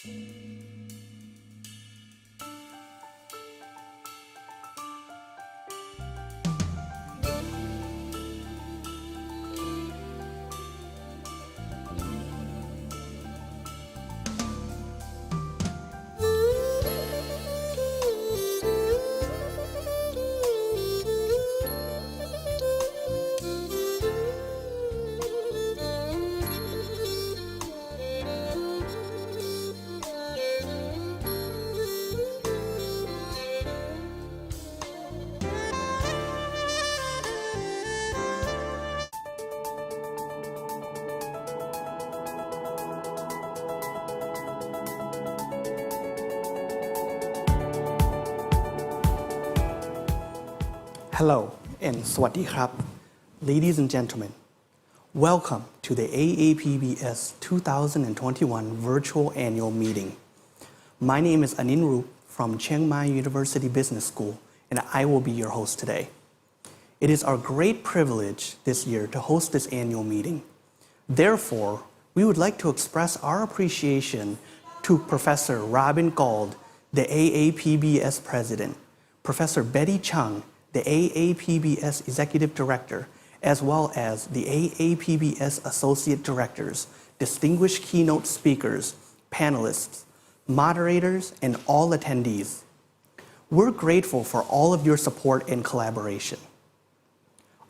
Hello and สวัสดีครับ Ladies and gentlemen, welcome to the AAPBS 2021 virtual annual meeting. My name is Anin Rup from Chiang Mai University Business School and I will be your host today. It is our great privilege this year to host this annual meeting. Therefore, we would like to express our appreciation to Professor Robin Gold, the AAPBS President, Professor Betty Chung, the AAPBS Executive Director, as well as the AAPBS Associate Directors, distinguished keynote speakers, panelists, moderators, and all attendees. We're grateful for all of your support and collaboration.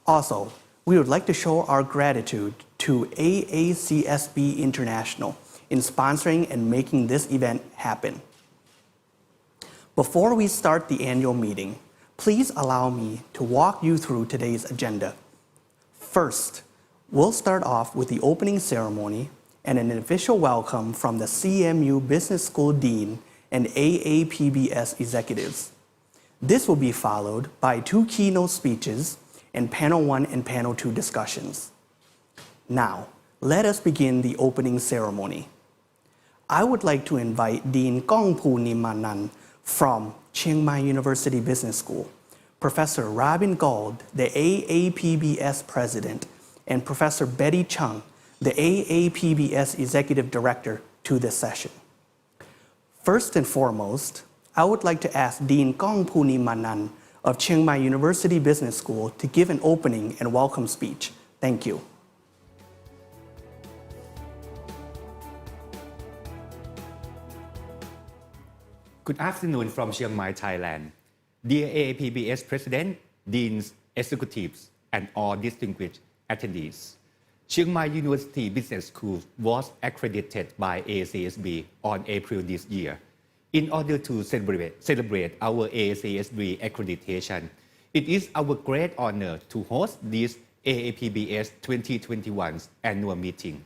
Also, we would like to show our gratitude to AACSB International in sponsoring and making this event happen. Before we start the annual meeting, please allow me to walk you through today's agenda. First, we'll start off with the opening ceremony and an official welcome from the CMU Business School Dean and AAPBS executives. This will be followed by 2 keynote speeches and Panel 1 and Panel 2 discussions. Now, let us begin the opening ceremony. I would like to invite Dean Kongpu Nimanan from Chiang Mai University Business School, Professor Robin Gold, the AAPBS President, and Professor Betty Chung, the AAPBS Executive Director, to this session. First and foremost, I would like to ask Dean Kongpu Nimanan of Chiang Mai University Business School to give an opening and welcome speech. Thank you. Good afternoon from Chiang Mai, Thailand. Dear AAPBS President, Deans, Executives, and all distinguished attendees. Chiang Mai University Business School was accredited by AACSB on April this year. In order to celebrate our AACSB accreditation, it is our great honor to host this AAPBS 2021's annual meeting.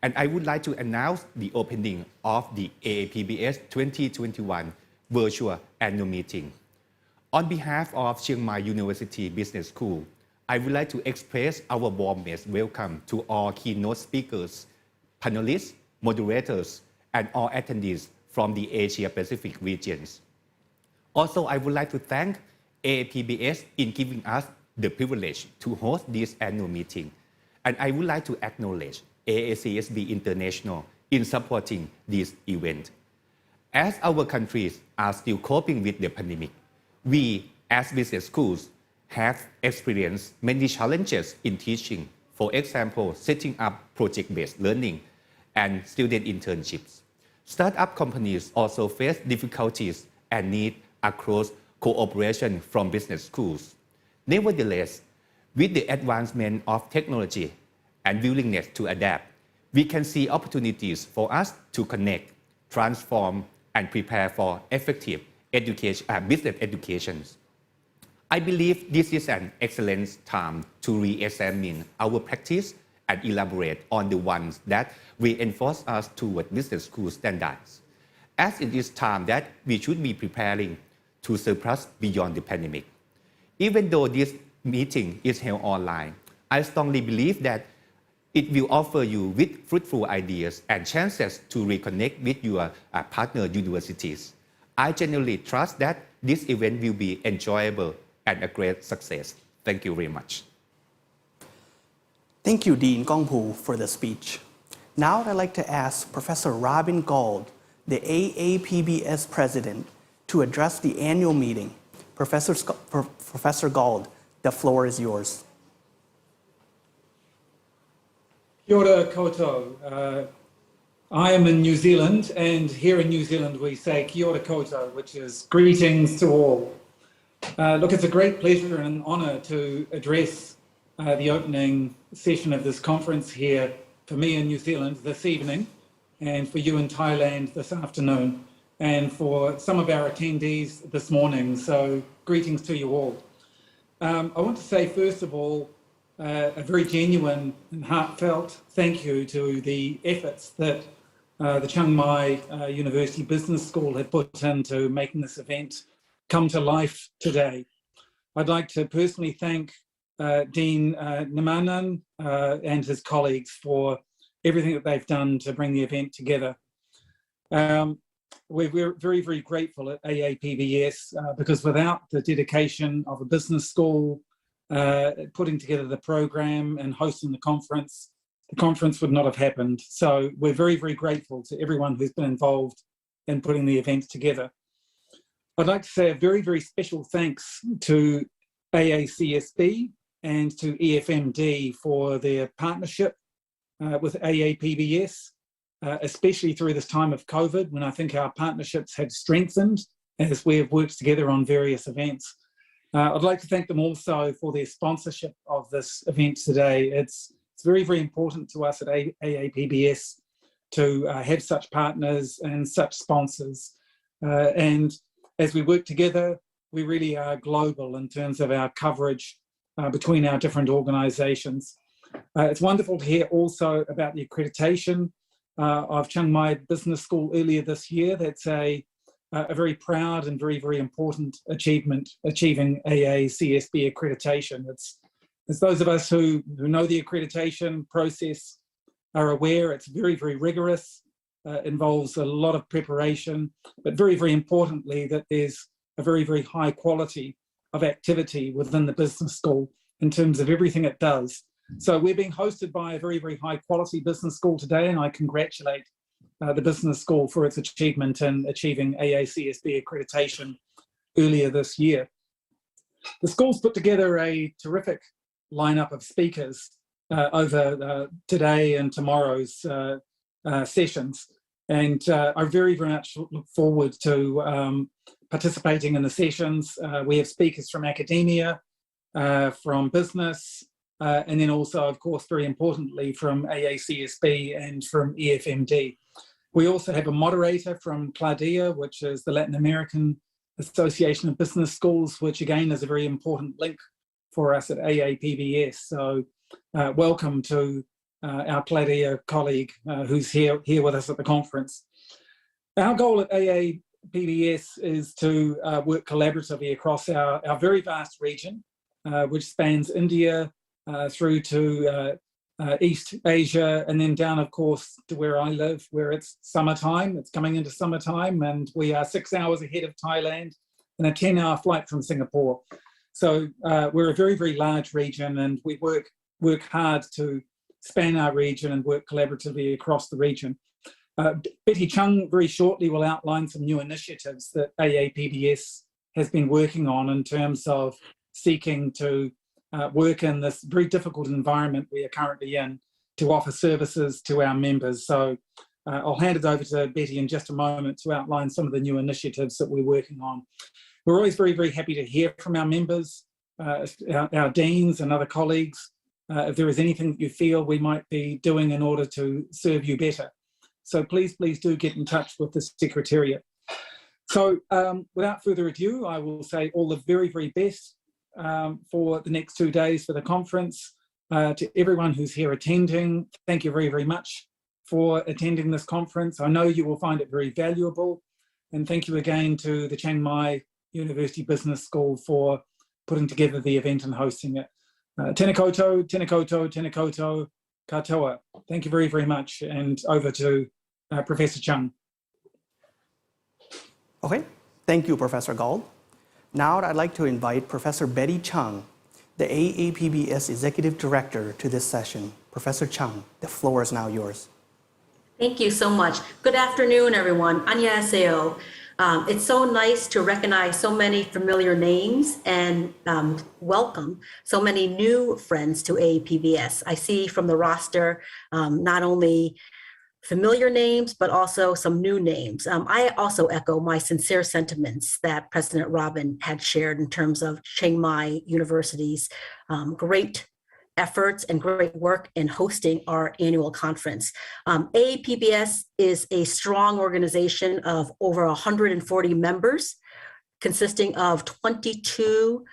And I would like to announce the opening of the AAPBS 2021 virtual annual meeting. On behalf of Chiang Mai University Business School, I would like to express our warmest welcome to all keynote speakers, panelists, moderators, and all attendees from the Asia-Pacific regions. Also, I would like to thank AAPBS in giving us the privilege to host this annual meeting. And I would like to acknowledge AACSB International in supporting this event. As our countries are still coping with the pandemic, we as business schools have experienced many challenges in teaching, for example, setting up project-based learning and student internships. Startup companies also face difficulties and need a close cooperation from business schools. Nevertheless, with the advancement of technology and willingness to adapt, we can see opportunities for us to connect, transform, and prepare for effective business education. I believe this is an excellent time to re-examine our practice and elaborate on the ones that reinforce us toward business school standards, as it is time that we should be preparing to surpass beyond the pandemic. Even though this meeting is held online, I strongly believe that it will offer you with fruitful ideas and chances to reconnect with your partner universities. I genuinely trust that this event will be enjoyable and a great success. Thank you very much. Thank you, Dean Kongpu, for the speech. Now I'd like to ask Professor Robin Gold, the AAPBS president, to address the annual meeting. Professor Gold, the floor is yours. Kia ora koutou. I am in New Zealand, and here in New Zealand we say kia ora koutou, which is greetings to all. Look, it's a great pleasure and an honour to address the opening session of this conference here for me in New Zealand this evening, and for you in Thailand this afternoon, and for some of our attendees this morning. So greetings to you all. I want to say, first of all, a very genuine and heartfelt thank you to the efforts that the Chiang Mai University Business School had put into making this event come to life today. I'd like to personally thank Dean Namanan and his colleagues for everything that they've done to bring the event together. We're very, very grateful at AAPBS because without the dedication of a business school putting together the program and hosting the conference would not have happened. So we're very, very grateful to everyone who's been involved in putting the event together. I'd like to say a very, very special thanks to AACSB and to EFMD for their partnership with AAPBS, especially through this time of COVID, when I think our partnerships had strengthened as we have worked together on various events. I'd like to thank them also for their sponsorship of this event today. It's very, very important to us at AAPBS to have such partners and such sponsors. And as we work together, we really are global in terms of our coverage between our different organisations. It's wonderful to hear also about the accreditation of Chiang Mai Business School earlier this year. That's a very proud and very, very important achievement, achieving AACSB accreditation. It's those of us who know the accreditation process are aware it's very, very rigorous, involves a lot of preparation, but very, very importantly that there's a very, very high quality of activity within the business school in terms of everything it does. So we're being hosted by a very, very high quality business school today, and I congratulate the business school for its achievement in achieving AACSB accreditation earlier this year. The school's put together a terrific lineup of speakers over today and tomorrow's sessions, and I very, very much look forward to participating in the sessions. We have speakers from academia, from business, and then also, of course, very importantly, from AACSB and from EFMD. We also have a moderator from CLADIA, which is the Latin American Association of Business Schools, which again is a very important link for us at AAPBS. So welcome to our CLADIA colleague who's here with us at the conference. Our goal at AAPBS is to work collaboratively across our very vast region, which spans India through to East Asia, and then down, of course, to where I live, where it's summertime. It's coming into summertime, and we are 6 hours ahead of Thailand and a 10-hour flight from Singapore. So we're a very, very large region, and we work hard to span our region and work collaboratively across the region. Betty Chung very shortly will outline some new initiatives that AAPBS has been working on in terms of seeking to work in this very difficult environment we are currently in to offer services to our members. So I'll hand it over to Betty in just a moment to outline some of the new initiatives that we're working on. We're always very, very happy to hear from our members, our deans and other colleagues, if there is anything that you feel we might be doing in order to serve you better. So please do get in touch with the Secretariat. So without further ado, I will say all the very, very best for the next 2 days for the conference. To everyone who's here attending, thank you very, very much for attending this conference. I know you will find it very valuable, and thank you again to the Chiang Mai University Business School for putting together the event and hosting it. Tēnā koutou, tēnā koutou, tēnā koutou, katoa. Thank you very, very much, and over to Professor Chung. Okay, thank you, Professor Gold. Now I'd like to invite Professor Betty Chung, the AAPBS Executive Director, to this session. Professor Chung, the floor is now yours. Thank you so much. Good afternoon, everyone. Annyeonghaseyo. It's so nice to recognize so many familiar names and welcome so many new friends to AAPBS. I see from the roster not only familiar names, but also some new names. I also echo my sincere sentiments that President Robin had shared in terms of Chiang Mai University's great efforts and great work in hosting our annual conference. AAPBS is a strong organization of over 140 members, consisting of 22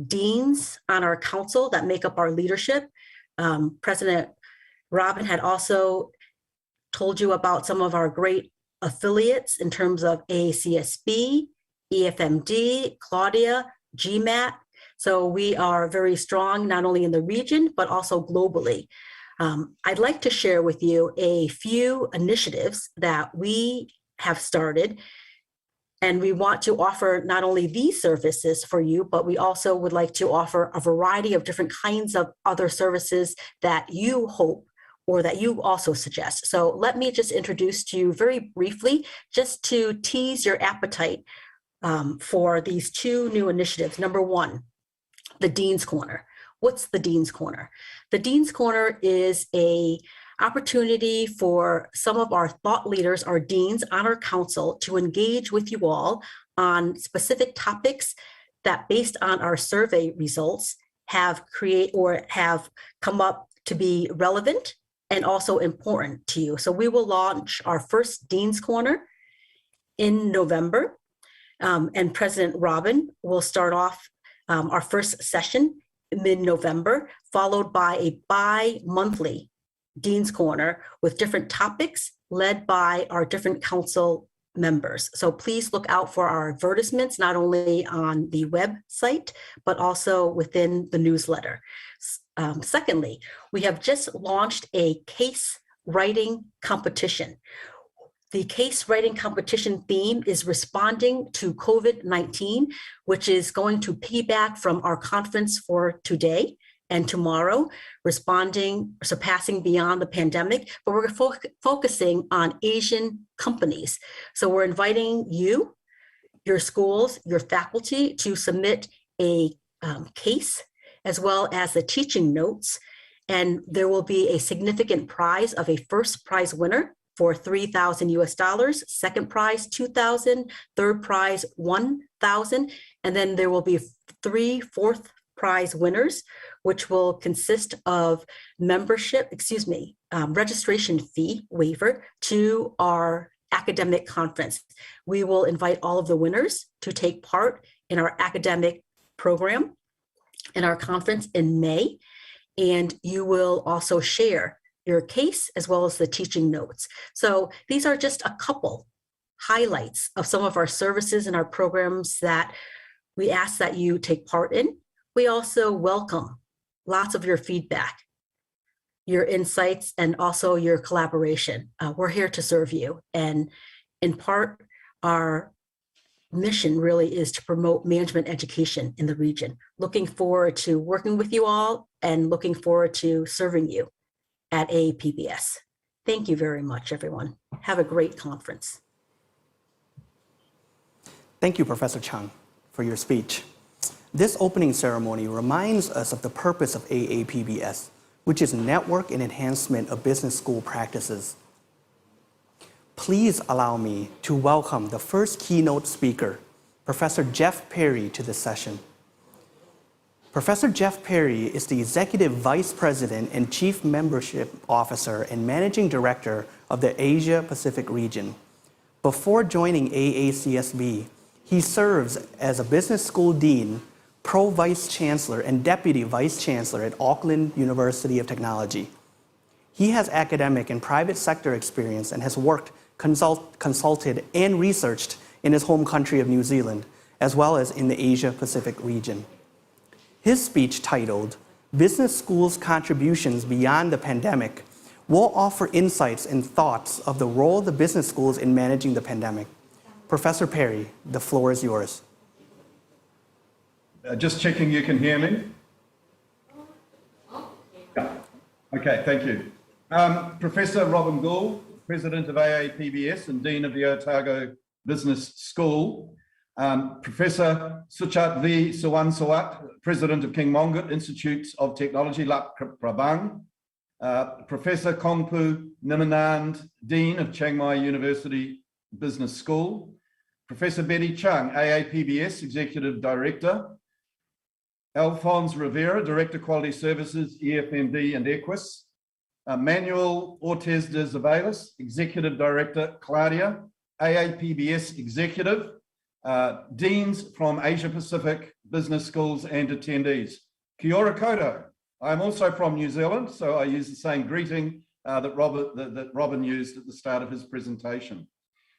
deans on our council that make up our leadership. President Robin had also told you about some of our great affiliates in terms of AACSB, EFMD, Claudia, GMAT. So we are very strong, not only in the region, but also globally. I'd like to share with you a few initiatives that we have started. And we want to offer not only these services for you, but we also would like to offer a variety of different kinds of other services that you hope or that you also suggest. So let me just introduce to you very briefly, just to tease your appetite for these two new initiatives. Number one, the Dean's Corner. What's the Dean's Corner? The Dean's Corner is an opportunity for some of our thought leaders, our deans on our council, to engage with you all on specific topics that, based on our survey results, have come up to be relevant and also important to you. So we will launch our first Dean's Corner in November, and President Robin will start off our first session mid-November, followed by a bi-monthly Dean's Corner with different topics led by our different council members. So please look out for our advertisements, not only on the website, but also within the newsletter. Secondly, we have just launched a case writing competition. The case writing competition theme is responding to COVID-19, which is going to piggyback from our conference for today and tomorrow, surpassing beyond the pandemic, but we're focusing on Asian companies. So we're inviting you, your schools, your faculty to submit a case as well as the teaching notes. And there will be a significant prize of a first prize winner for $3,000 US, second prize $2,000, third prize $1,000, and then there will be 3 fourth prize winners, which will consist of registration fee waiver to our academic conference. We will invite all of the winners to take part in our academic program in our conference in May, and you will also share your case as well as the teaching notes. So these are just a couple highlights of some of our services and our programs that we ask that you take part in. We also welcome lots of your feedback, your insights, and also your collaboration. We're here to serve you. And in part, our mission really is to promote management education in the region. Looking forward to working with you all and looking forward to serving you at AAPBS. Thank you very much, everyone. Have a great conference. Thank you, Professor Chung, for your speech. This opening ceremony reminds us of the purpose of AAPBS, which is network and enhancement of business school practices. Please allow me to welcome the first keynote speaker, Professor Jeff Perry, to this session. Professor Jeff Perry is the Executive Vice President and Chief Membership Officer and Managing Director of the Asia Pacific region. Before joining AACSB, he serves as a business school dean, pro-vice chancellor, and deputy vice chancellor at Auckland University of Technology. He has academic and private sector experience and has worked, consulted, and researched in his home country of New Zealand, as well as in the Asia Pacific region. His speech, titled "Business Schools' Contributions Beyond the Pandemic," will offer insights and thoughts of the role of the business schools in managing the pandemic. Professor Perry, the floor is yours. Just checking you can hear me. Yeah. Okay, thank you. Professor Robin Gould, President of AAPBS and Dean of the Otago Business School. Professor Suchat V. Suwansawat, President of King Mongat Institutes of Technology, Lap Prabang. Professor Kongpu Nimanand, Dean of Chiang Mai University Business School. Professor Betty Chung, AAPBS Executive Director. Alphonse Rivera, Director Quality Services, EFMD and Equus. Manuel Ortiz de Zavelas, Executive Director, Claudia, AAPBS Executive. Deans from Asia Pacific Business Schools and attendees. Kia ora koutou. I'm also from New Zealand, so I use the same greeting that Robin used at the start of his presentation.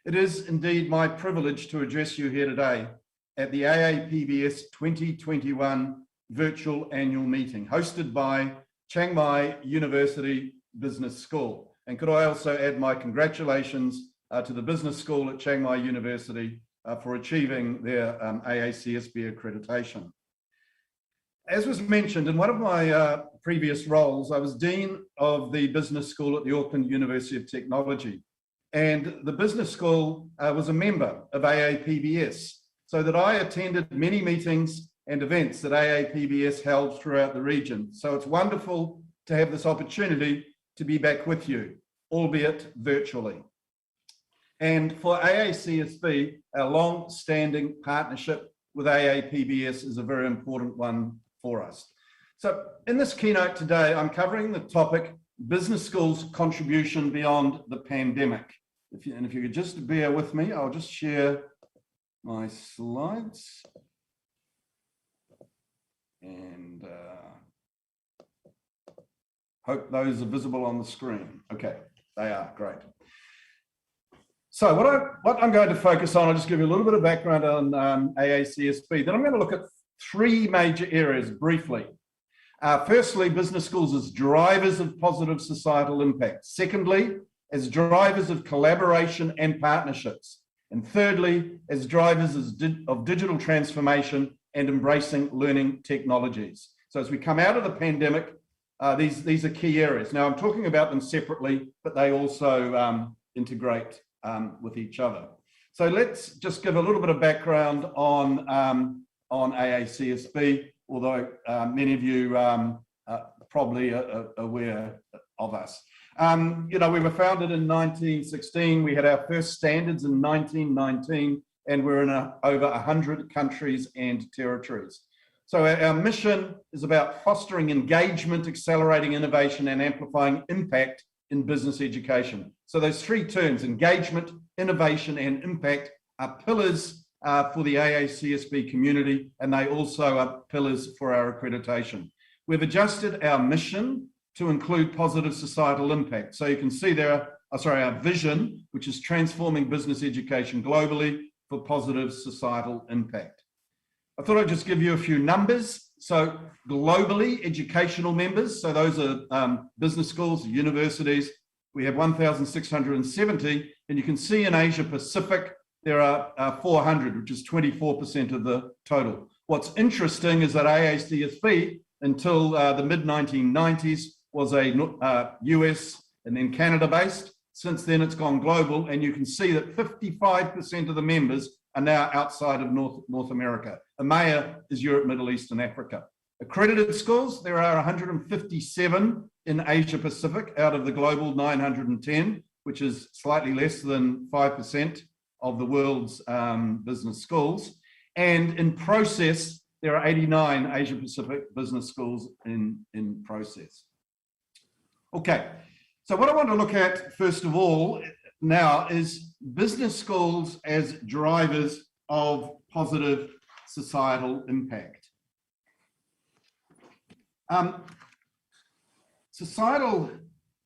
It is indeed my privilege to address you here today at the AAPBS 2021 virtual annual meeting hosted by Chiang Mai University Business School. And could I also add my congratulations to the Business School at Chiang Mai University for achieving their AACSB accreditation. As was mentioned, in one of my previous roles, I was Dean of the Business School at the Auckland University of Technology. And the Business School was a member of AAPBS, so that I attended many meetings and events that AAPBS held throughout the region. So it's wonderful to have this opportunity to be back with you, albeit virtually. And for AACSB, our long-standing partnership with AAPBS is a very important one for us. So in this keynote today, I'm covering the topic, Business Schools' Contribution Beyond the Pandemic. If you could just bear with me, I'll just share my slides. And hope those are visible on the screen. Okay, they are, great. So what I'm going to focus on, I'll just give you a little bit of background on AACSB. Then I'm going to look at three major areas briefly. Firstly, business schools as drivers of positive societal impact. Secondly, as drivers of collaboration and partnerships. And thirdly, as drivers of digital transformation and embracing learning technologies. So as we come out of the pandemic, these are key areas. Now I'm talking about them separately, but they also integrate with each other. So let's just give a little bit of background on AACSB, although many of you probably are aware of us. We were founded in 1916. We had our first standards in 1919, and we're in over 100 countries and territories. So our mission is about fostering engagement, accelerating innovation, and amplifying impact in business education. So those three terms, engagement, innovation, and impact, are pillars for the AACSB community, and they also are pillars for our accreditation. We've adjusted our mission to include positive societal impact. So you can see there, our vision, which is transforming business education globally for positive societal impact. I thought I'd just give you a few numbers. So globally, educational members, so those are business schools, universities, we have 1,670, and you can see in Asia Pacific, there are 400, which is 24% of the total. What's interesting is that AACSB, until the mid-1990s, was a US and then Canada-based. Since then, it's gone global, and you can see that 55% of the members are now outside of North America. EMEA is Europe, Middle East, and Africa. Accredited schools, there are 157 in Asia Pacific out of the global 910, which is slightly less than 5% of the world's business schools. And in process, there are 89 Asia Pacific business schools in process. Okay, so what I want to look at first of all now is business schools as drivers of positive societal impact.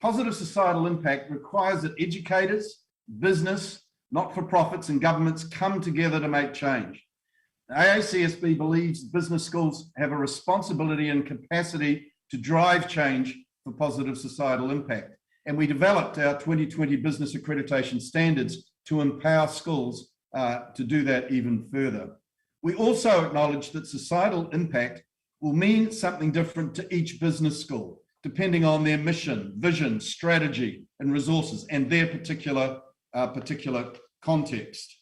Positive societal impact requires that educators, business, not-for-profits and governments come together to make change. AACSB believes business schools have a responsibility and capacity to drive change for positive societal impact. And we developed our 2020 business accreditation standards to empower schools to do that even further. We also acknowledge that societal impact will mean something different to each business school. depending on their mission, vision, strategy, and resources, and their particular context.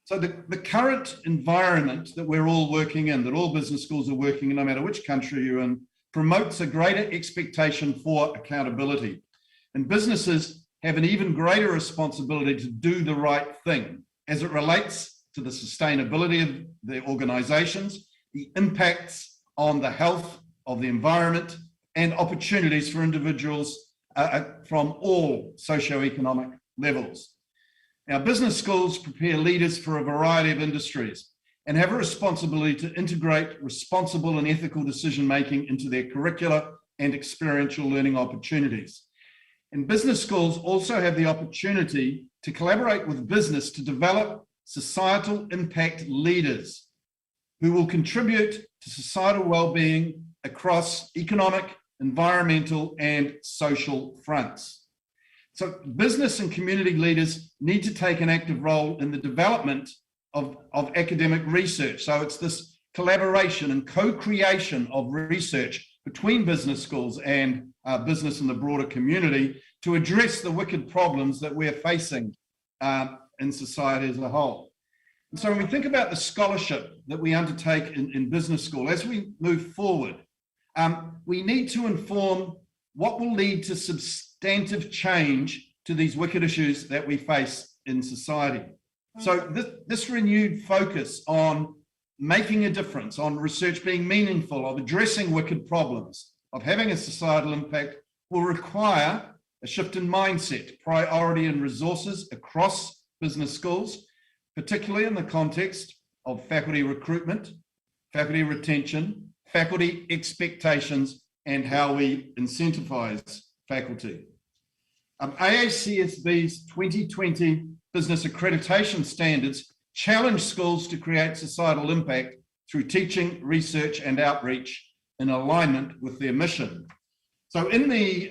So the current environment that we're all working in, that all business schools are working in, no matter which country you're in, promotes a greater expectation for accountability. And businesses have an even greater responsibility to do the right thing as it relates to the sustainability of their organizations, the impacts on the health of the environment, and opportunities for individuals from all socioeconomic levels. Now, business schools prepare leaders for a variety of industries and have a responsibility to integrate responsible and ethical decision-making into their curricula and experiential learning opportunities. And business schools also have the opportunity to collaborate with business to develop societal impact leaders who will contribute to societal well-being across economic, environmental, and social fronts. So business and community leaders need to take an active role in the development of academic research. So it's this collaboration and co-creation of research between business schools and business in the broader community to address the wicked problems that we're facing in society as a whole. And so when we think about the scholarship that we undertake in business school, as we move forward, we need to inform what will lead to substantive change to these wicked issues that we face in society. So this renewed focus on making a difference, on research being meaningful, of addressing wicked problems, of having a societal impact will require a shift in mindset, priority and resources across business schools, particularly in the context of faculty recruitment, faculty retention, faculty expectations, and how we incentivize faculty. AACSB's 2020 Business Accreditation Standards challenge schools to create societal impact through teaching, research, and outreach in alignment with their mission. So in the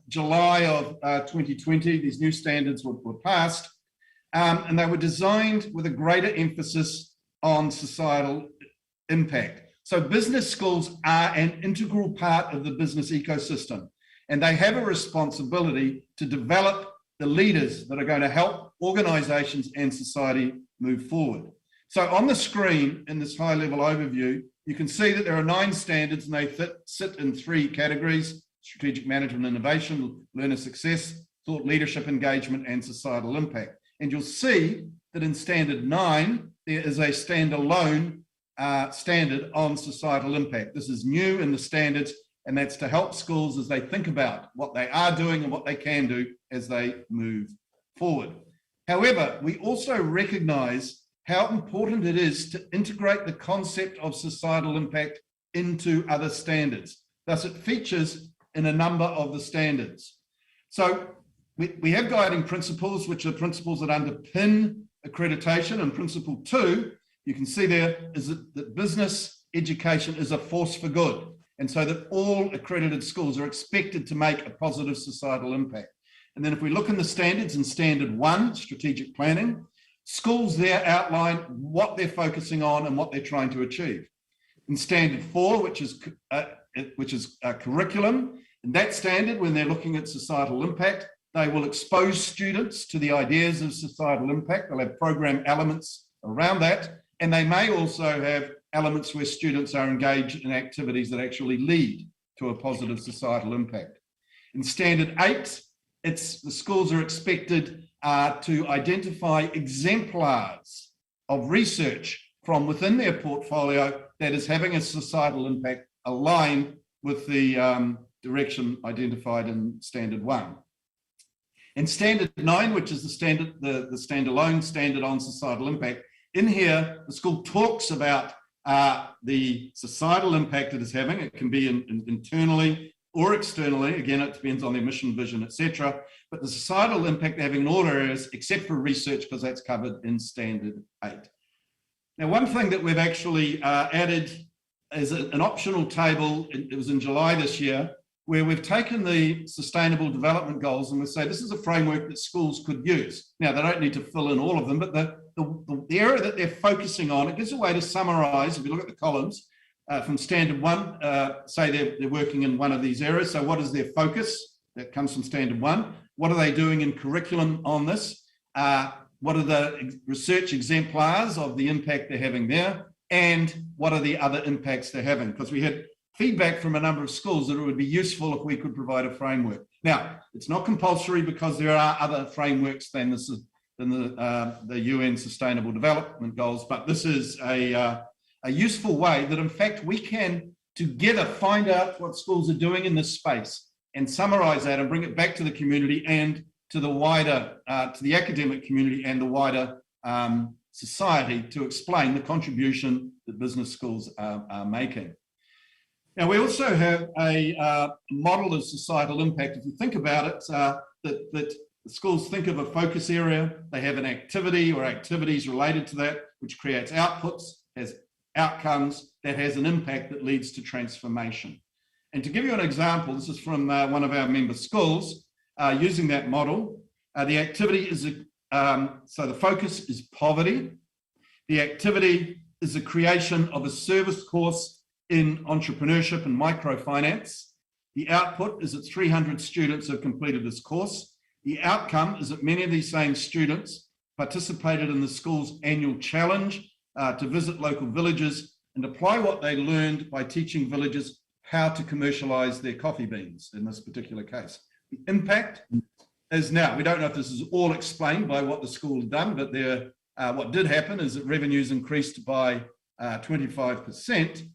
July of 2020, these new standards were passed, and they were designed with a greater emphasis on societal impact. So business schools are an integral part of the business ecosystem, and they have a responsibility to develop the leaders that are going to help organizations and society move forward. So on the screen in this high-level overview, you can see that there are 9 standards, and they sit in 3 categories: strategic management, innovation, learner success, thought leadership, engagement, and societal impact. And you'll see that in standard 9, there is a standalone standard on societal impact. This is new in the standards, and that's to help schools as they think about what they are doing and what they can do as they move forward. However, we also recognize how important it is to integrate the concept of societal impact into other standards. Thus, it features in a number of the standards. So we have guiding principles, which are principles that underpin accreditation. And principle 2, you can see there, is that business education is a force for good. And so that all accredited schools are expected to make a positive societal impact. And then if we look in the standards, in standard 1, strategic planning, schools there outline what they're focusing on and what they're trying to achieve. In standard 4, which is curriculum, in that standard, when they're looking at societal impact, they will expose students to the ideas of societal impact. They'll have program elements around that, and they may also have elements where students are engaged in activities that actually lead to a positive societal impact. In standard 8, the schools are expected to identify exemplars of research from within their portfolio that is having a societal impact aligned with the direction identified in standard 1. In standard 9, which is the standalone standard on societal impact, in here, the school talks about the societal impact it is having. It can be internally or externally. Again, it depends on their mission, vision, etc. But the societal impact they're having in all areas, except for research, because that's covered in standard 8. Now, one thing that we've actually added is an optional table. It was in July this year, where we've taken the Sustainable Development Goals and we say this is a framework that schools could use. Now, they don't need to fill in all of them, but the area that they're focusing on, it gives a way to summarize, if you look at the columns, from standard one, say they're working in one of these areas. So what is their focus? That comes from standard one. What are they doing in curriculum on this? What are the research exemplars of the impact they're having there? And what are the other impacts they're having? Because we had feedback from a number of schools that it would be useful if we could provide a framework. Now, it's not compulsory because there are other frameworks than the UN Sustainable Development Goals, but this is a useful way that, in fact, we can together find out what schools are doing in this space and summarize that and bring it back to the community and to the wider, to the academic community and the wider society to explain the contribution that business schools are making. Now, we also have a model of societal impact. If you think about it, that schools think of a focus area, they have an activity or activities related to that, which creates outputs, has outcomes, that has an impact that leads to transformation. And to give you an example, this is from one of our member schools, using that model. The activity is, so the focus is poverty. The activity is the creation of a service course in entrepreneurship and microfinance. The output is that 300 students have completed this course. The outcome is that many of these same students participated in the school's annual challenge to visit local villages and apply what they learned by teaching villagers how to commercialize their coffee beans in this particular case. The impact is now, we don't know if this is all explained by what the school had done, but what did happen is that revenues increased by 25%,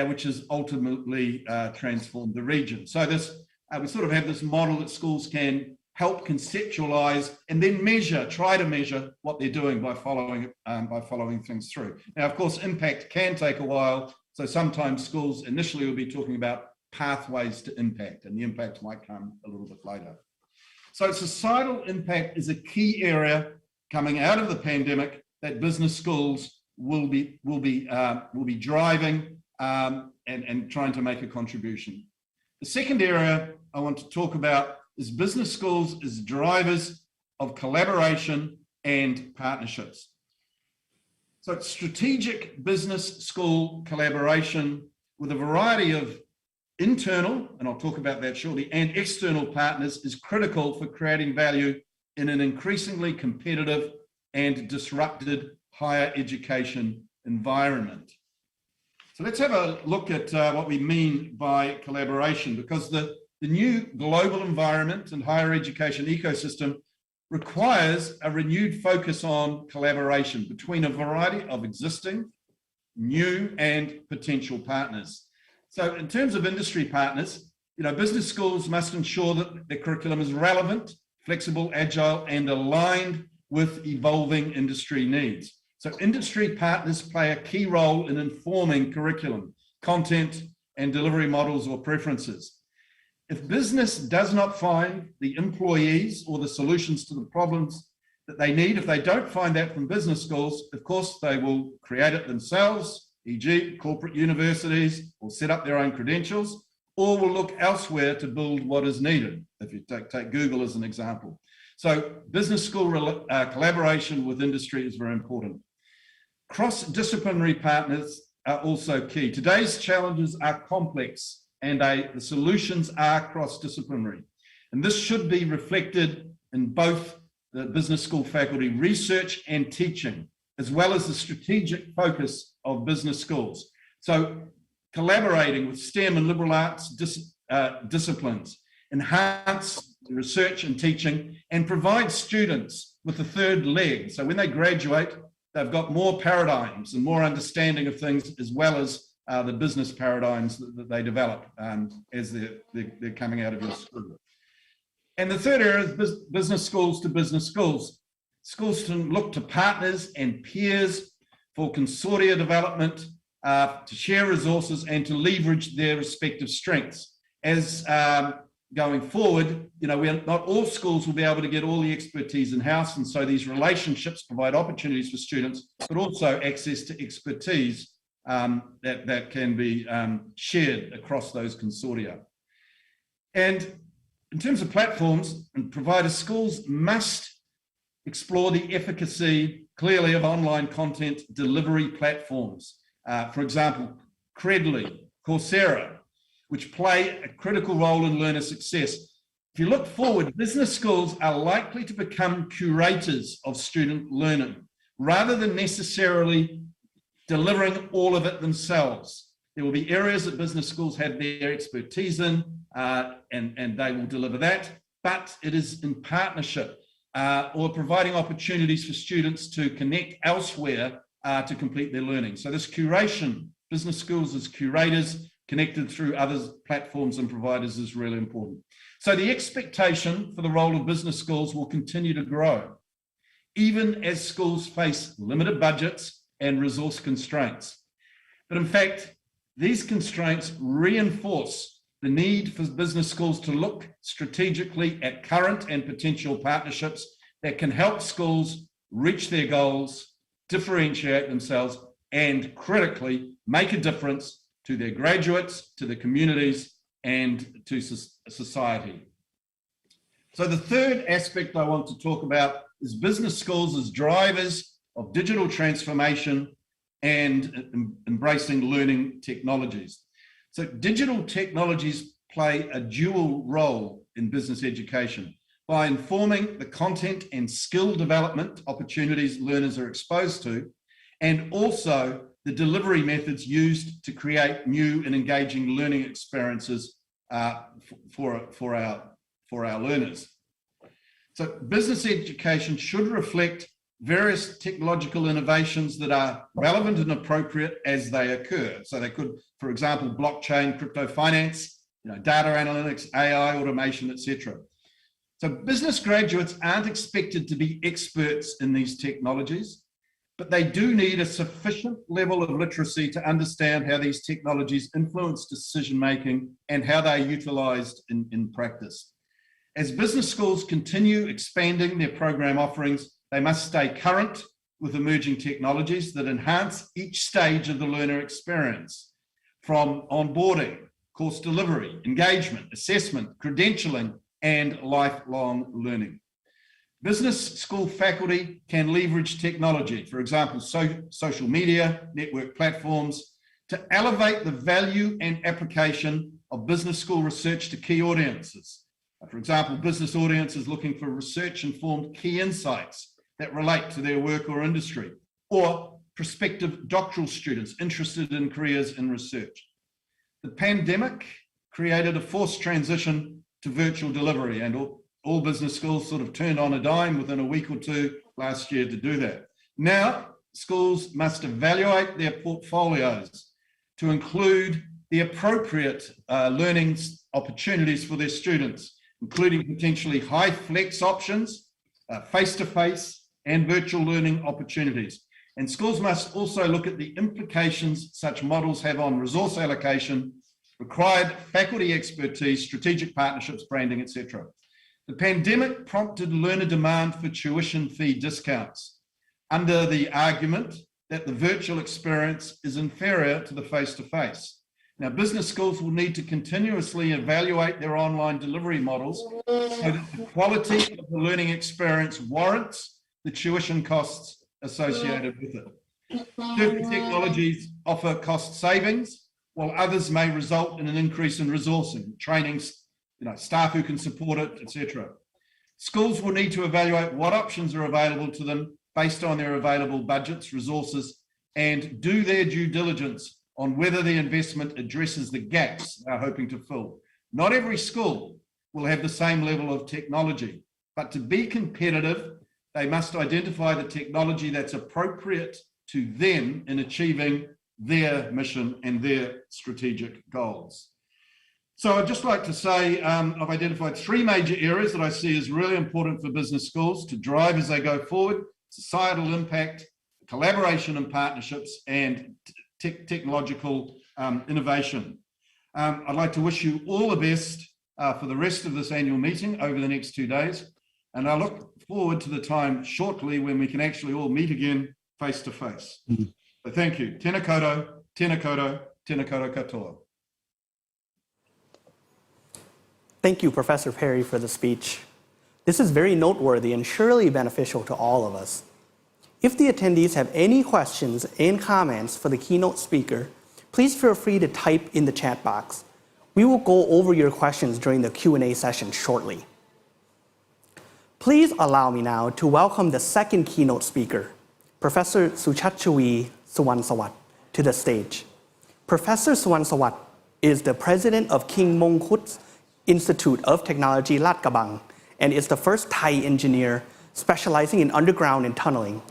which has ultimately transformed the region. So this, we sort of have this model that schools can help conceptualize and then measure, try to measure what they're doing by following things through. Now, of course, impact can take a while. So sometimes schools initially will be talking about pathways to impact, and the impact might come a little bit later. So societal impact is a key area coming out of the pandemic that business schools will be driving and trying to make a contribution. The second area I want to talk about is business schools as drivers of collaboration and partnerships. So it's strategic business school collaboration with a variety of internal, and I'll talk about that shortly, and external partners is critical for creating value in an increasingly competitive and disrupted higher education environment. So let's have a look at what we mean by collaboration, because the new global environment and higher education ecosystem requires a renewed focus on collaboration between a variety of existing, new, and potential partners. So in terms of industry partners, business schools must ensure that their curriculum is relevant, flexible, agile, and aligned with evolving industry needs. So industry partners play a key role in informing curriculum, content, and delivery models or preferences. If business does not find the employees or the solutions to the problems that they need, if they don't find that from business schools, of course, they will create it themselves, e.g. corporate universities, or set up their own credentials, or will look elsewhere to build what is needed, if you take Google as an example. So business school collaboration with industry is very important. Cross-disciplinary partners are also key. Today's challenges are complex and the solutions are cross-disciplinary. And this should be reflected in both the business school faculty research and teaching, as well as the strategic focus of business schools. So collaborating with STEM and liberal arts disciplines, enhance research and teaching, and provide students with a third leg. So when they graduate, they've got more paradigms and more understanding of things, as well as the business paradigms that they develop as they're coming out of your school. And the third area is business schools to business schools. Schools can look to partners and peers for consortia development, to share resources and to leverage their respective strengths. As going forward, not all schools will be able to get all the expertise in-house, and so these relationships provide opportunities for students, but also access to expertise that can be shared across those consortia. And in terms of platforms and providers, schools must explore the efficacy, clearly, of online content delivery platforms. For example, Credly, Coursera, which play a critical role in learner success. If you look forward, business schools are likely to become curators of student learning rather than necessarily delivering all of it themselves. There will be areas that business schools have their expertise in, and they will deliver that, but it is in partnership or providing opportunities for students to connect elsewhere to complete their learning. So this curation, business schools as curators connected through other platforms and providers is really important. So the expectation for the role of business schools will continue to grow, even as schools face limited budgets and resource constraints. But in fact, these constraints reinforce the need for business schools to look strategically at current and potential partnerships that can help schools reach their goals, differentiate themselves, and critically make a difference to their graduates, to the communities, and to society. So the third aspect I want to talk about is business schools as drivers of digital transformation and embracing learning technologies. So digital technologies play a dual role in business education by informing the content and skill development opportunities learners are exposed to, and also the delivery methods used to create new and engaging learning experiences for our learners. So business education should reflect various technological innovations that are relevant and appropriate as they occur. So they could, for example, blockchain, crypto finance, data analytics, AI, automation, etc. So business graduates aren't expected to be experts in these technologies, but they do need a sufficient level of literacy to understand how these technologies influence decision-making and how they're utilized in practice. As business schools continue expanding their program offerings, they must stay current with emerging technologies that enhance each stage of the learner experience, from onboarding, course delivery, engagement, assessment, credentialing, and lifelong learning. Business school faculty can leverage technology, for example, social media, network platforms, to elevate the value and application of business school research to key audiences. For example, business audiences looking for research-informed key insights that relate to their work or industry, or prospective doctoral students interested in careers in research. The pandemic created a forced transition to virtual delivery, and all business schools sort of turned on a dime within a week or two last year to do that. Now, schools must evaluate their portfolios to include the appropriate learning opportunities for their students, including potentially high flex options, face-to-face and virtual learning opportunities. And schools must also look at the implications such models have on resource allocation, required faculty expertise, strategic partnerships, branding, etc. The pandemic prompted learner demand for tuition fee discounts under the argument that the virtual experience is inferior to the face-to-face. Now, business schools will need to continuously evaluate their online delivery models so that the quality of the learning experience warrants the tuition costs associated with it. Certain technologies offer cost savings, while others may result in an increase in resourcing, training, staff who can support it, etc. Schools will need to evaluate what options are available to them based on their available budgets, resources, and do their due diligence on whether the investment addresses the gaps they're hoping to fill. Not every school will have the same level of technology, but to be competitive, they must identify the technology that's appropriate to them in achieving their mission and their strategic goals. So I'd just like to say I've identified three major areas that I see as really important for business schools to drive as they go forward: societal impact, collaboration and partnerships, and technological innovation. I'd like to wish you all the best for the rest of this annual meeting over the next 2 days. And I look forward to the time shortly when we can actually all meet again face to face. So thank you. Tēnā koutou, tēnā koutou, tēnā koutou katoa. Thank you, Professor Perry, for the speech. This is very noteworthy and surely beneficial to all of us. If the attendees have any questions and comments for the keynote speaker, please feel free to type in the chat box. We will go over your questions during the Q&A session shortly. Please allow me now to welcome the second keynote speaker, Professor Suchatshawi Suwansawat, to the stage. Professor Suwansawat is the president of King Mongkut's Institute of Technology, Lat Krabang, and is the first Thai engineer specializing in underground and tunneling.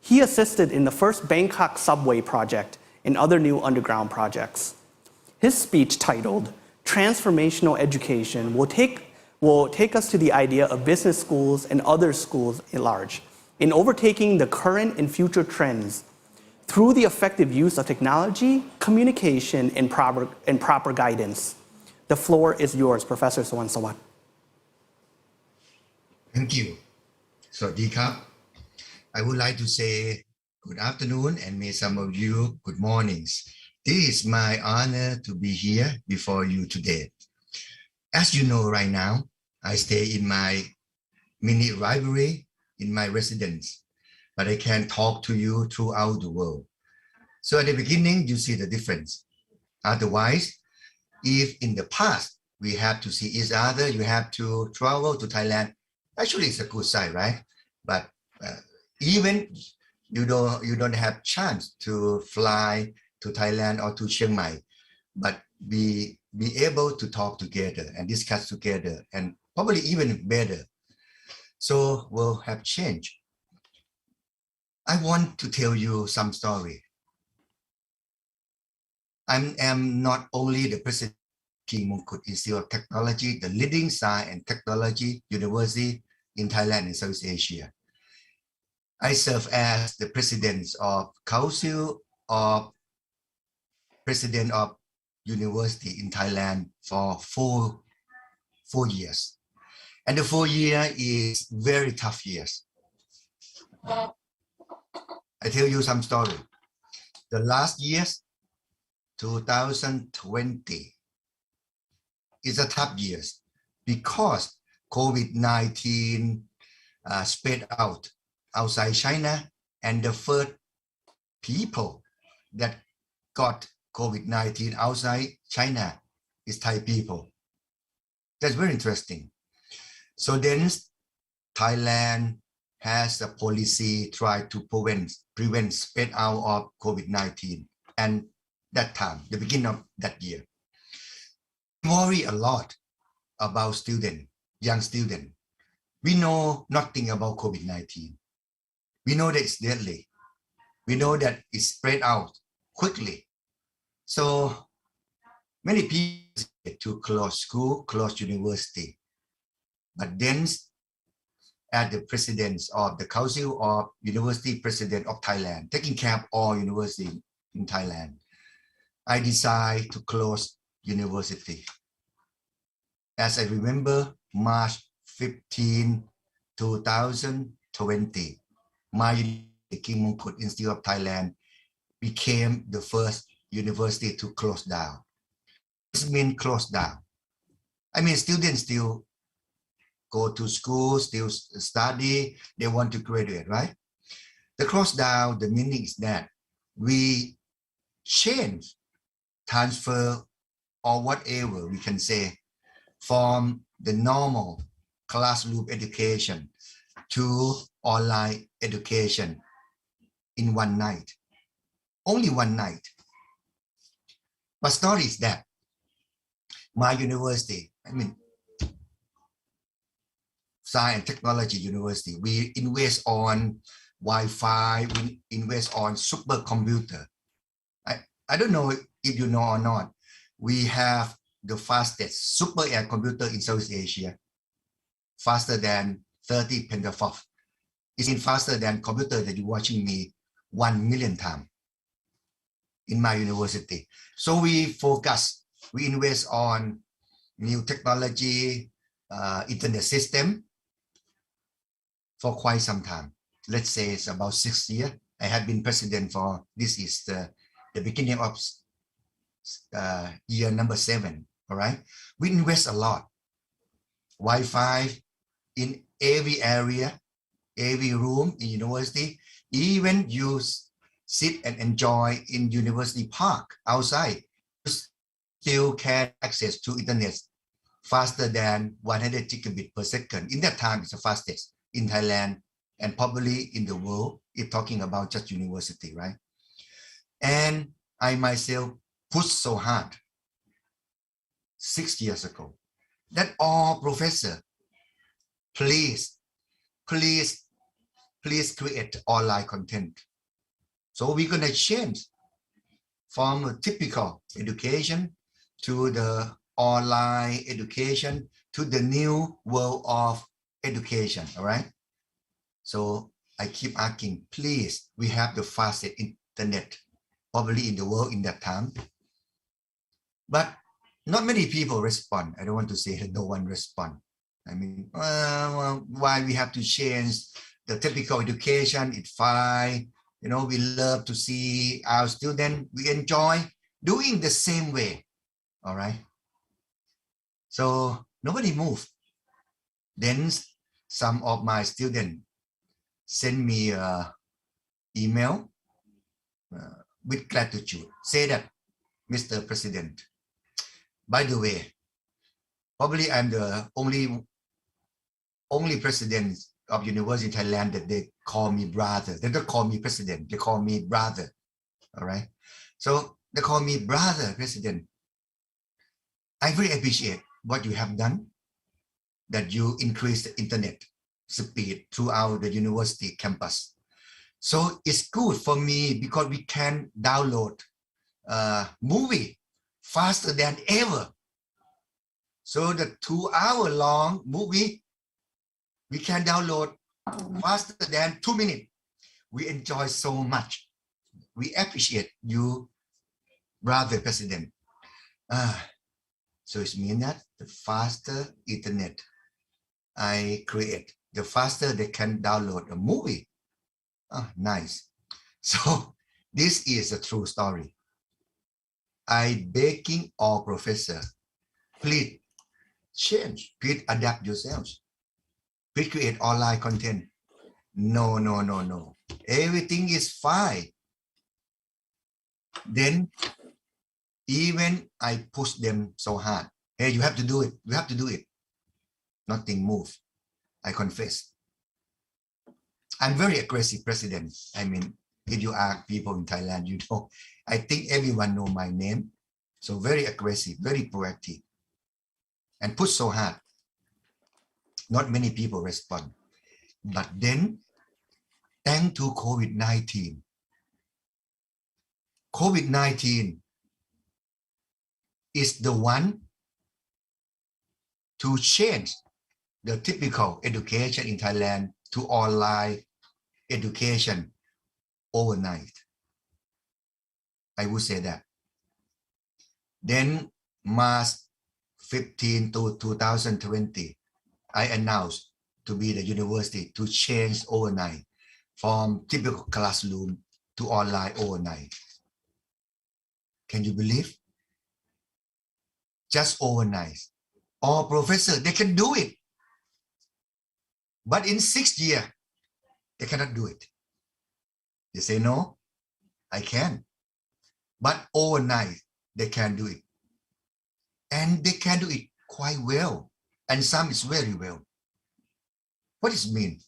He assisted in the first Bangkok subway project and other new underground projects. His speech titled Transformational Education will take us to the idea of business schools and other schools at large in overtaking the current and future trends through the effective use of technology, communication, and proper guidance. The floor is yours, Professor Suwansawat. Thank you. Sawasdee krab. I would like to say good afternoon and may some of you good mornings. This is my honor to be here before you today. As you know right now, I stay in my mini library in my residence, but I can talk to you throughout the world. So at the beginning, you see the difference. Otherwise, if in the past we have to see each other, you have to travel to Thailand. Actually, it's a good sign, right? But even you don't have chance to fly to Thailand or to Chiang Mai, but be able to talk together and discuss together, and probably even better. So we'll have change. I want to tell you some story. I am not only the president of King Mongkut Institute of Technology, the leading science and technology university in Thailand and Southeast Asia. I serve as the president of Council of President of University in Thailand for four years. And the 4 year is very tough years. I tell you some story. The last years, 2020, is a tough years because COVID-19 spread out outside China, and the first people that got COVID-19 outside China is Thai people. That's very interesting. So then Thailand has a policy try to prevent spread out of COVID-19. And that time, the beginning of that year, we worry a lot about young students. We know nothing about COVID-19. We know that it's deadly. We know that it spread out quickly. So many people to close school, close university. But then, as the president of the Council of University President of Thailand, taking care of all universities in Thailand, I decided to close university. As I remember, March 15, 2020, my King Mongkut Institute of Thailand became the first university to close down. This means close down. I mean, students still go to school, still study, they want to graduate, right? The close down, the meaning is that we change, transfer, or whatever we can say, from the normal classroom education to online education in one night. Only one night. But story is that my university, Science and Technology University, we invest on Wi-Fi, we invest on supercomputer. I don't know if you know or not, we have the fastest super air computer in Southeast Asia, faster than 30 pentaflops. It's faster than computer that you're watching me 1 million times in my university. So we focus, we invest on new technology, internet system for quite some time. Let's say it's about 6 years. I have been president for, this is the beginning of year number 7, all right? We invest a lot. Wi-Fi in every area, every room in university, even use sit and enjoy in University Park outside, still can access to internet faster than 100 gigabit per second. In that time, it's the fastest in Thailand and probably in the world, if talking about just university, right? And I myself pushed so hard 6 years ago that all professors, please create online content. So we're going to change from a typical education to the online education to the new world of education, all right? So I keep asking, please, we have the fastest internet probably in the world in that time. But not many people respond. I don't want to say that no one respond. I mean, well, why we have to change the typical education? It's fine. You know, we love to see our students, we enjoy doing the same way. All right. So nobody moved. Then some of my students send me an email with gratitude, say that, Mr. President, by the way, probably I'm the only president of University in Thailand that they call me brother. They don't call me president, they call me brother. All right. So they call me brother president. I very appreciate what you have done, that you increase the internet speed throughout the university campus. So it's good for me because we can download movie faster than ever. So the 2-hour long movie, we can download faster than 2 minutes. We enjoy so much. We appreciate you, brother president. So it means that the faster internet I create, the faster they can download a movie. Nice. So this is a true story. I begging all professors, please change, please adapt yourselves. Please create online content. No. Everything is fine. Then even I push them so hard. Hey, you have to do it. You have to do it. Nothing moved. I confess. I'm very aggressive president. I mean, if you ask people in Thailand, you know, I think everyone know my name. So very aggressive, very proactive, and push so hard. Not many people respond. But then, thanks to COVID-19, COVID-19 is the one to change the typical education in Thailand to online education overnight. I would say that. Then March 15 to 2020, I announced to be the university to change overnight from typical classroom to online overnight. Can you believe? Just overnight. All professors, they can do it. But in 6 years, they cannot do it. They say, no, I can. But overnight, they can do it. And they can do it quite well. And some is very well. What does it mean?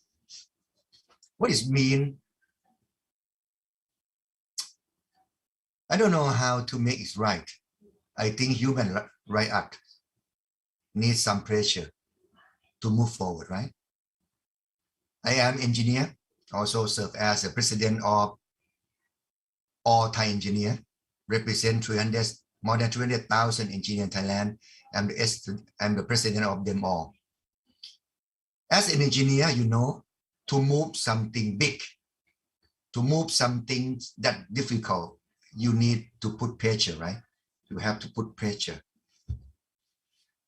What does it mean? I don't know how to make it right. I think human right act needs some pressure to move forward, right? I am engineer, also serve as the president of all Thai engineer, represent more than 300,000 engineers in Thailand. I'm the president of them all. As an engineer, you know, to move something big, to move something that difficult, you need to put pressure, right? You have to put pressure.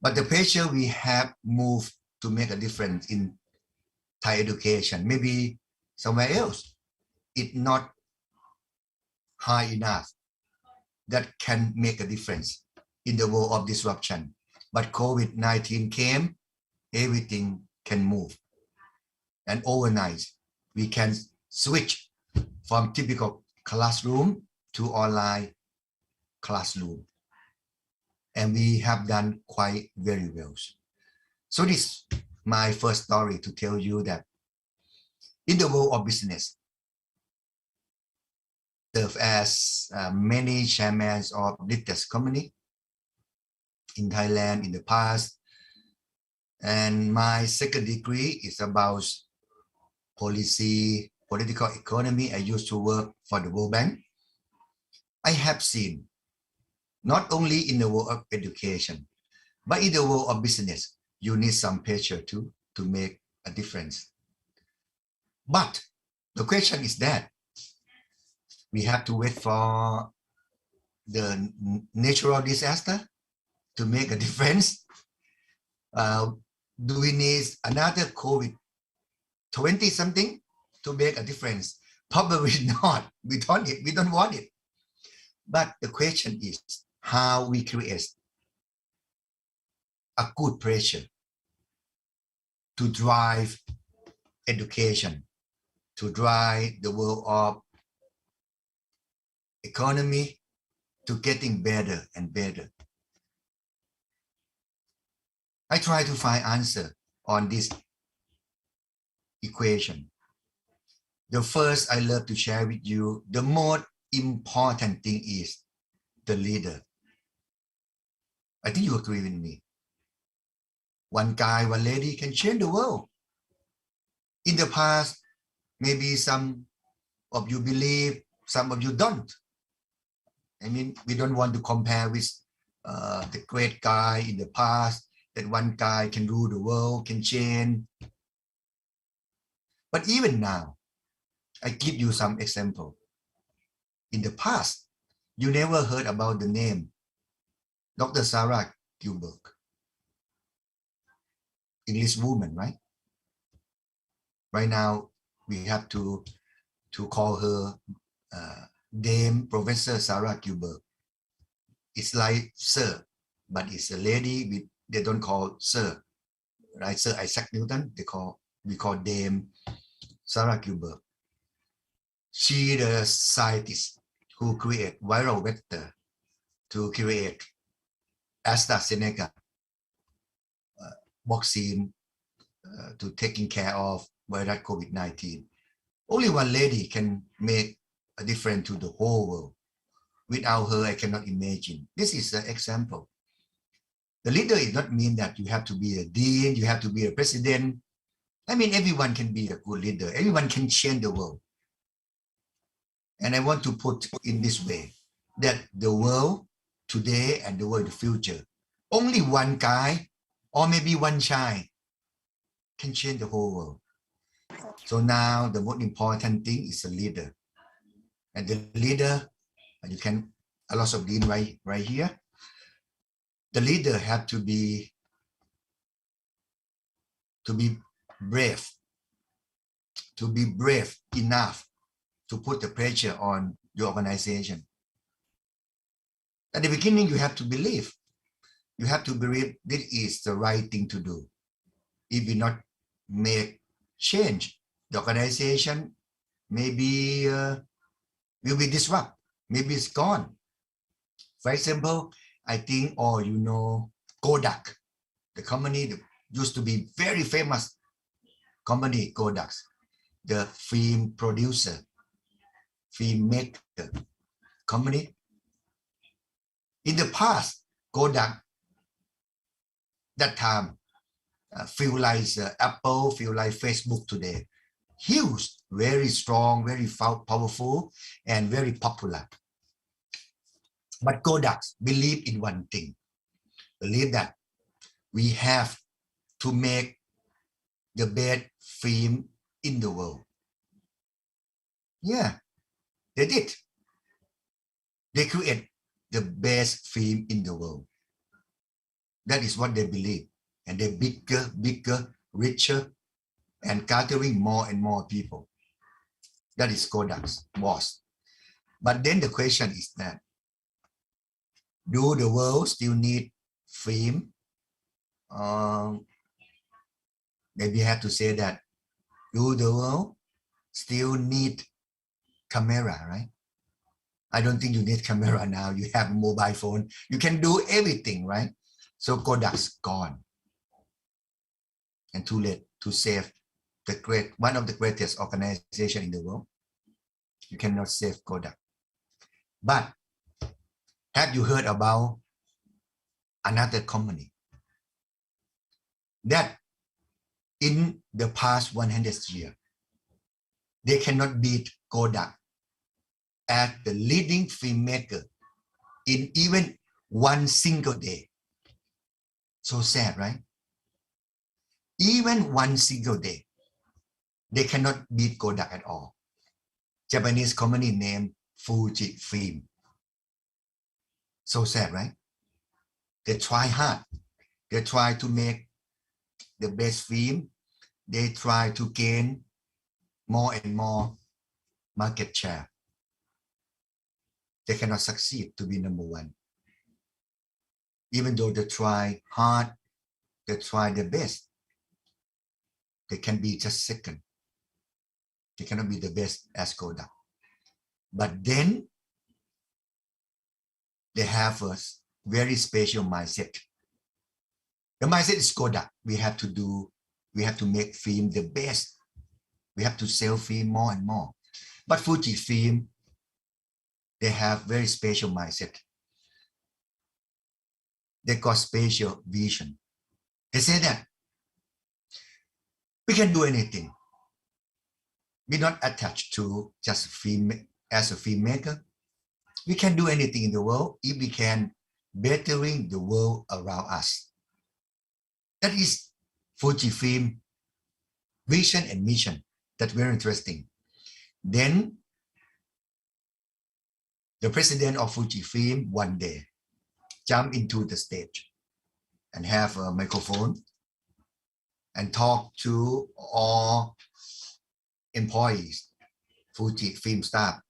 But the pressure we have moved to make a difference in Thai education, maybe somewhere else, it's not high enough that can make a difference in the world of disruption. But COVID-19 came, everything can move. And overnight, we can switch from typical classroom to online classroom. And we have done quite very well. So this is my first story to tell you that in the world of business, serve as many chairmen of listed company in Thailand in the past. And my second degree is about policy, political economy. I used to work for the World Bank. I have seen, not only in the world of education, but in the world of business, you need some pressure to make a difference. But the question is that we have to wait for the natural disaster to make a difference. Do we need another COVID 20 something to make a difference? Probably not. We don't want it. But the question is how we create a good pressure to drive education, to drive the world of economy to getting better and better. I try to find answer on this equation. The first I love to share with you, the most important thing is the leader. I think you agree with me. One guy, one lady can change the world. In the past, maybe some of you believe, some of you don't. I mean, we don't want to compare with the great guy in the past, that one guy can rule the world, can change. But even now, I give you some example. In the past, you never heard about the name Dr. Sarah Gilbert, English woman, right? Right now, we have to call her Dame Professor Sarah Gilbert. It's like Sir, but it's a lady. They don't call Sir, right? Sir Isaac Newton. We call Dame Sarah Gilbert. She the scientist who create viral vector to create AstraZeneca vaccine to taking care of virus COVID-19. Only one lady can make a difference to the whole world. Without her, I cannot imagine. This is an example. The leader does not mean that you have to be a dean, you have to be a president. I mean, everyone can be a good leader. Everyone can change the world. And I want to put in this way, that the world today and the world in the future, only one guy or maybe one child can change the whole world. So now the most important thing is a leader. And the leader, you can, a lot of dean right here. The leader have to be brave, enough to put the pressure on your organization. At the beginning, you have to believe. You have to believe this is the right thing to do. If you not make change, the organization maybe will be disrupted. Maybe it's gone. For example, I think all you know Kodak, the company that used to be very famous company, Kodak, the film producer, film maker company. In the past, Kodak, that time, feel like Apple, feel like Facebook today. Huge, very strong, very powerful, and very popular. But Kodak believe in one thing, believe that we have to make the best film in the world. Yeah, they did. They create the best film in the world. That is what they believe. And they're bigger, richer, and gathering more and more people. That is Kodak's boss. But then the question is that, do the world still need film? Maybe you have to say that, do the world still need camera, right? I don't think you need camera now. You have a mobile phone. You can do everything, right? So Kodak's gone. And too late to save one of the greatest organization in the world. You cannot save Kodak. But have you heard about another company that in the past 100 years, they cannot beat Kodak as the leading filmmaker in even one single day? So sad, right? Even one single day, they cannot beat Kodak at all. Japanese company named Fuji Film. So sad, right? They try hard. They try to make the best film. They try to gain more and more market share. They cannot succeed to be number one. Even though they try hard, they try their best, they can be just second. They cannot be the best as Kodak. But then they have a very special mindset. The mindset is Kodak. We have to make film the best. We have to sell film more and more. But Fuji Film, they have very special mindset. They got special vision. They say that we can do anything. We're not attached to just film as a filmmaker. We can do anything in the world if we can bettering the world around us. That is Fujifilm vision and mission. That's very interesting. Then the president of Fujifilm one day jumped into the stage and have a microphone and talk to all employees, Fujifilm staff.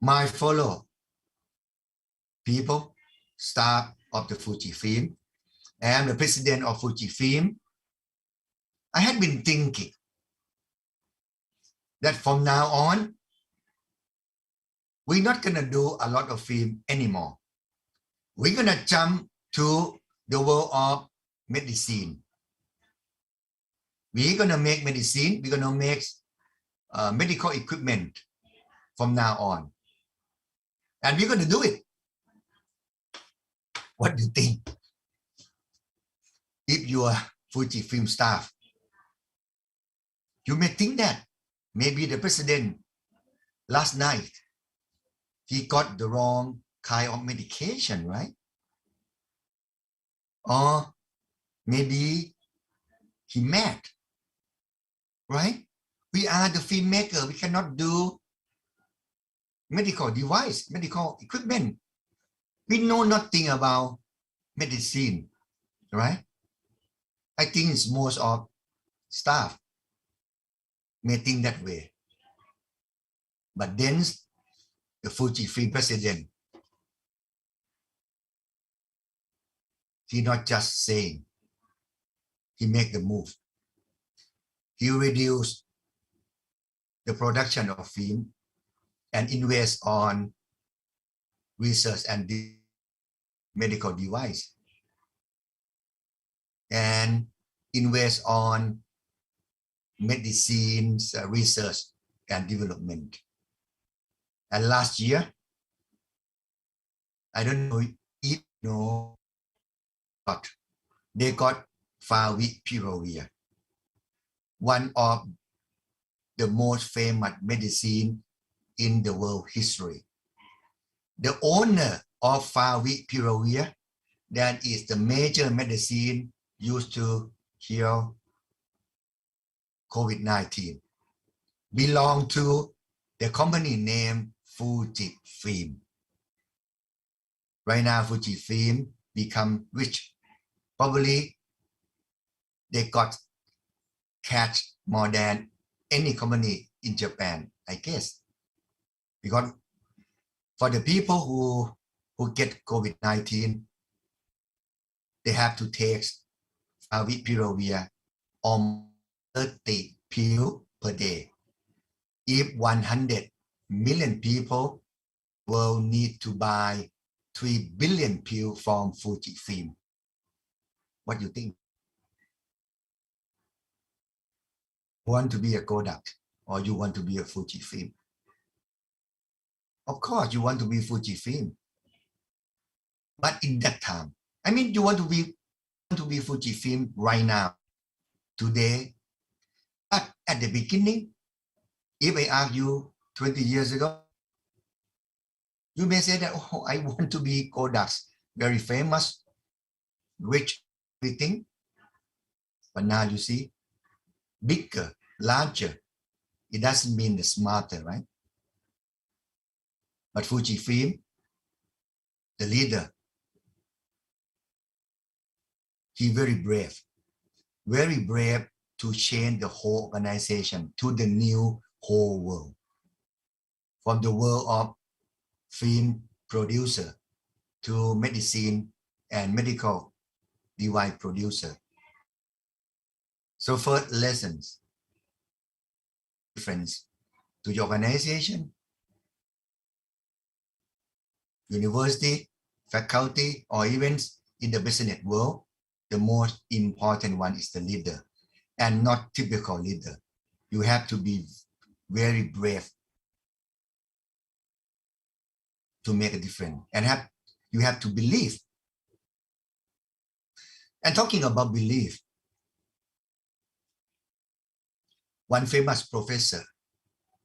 My fellow people, staff of the Fujifilm, and the president of Fujifilm, I had been thinking that from now on, we're not going to do a lot of film anymore. We're going to jump to the world of medicine. We're going to make medicine. We're going to make medical equipment from now on. And we're going to do it. What do you think? If you are Fujifilm staff, you may think that maybe the president last night, he got the wrong kind of medication, right? Or maybe he mad, right? We are the filmmaker. We cannot do medical device, medical equipment. We know nothing about medicine, right? I think it's most of staff may think that way. But then the Fujifilm president, he not just saying, he make the move. He reduced the production of film and invest on research and medical device, and invest on medicines research and development. And last year, I don't know if you know, but they got favipiravir, one of the most famous medicine in the world history. The owner of favipiravir, that is the major medicine used to heal COVID-19, belong to the company named Fujifilm. Right now, Fujifilm become rich. Probably they got cash more than any company in Japan, I guess. Because for the people who get COVID-19, they have to take favipiravir almost 30 pills per day. If 100 million people will need to buy 3 billion pills from Fujifilm. What do you think? Want to be a Kodak or you want to be a Fujifilm? Of course, you want to be Fujifilm. But in that time, I mean, you want to be Fujifilm right now, today. But at the beginning, if I ask you 20 years ago, you may say that, oh, I want to be Kodak's very famous, rich, everything. But now you see, bigger, larger. It doesn't mean the smarter, right? But Fujifilm, the leader, he very brave to change the whole organization to the new whole world. From the world of film producer to medicine and medical device producer. So first lessons, difference to your organization, university, faculty, or events in the business world. The most important one is the leader and not typical leader. You have to be very brave to make a difference and you have to believe. And talking about belief, one famous professor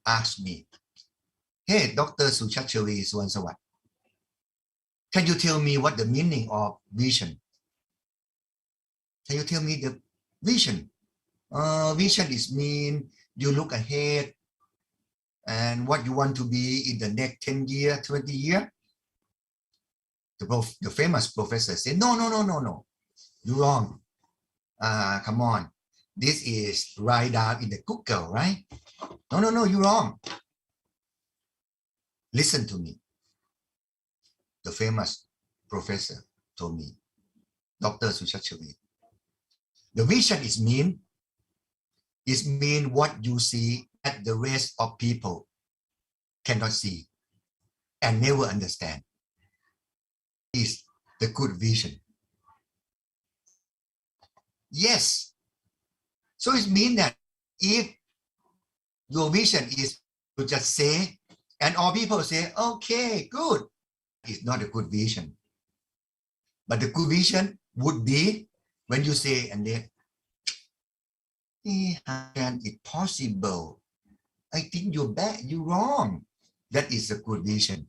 asked me, hey, Dr. Suchachavi Suwansawat, can you tell me what the meaning of vision? Can you tell me the vision? Vision is mean you look ahead and what you want to be in the next 10 years, 20 years. The famous professor said, no, you're wrong. Come on. This is right down in the Google, right? No, you're wrong. Listen to me. The famous professor told me, Dr. Suchachavi, the vision is mean what you see that the rest of people cannot see and never understand. Is the good vision. Yes. So it means that if your vision is to just say, and all people say, okay, good, it's not a good vision. But the good vision would be when you say, and then, how can it possible? I think you're bad, you're wrong. That is a good vision.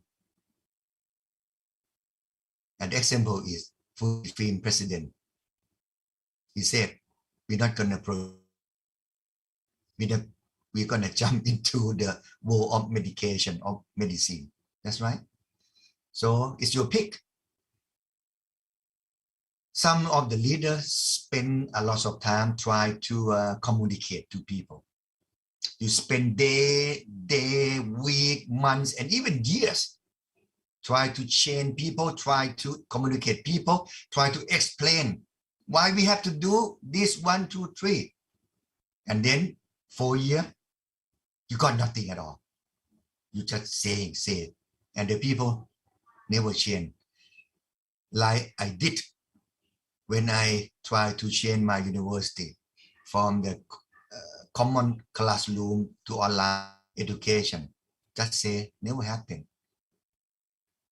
And the example is Fujifilm president. He said, we're not going to we're going to jump into the world of medication, of medicine. That's right. So it's your pick. Some of the leaders spend a lot of time trying to communicate to people. You spend day, week, months, and even years try to change people, try to communicate people, try to explain why we have to do this 1, 2, 3. And then 4 years, you got nothing at all. You just say it. And the people never change. Like I did when I tried to change my university from the common classroom to online education. Just say, never happened.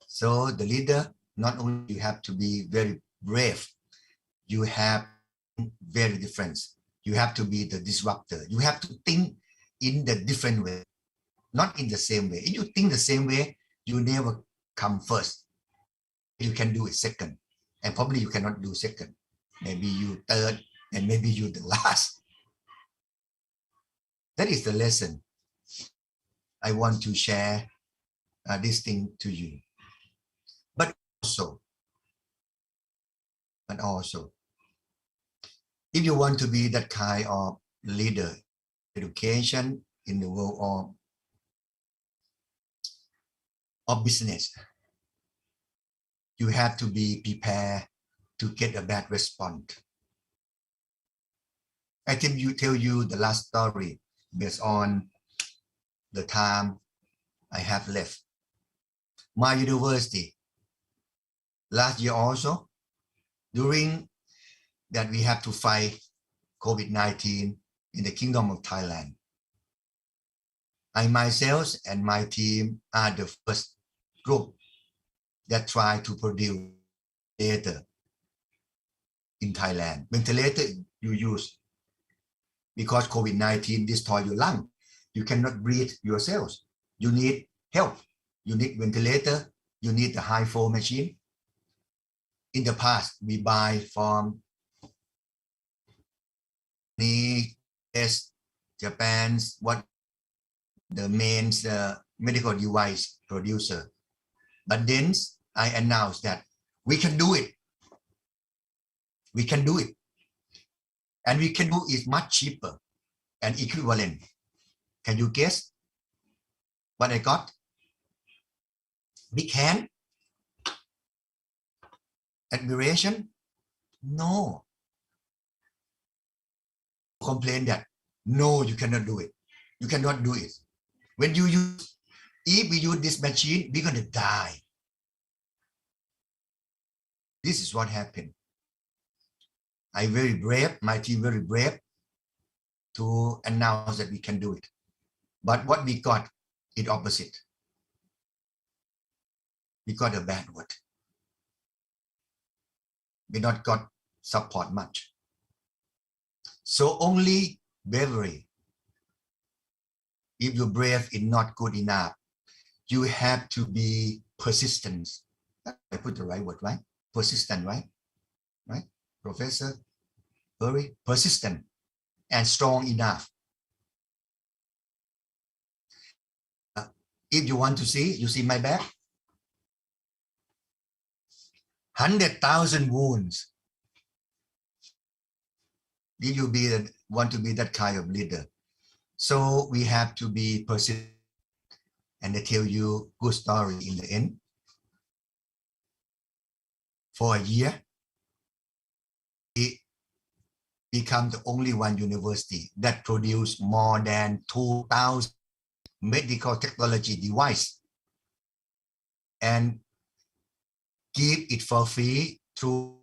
So the leader, not only you have to be very brave, you have very different. You have to be the disruptor. You have to think in the different way, not in the same way. If you think the same way, you never come first. You can do it second, and probably you cannot do second. Maybe you third, and maybe you the last. That is the lesson. I want to share this thing to you. But also, if you want to be that kind of leader, education in the world of business, you have to be prepared to get a bad response. I think you tell you the last story based on the time I have left. My university, last year also, during that we have to fight COVID-19 in the Kingdom of Thailand. I myself and my team are the first group that try to produce ventilator in Thailand. Ventilator you use because COVID-19 destroy your lung. You cannot breathe yourselves. You need help. You need ventilator. You need the high flow machine. In the past, we buy from Japan's what the main medical device producer. But then I announced that we can do it. We can do it. And we can do it much cheaper and equivalent. Can you guess what I got? Big hand? Admiration? No. Complain that, no, you cannot do it. You cannot do it. When you use, if we use this machine, we're going to die. This is what happened. I'm very brave, my team very brave to announce that we can do it. But what we got is opposite. We got a bad word. We not got support much. So only bravery. If your brave is not good enough, you have to be persistent. I put the right word, right? Persistent, right? Right? Professor, very persistent and strong enough. If you want to see, you see my back. 100,000 wounds. Did you want to be that kind of leader? So we have to be persistent. And I tell you good story in the end. For a year, we become the only one university that produced more than 2,000 medical technology devices and give it for free through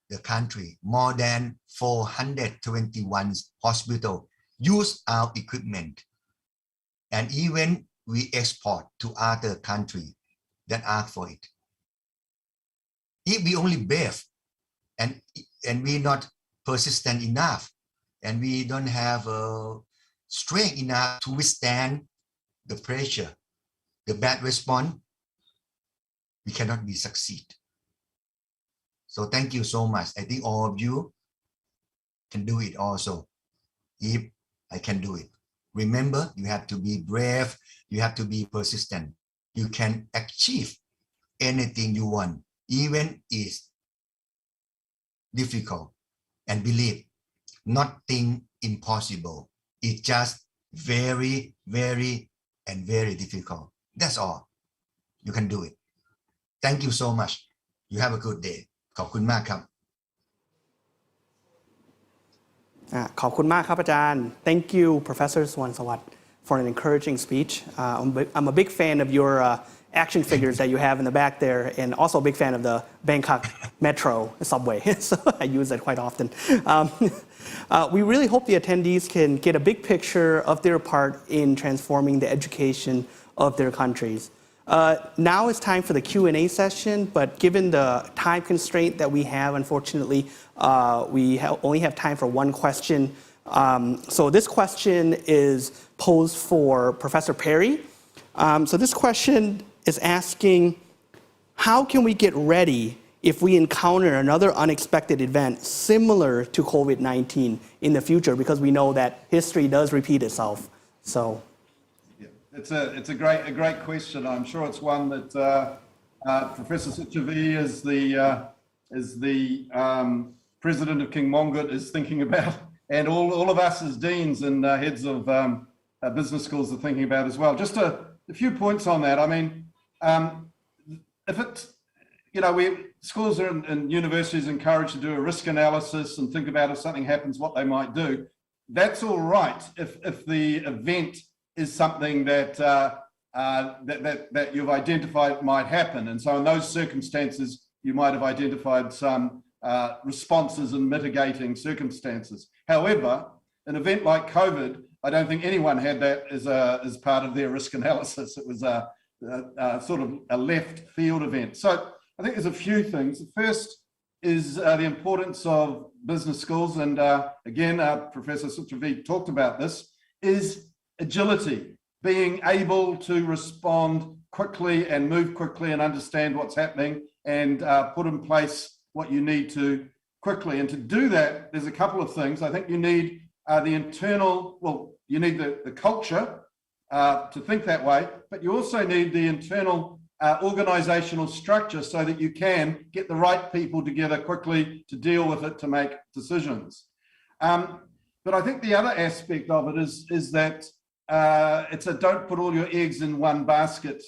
the country. More than 421 hospitals use our equipment. And even we export to other countries that ask for it. If we only brave and we not persistent enough and we don't have strength enough to withstand the pressure, the bad response, we cannot be succeed. So thank you so much. I think all of you can do it also. If I can do it. Remember, you have to be brave. You have to be persistent. You can achieve anything you want, even is difficult. And believe, nothing impossible. It's just very, very, and very difficult. That's all. You can do it. Thank you so much. You have a good day. ขอบคุณมากครับ ขอบคุณมากครับอาจารย์ Thank you Professor Suwansawat for an encouraging speech. I'm a big fan of your action figures that you have in the back there, and also a big fan of the Bangkok Metro subway. So I use that quite often. We really hope the attendees can get a big picture of their part in transforming the education of their countries. Now it's time for the Q&A session, but given the time constraint that we have, unfortunately, we only have time for one question. So this question is posed for Professor Perry. So this question is asking, how can we get ready if we encounter another unexpected event similar to COVID-19 in the future? Because we know that history does repeat itself. So. It's a great question. I'm sure it's one that Professor Suchavi as the president of King Mongut is thinking about, and all of us as deans and heads of business schools are thinking about as well. Just a few points on that. I mean, if it's, schools and universities encouraged to do a risk analysis and think about if something happens, what they might do. That's all right if the event is something that that you've identified might happen. And so in those circumstances, you might have identified some responses and mitigating circumstances. However, an event like COVID, I don't think anyone had that as part of their risk analysis. It was a sort of a left field event. So I think there's a few things. The first is the importance of business schools. And again, Professor Suchavi talked about this, is agility, being able to respond quickly and move quickly and understand what's happening and put in place what you need to quickly. And to do that, there's a couple of things. I think you need the internal, well, you need the culture to think that way, but you also need the internal organizational structure so that you can get the right people together quickly to deal with it, to make decisions. But I think the other aspect of it is that it's a don't put all your eggs in one basket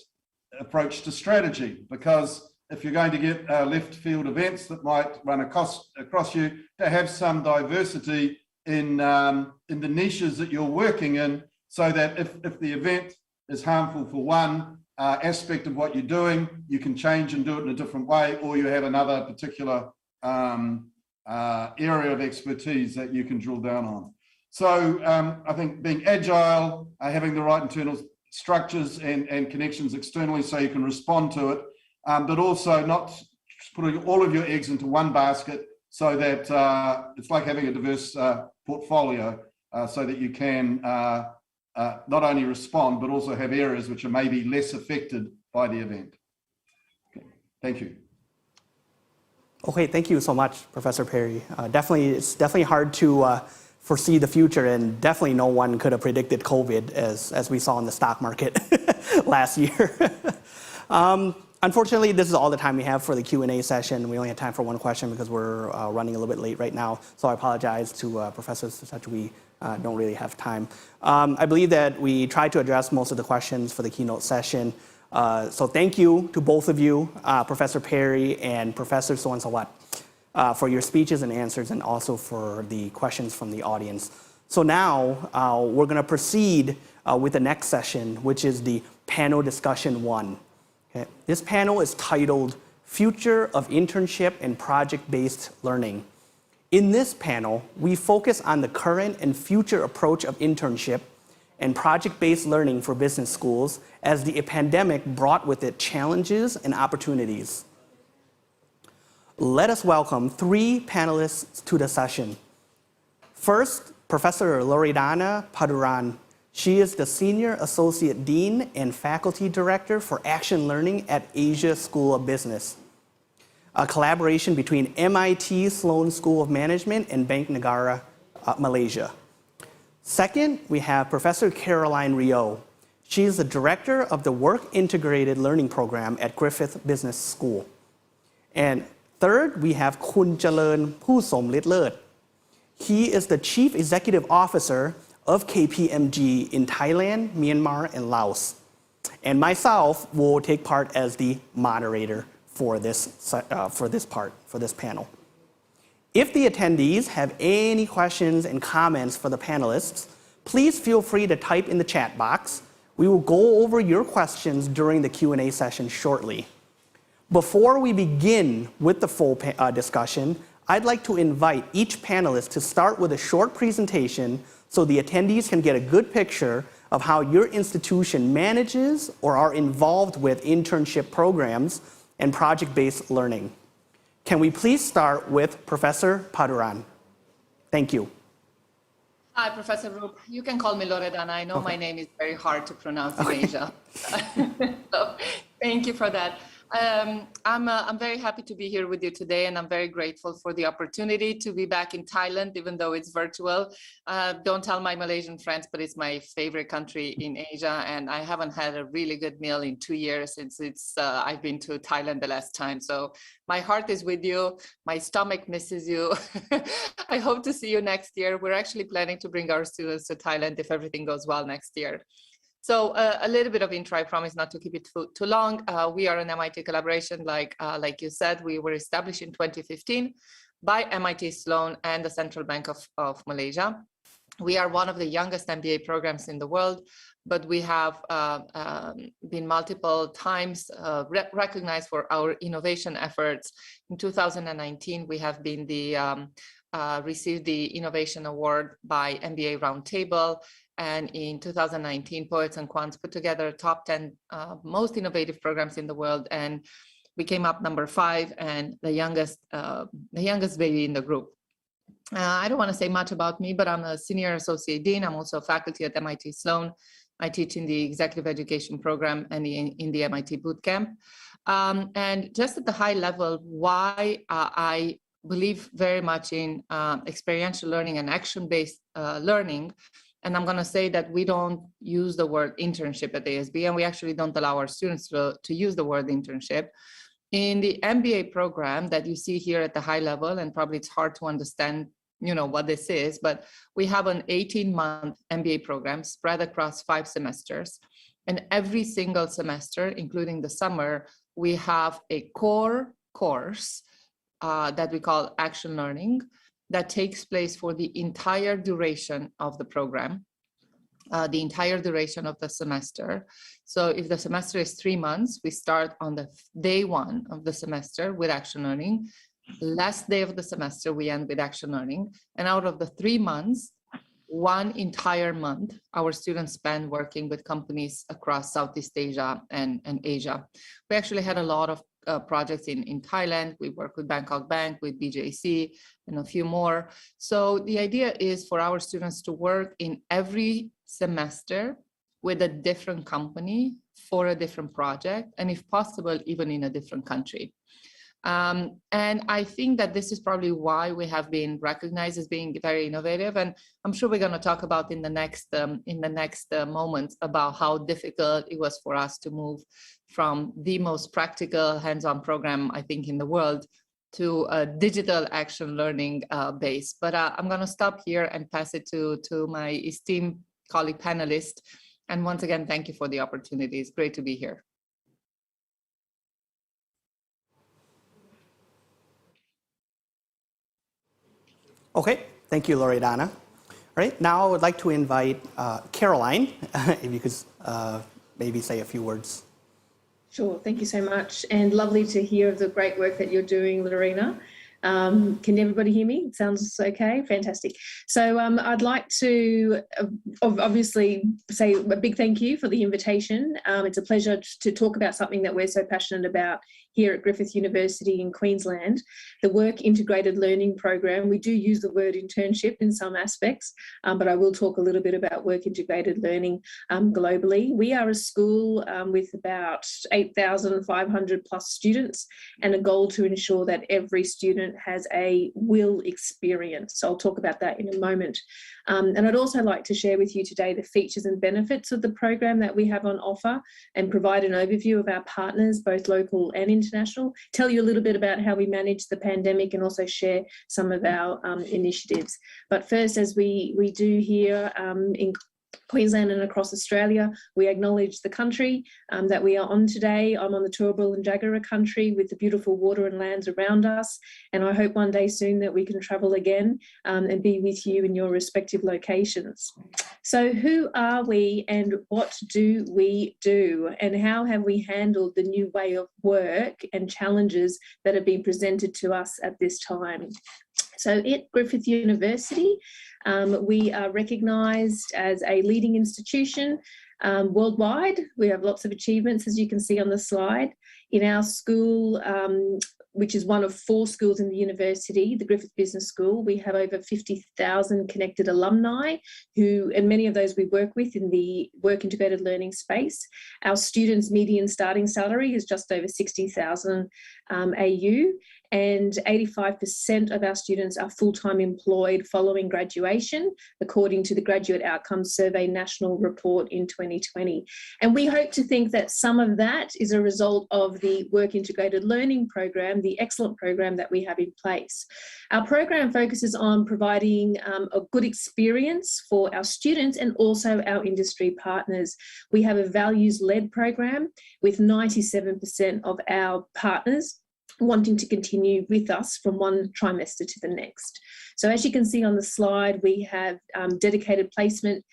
approach to strategy, because if you're going to get left field events that might run across you, to have some diversity in the niches that you're working in, so that if the event is harmful for one aspect of what you're doing, you can change and do it in a different way, or you have another particular area of expertise that you can drill down on. So I think being agile, having the right internal structures and connections externally so you can respond to it, but also not putting all of your eggs into one basket, so that it's like having a diverse portfolio, so that you can not only respond, but also have areas which are maybe less affected by the event. Okay. Thank you. Okay, thank you so much, Professor Perry. It's definitely hard to foresee the future, and definitely no one could have predicted COVID as we saw in the stock market last year. Unfortunately, this is all the time we have for the Q&A session. We only have time for one question because we're running a little bit late right now. So I apologize to Professor Such. We don't really have time. I believe that we tried to address most of the questions for the keynote session. So thank you to both of you, Professor Perry and Professor Suwansawat, for your speeches and answers, and also for the questions from the audience. So now we're going to proceed with the next session, which is the panel discussion 1. Okay. This panel is titled Future of Internship and Project-Based Learning. In this panel, we focus on the current and future approach of internship and project-based learning for business schools, as the pandemic brought with it challenges and opportunities. Let us welcome 3 panelists to the session. First, Professor Loredana Paduran. She is the Senior Associate Dean and Faculty Director for Action Learning at Asia School of Business, a collaboration between MIT Sloan School of Management and Bank Negara, Malaysia. Second, we have Professor Caroline Rio. She is the Director of the Work Integrated Learning Program at Griffith Business School. And third, we have Kun Jalern Pusom Lit. He is the Chief Executive Officer of KPMG in Thailand, Myanmar, and Laos. And myself will take part as the moderator for this panel. If the attendees have any questions and comments for the panelists, please feel free to type in the chat box. We will go over your questions during the Q&A session shortly. Before we begin with the full discussion, I'd like to invite each panelist to start with a short presentation so the attendees can get a good picture of how your institution manages or are involved with internship programs and project-based learning. Can we please start with Professor Paduran? Thank you. Hi, Professor Rup. You can call me Loredana. I know my name is very hard to pronounce in Asia. So, thank you for that. I'm very happy to be here with you today, and I'm very grateful for the opportunity to be back in Thailand, even though it's virtual. Don't tell my Malaysian friends, but it's my favorite country in Asia, and I haven't had a really good meal in 2 years since I've been to Thailand the last time. So my heart is with you. My stomach misses you. I hope to see you next year. We're actually planning to bring our students to Thailand if everything goes well next year. So a little bit of intro, I promise not to keep it too long. We are an MIT collaboration, like you said. We were established in 2015 by MIT Sloan and the Central Bank of Malaysia. We are one of the youngest MBA programs in the world. but we have been multiple times recognized for our innovation efforts. In 2019, we have been received the Innovation Award by MBA Roundtable. And in 2019, Poets and Quants put together top 10 most innovative programs in the world. And we came up number 5 and the youngest baby in the group. I don't want to say much about me, but I'm a senior associate dean. I'm also faculty at MIT Sloan. I teach in the executive education program and in the MIT bootcamp. And just at the high level, why I believe very much in experiential learning and action-based learning. And I'm going to say that we don't use the word internship at ASB, and we actually don't allow our students to use the word internship. In the MBA program that you see here at the high level, and probably it's hard to understand, what this is, but we have an 18-month MBA program spread across 5 semesters. And every single semester, including the summer, we have a core course that we call action learning that takes place for the entire duration of the program, the entire duration of the semester. So if the semester is 3 months, we start on the day 1 of the semester with action learning. Last day of the semester, we end with action learning. And out of the 3 months, 1 entire month, our students spend working with companies across Southeast Asia and Asia. We actually had a lot of projects in Thailand. We work with Bangkok Bank, with BJC, and a few more. So the idea is for our students to work in every semester with a different company for a different project, and if possible, even in a different country. And I think that this is probably why we have been recognized as being very innovative. And I'm sure we're going to talk about in the next moments about how difficult it was for us to move from the most practical hands-on program, I think, in the world to a digital action learning base. But I'm going to stop here and pass it to my esteemed colleague panelist. And once again, thank you for the opportunity. It's great to be here. Okay, thank you, Loredana. All right, now I would like to invite Caroline, if you could maybe say a few words. Sure, thank you so much. And lovely to hear of the great work that you're doing, Lorena. Can everybody hear me? It sounds okay, fantastic. So I'd like to obviously say a big thank you for the invitation. It's a pleasure to talk about something that we're so passionate about here at Griffith University in Queensland, the Work Integrated Learning Program. We do use the word internship in some aspects, but I will talk a little bit about Work Integrated Learning globally. We are a school with about 8,500 plus students and a goal to ensure that every student has a will experience. So I'll talk about that in a moment. And I'd also like to share with you today the features and benefits of the program that we have on offer and provide an overview of our partners, both local and international, tell you a little bit about how we manage the pandemic and also share some of our initiatives. But first, as we do here in Queensland and across Australia, we acknowledge the country that we are on today. I'm on the Turrbal and Jagera country with the beautiful water and lands around us. And I hope one day soon that we can travel again and be with you in your respective locations. So who are we and what do we do? And how have we handled the new way of work and challenges that have been presented to us at this time? So at Griffith University, we are recognised as a leading institution worldwide. We have lots of achievements, as you can see on the slide. In our school, which is one of 4 schools in the university, the Griffith Business School, we have over 50,000 connected alumni and many of those we work with in the work integrated learning space. Our students' median starting salary is just over 60,000 AU, and 85% of our students are full-time employed following graduation, according to the Graduate Outcomes Survey National Report in 2020. And we hope to think that some of that is a result of the Work Integrated Learning Program, the excellent program that we have in place. Our program focuses on providing a good experience for our students and also our industry partners. We have a values-led program with 97% of our partners wanting to continue with us from one trimester to the next. So as you can see on the slide, we have dedicated placement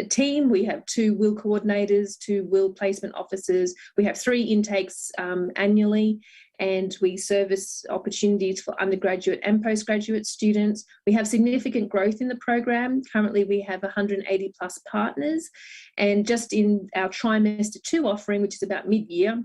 team. We have 2 WIL coordinators, 2 WIL placement officers. We have 3 intakes annually, and we service opportunities for undergraduate and postgraduate students. We have significant growth in the program. Currently, we have 180 plus partners. And just in our trimester 2 offering, which is about mid-year,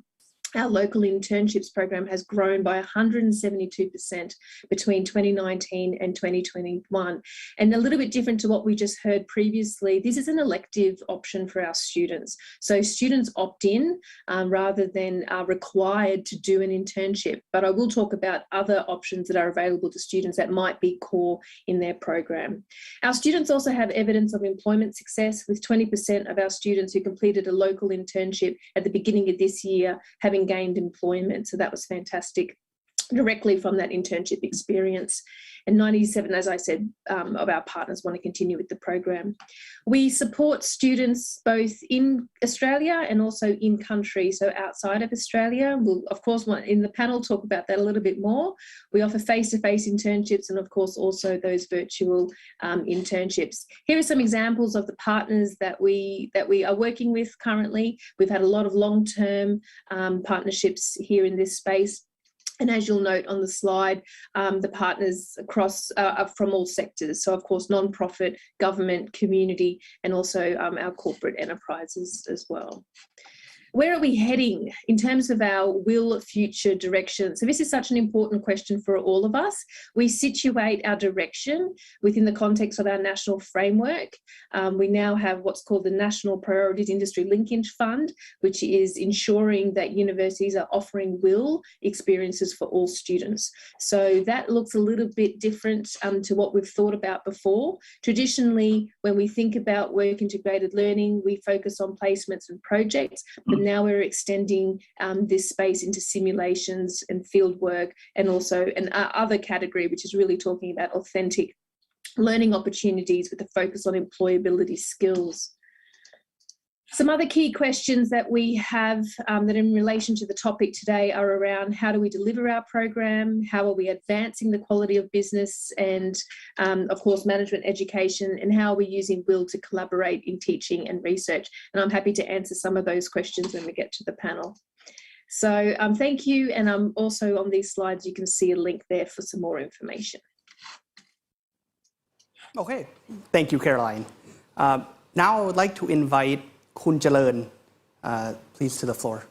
our local internships program has grown by 172% between 2019 and 2021. And a little bit different to what we just heard previously, this is an elective option for our students. So students opt in rather than are required to do an internship. But I will talk about other options that are available to students that might be core in their program. Our students also have evidence of employment success, with 20% of our students who completed a local internship at the beginning of this year having gained employment. So that was fantastic, directly from that internship experience. And 97, as I said, of our partners want to continue with the program. We support students both in Australia and also in country, so outside of Australia. We'll, of course, in the panel talk about that a little bit more. We offer face-to-face internships and, of course, also those virtual internships. Here are some examples of the partners that we are working with currently. We've had a lot of long-term partnerships here in this space. And as you'll note on the slide, the partners across are from all sectors. So, of course, non-profit, government, community, and also our corporate enterprises as well. Where are we heading in terms of our WIL future direction? So this is such an important question for all of us. We situate our direction within the context of our national framework. We now have what's called the National Priorities Industry Linkage Fund, which is ensuring that universities are offering WIL experiences for all students. So that looks a little bit different to what we've thought about before. Traditionally, when we think about work integrated learning, we focus on placements and projects, but now we're extending this space into simulations and field work, and also an other category, which is really talking about authentic learning opportunities with a focus on employability skills. Some other key questions that we have that in relation to the topic today are around how do we deliver our program, how are we advancing the quality of business and of course management education, and how are we using WIL to collaborate in teaching and research. And I'm happy to answer some of those questions when we get to the panel. So thank you, and also on these slides you can see a link there for some more information. Okay, thank you, Caroline. Now I would like to invite Khun Jalern, please, to the floor.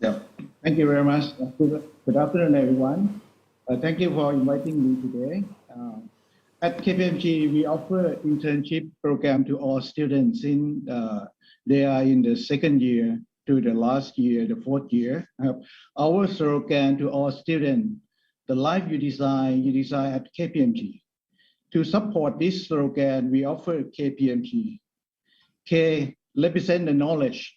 Yeah, thank you very much. Good afternoon, everyone. Thank you for inviting me today. At KPMG, we offer internship program to all students in they are in the second year to the last year, the fourth year. Our slogan to all students: the life you design at KPMG. To support this slogan, we offer KPMG. K represent the knowledge.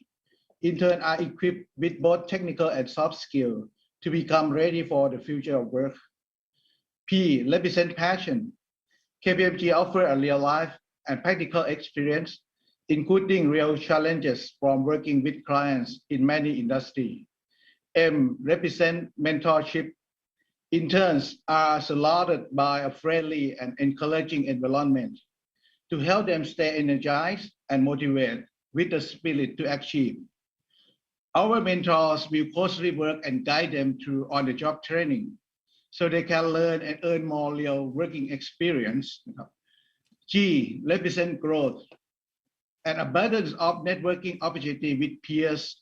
Interns are equipped with both technical and soft skills to become ready for the future of work. P represent passion. KPMG offer a real life and practical experience, including real challenges from working with clients in many industries. M represent mentorship. Interns are surrounded by a friendly and encouraging environment to help them stay energized and motivated with the spirit to achieve. Our mentors will closely work and guide them through on-the-job training so they can learn and earn more real working experience. G represent growth. An abundance of networking opportunity with peers,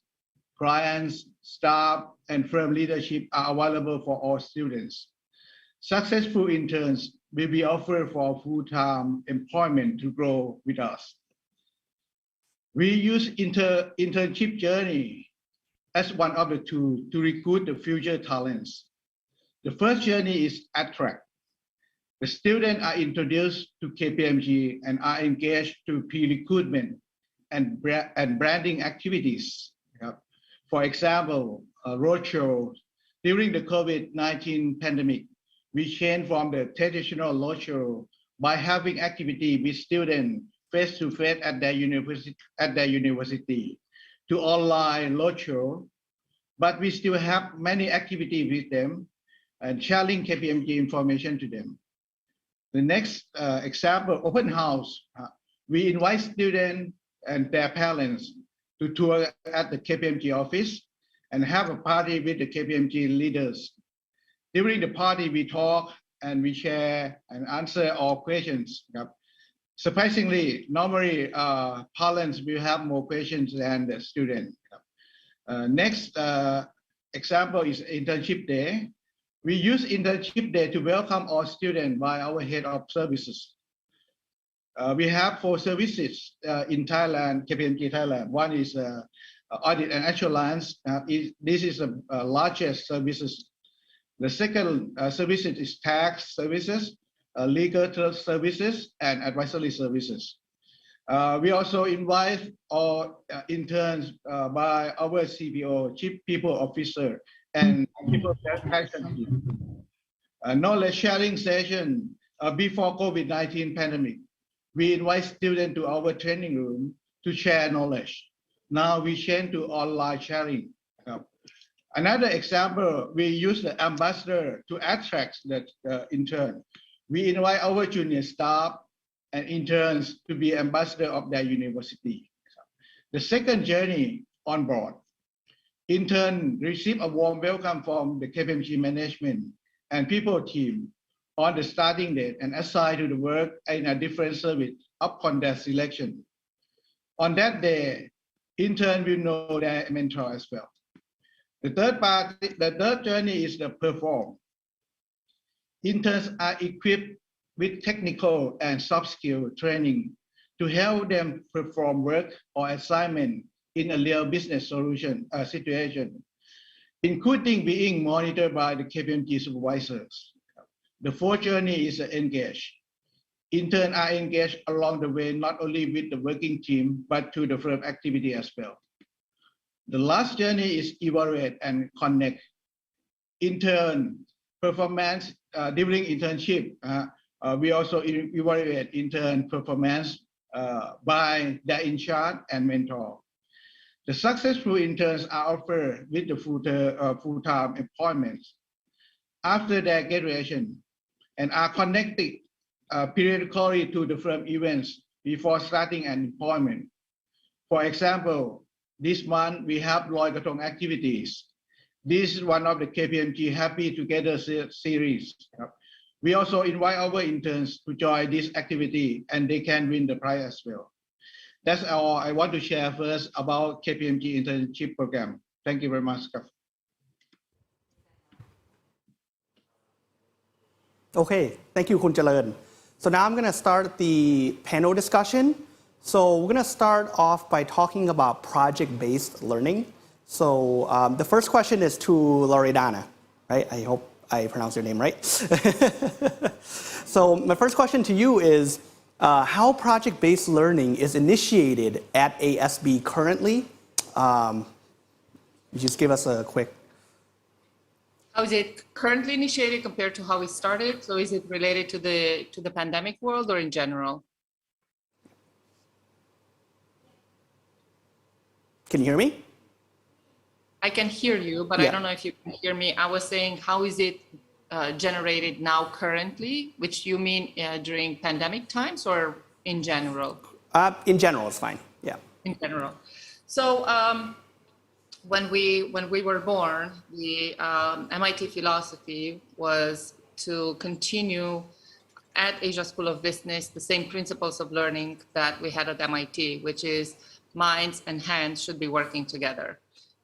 clients, staff, and firm leadership are available for all students. Successful interns will be offered for full-time employment to grow with us. We use internship journey as one of the tools to recruit the future talents. The first journey is attract. The students are introduced to KPMG and are engaged to pre-recruitment and branding activities. For example, roadshow. During the COVID-19 pandemic, we changed from the traditional roadshow by having activity with students face-to-face at their university to online roadshow but we still have many activities with them and sharing KPMG information to them. The next example, open house. We invite students and their parents to tour at the KPMG office and have a party with the KPMG leaders. During the party, we talk and we share and answer all questions. Surprisingly, normally parents will have more questions than the student. Next example is internship day. We use internship day to welcome all students by our head of services. We have 4 services in Thailand, KPMG Thailand. One is audit and assurance. This is the largest services. The second service is tax services, legal services, and advisory services. We also invite all interns by our CPO, Chief People Officer, and People Passion team. Knowledge sharing session before COVID-19 pandemic. We invite students to our training room to share knowledge. Now we change to online sharing. Another example, we use the ambassador to attract the intern. We invite our junior staff and interns to be ambassador of their university. The second journey on board. Intern receive a warm welcome from the KPMG management and people team on the starting date and assigned to the work in a different service upon their selection. On that day, intern will know their mentor as well. The third journey is the perform. Interns are equipped with technical and soft skill training to help them perform work or assignment in a real business situation, including being monitored by the KPMG supervisors. The fourth journey is engage. Interns are engaged along the way, not only with the working team, but to the firm activity as well. The last journey is evaluate and connect. Intern performance during internship. We also evaluate intern performance by their in charge and mentor. The successful interns are offered with the full-time employment after their graduation and are connected periodically to the firm events before starting an employment. For example, this month we have Loi Krathong activities. This is one of the KPMG Happy Together series. We also invite our interns to join this activity and they can win the prize as well. That's all I want to share first about KPMG internship program. Thank you very much. Okay, thank you, Khun Jalern. So now I'm going to start the panel discussion. So we're going to start off by talking about project-based learning. So the first question is to Loredana, right? I hope I pronounced your name right. So my first question to you is how project-based learning is initiated at ASB currently. You just give us a quick. How is it currently initiated compared to how it started? So is it related to the pandemic world or in general? Can you hear me? I can hear you, but I don't know if you can hear me. I was saying, how is it generated now currently, which you mean during pandemic times or in general? In general, it's fine. Yeah. In general. So when we were born, the MIT philosophy was to continue at Asia School of Business the same principles of learning that we had at MIT, which is minds and hands should be working together.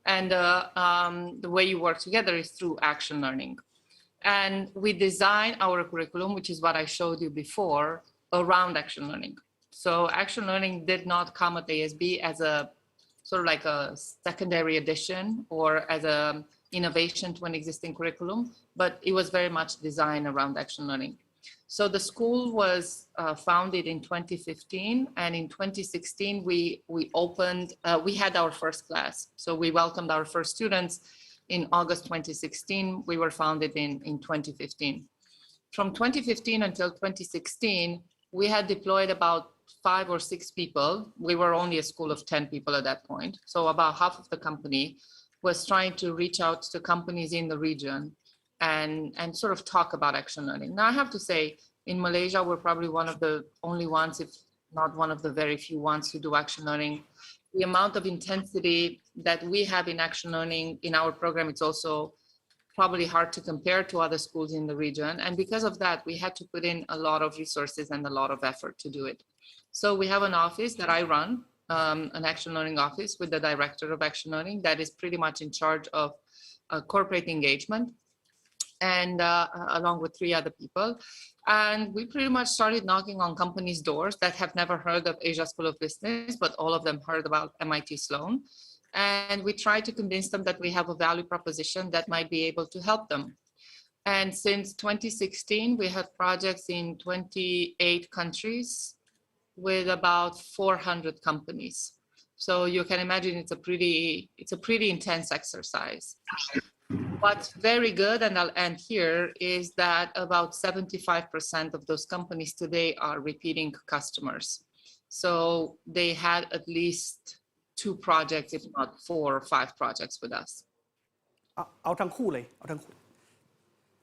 And the way you work together is through action learning. And we design our curriculum, which is what I showed you before, around action learning. So action learning did not come at ASB as a sort of like a secondary addition or as an innovation to an existing curriculum, but it was very much designed around action learning. So the school was founded in 2015, and in 2016 we opened. We had our first class, so we welcomed our first students in August 2016. We were founded in 2015. From 2015 until 2016, we had deployed about 5 or 6 people. We were only a school of 10 people at that point, so about half of the company was trying to reach out to companies in the region and sort of talk about action learning. Now, I have to say, in Malaysia, we're probably one of the only ones, if not one of the very few ones who do action learning. The amount of intensity that we have in action learning in our program, it's also probably hard to compare to other schools in the region. And because of that, we had to put in a lot of resources and a lot of effort to do it. So we have an office that I run, an action learning office with the director of action learning that is pretty much in charge of corporate engagement, and along with 3 other people. And we pretty much started knocking on companies' doors that have never heard of Asia School of Business, but all of them heard about MIT Sloan. And we tried to convince them that we have a value proposition that might be able to help them. And since 2016, we have projects in 28 countries with about 400 companies. So you can imagine it's a pretty intense exercise. What's very good, and I'll end here, is that about 75% of those companies today are repeating customers. So they had at least 2 projects, if not 4 or 5 projects with us. เอาทั้งคู่เลย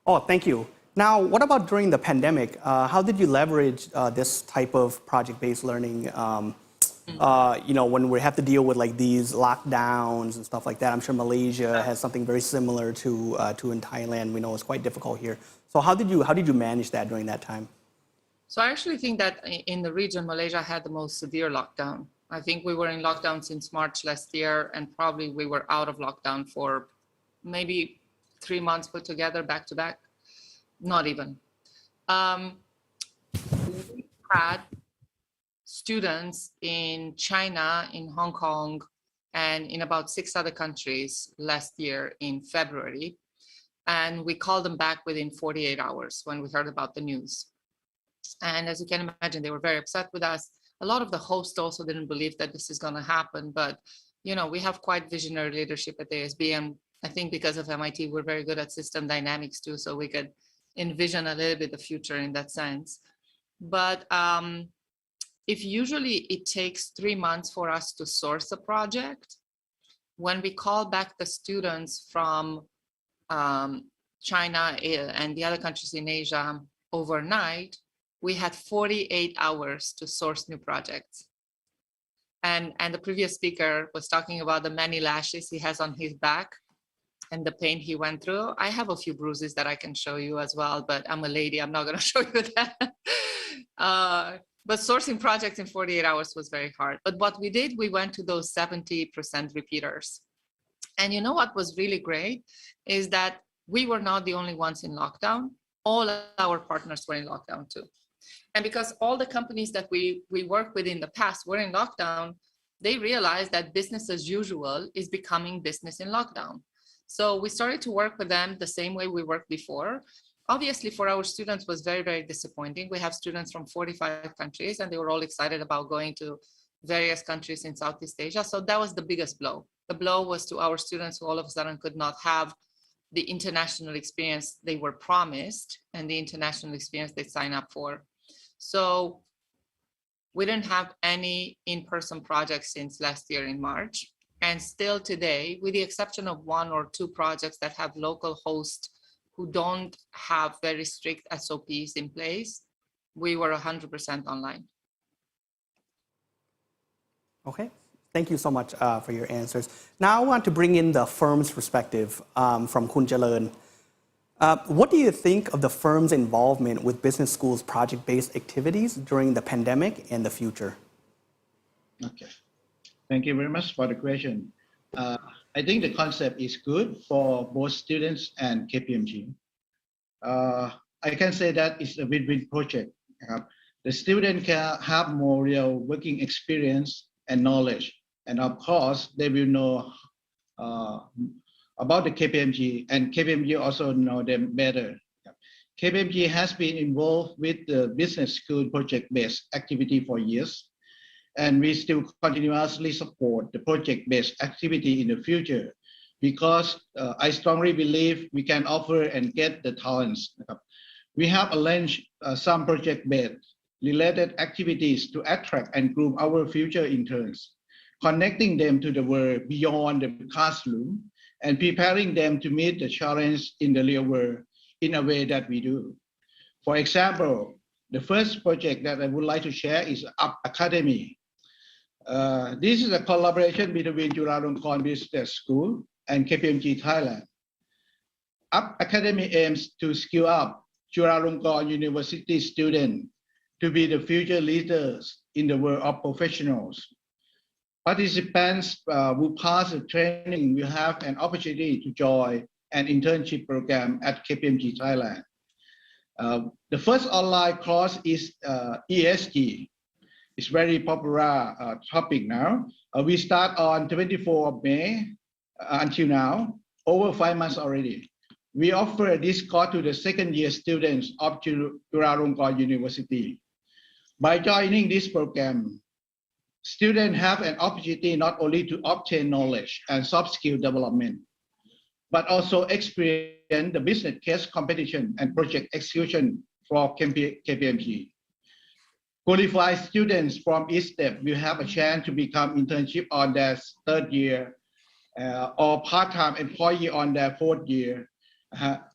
Oh, thank you. Now, what about during the pandemic? How did you leverage this type of project-based learning? When we have to deal with like these lockdowns and stuff like that. I'm sure Malaysia has something very similar to in Thailand. We know it's quite difficult here. So how did you manage that during that time? So I actually think that in the region, Malaysia had the most severe lockdown. I think we were in lockdown since March last year, and probably we were out of lockdown for maybe 3 months put together back to back. Not even. We had students in China, in Hong Kong, and in about 6 other countries last year in February. And we called them back within 48 hours when we heard about the news. And as you can imagine, they were very upset with us. A lot of the hosts also didn't believe that this is going to happen. But, we have quite visionary leadership at ASB. And I think because of MIT, we're very good at system dynamics too. So we could envision a little bit the future in that sense. But if usually it takes 3 months for us to source a project, when we call back the students from China and the other countries in Asia overnight, we had 48 hours to source new projects. And the previous speaker was talking about the many lashes he has on his back and the pain he went through. I have a few bruises that I can show you as well, but I'm a lady, I'm not going to show you that. But sourcing projects in 48 hours was very hard. But what we did, we went to those 70% repeaters. And you know what was really great is that we were not the only ones in lockdown. All our partners were in lockdown too. And because all the companies that we worked with in the past were in lockdown, they realized that business as usual is becoming business in lockdown. So we started to work with them the same way we worked before. Obviously, for our students was very, very disappointing. We have students from 45 countries, and they were all excited about going to various countries in Southeast Asia. So that was the biggest blow. The blow was to our students who all of a sudden could not have the international experience they were promised and the international experience they signed up for. So we didn't have any in-person projects since last year in March. And still today, with the exception of 1 or 2 projects that have local hosts who don't have very strict SOPs in place, we were 100% online. Okay, thank you so much for your answers. Now I want to bring in the firm's perspective from Khun Jalern. What do you think of the firm's involvement with business schools' project-based activities during the pandemic and the future? Okay. Thank you very much for the question. I think the concept is good for both students and KPMG. I can say that it's a win-win project. The student can have more real working experience and knowledge. And of course, they will know about the KPMG, and KPMG also know them better. KPMG has been involved with the business school project-based activity for years. And we still continuously support the project-based activity in the future because I strongly believe we can offer and get the talents. We have arranged some project-based related activities to attract and groom our future interns, connecting them to the world beyond the classroom and preparing them to meet the challenge in the real world in a way that we do. For example, the first project that I would like to share is Up Academy. This is a collaboration between Chulalongkorn Business School and KPMG Thailand. Up Academy aims to skill up Chulalongkorn University students to be the future leaders in the world of professionals. Participants who pass the training will have an opportunity to join an internship program at KPMG Thailand. The first online course is ESG. It's very popular topic now. We start on 24th of May until now, over 5 months already. We offer this course to the second year students of Chulalongkorn University. By joining this program, students have an opportunity not only to obtain knowledge and soft skill development, but also experience the business case competition and project execution for KPMG. Qualified students from each step will have a chance to become internship on their third year or part-time employee on their fourth year.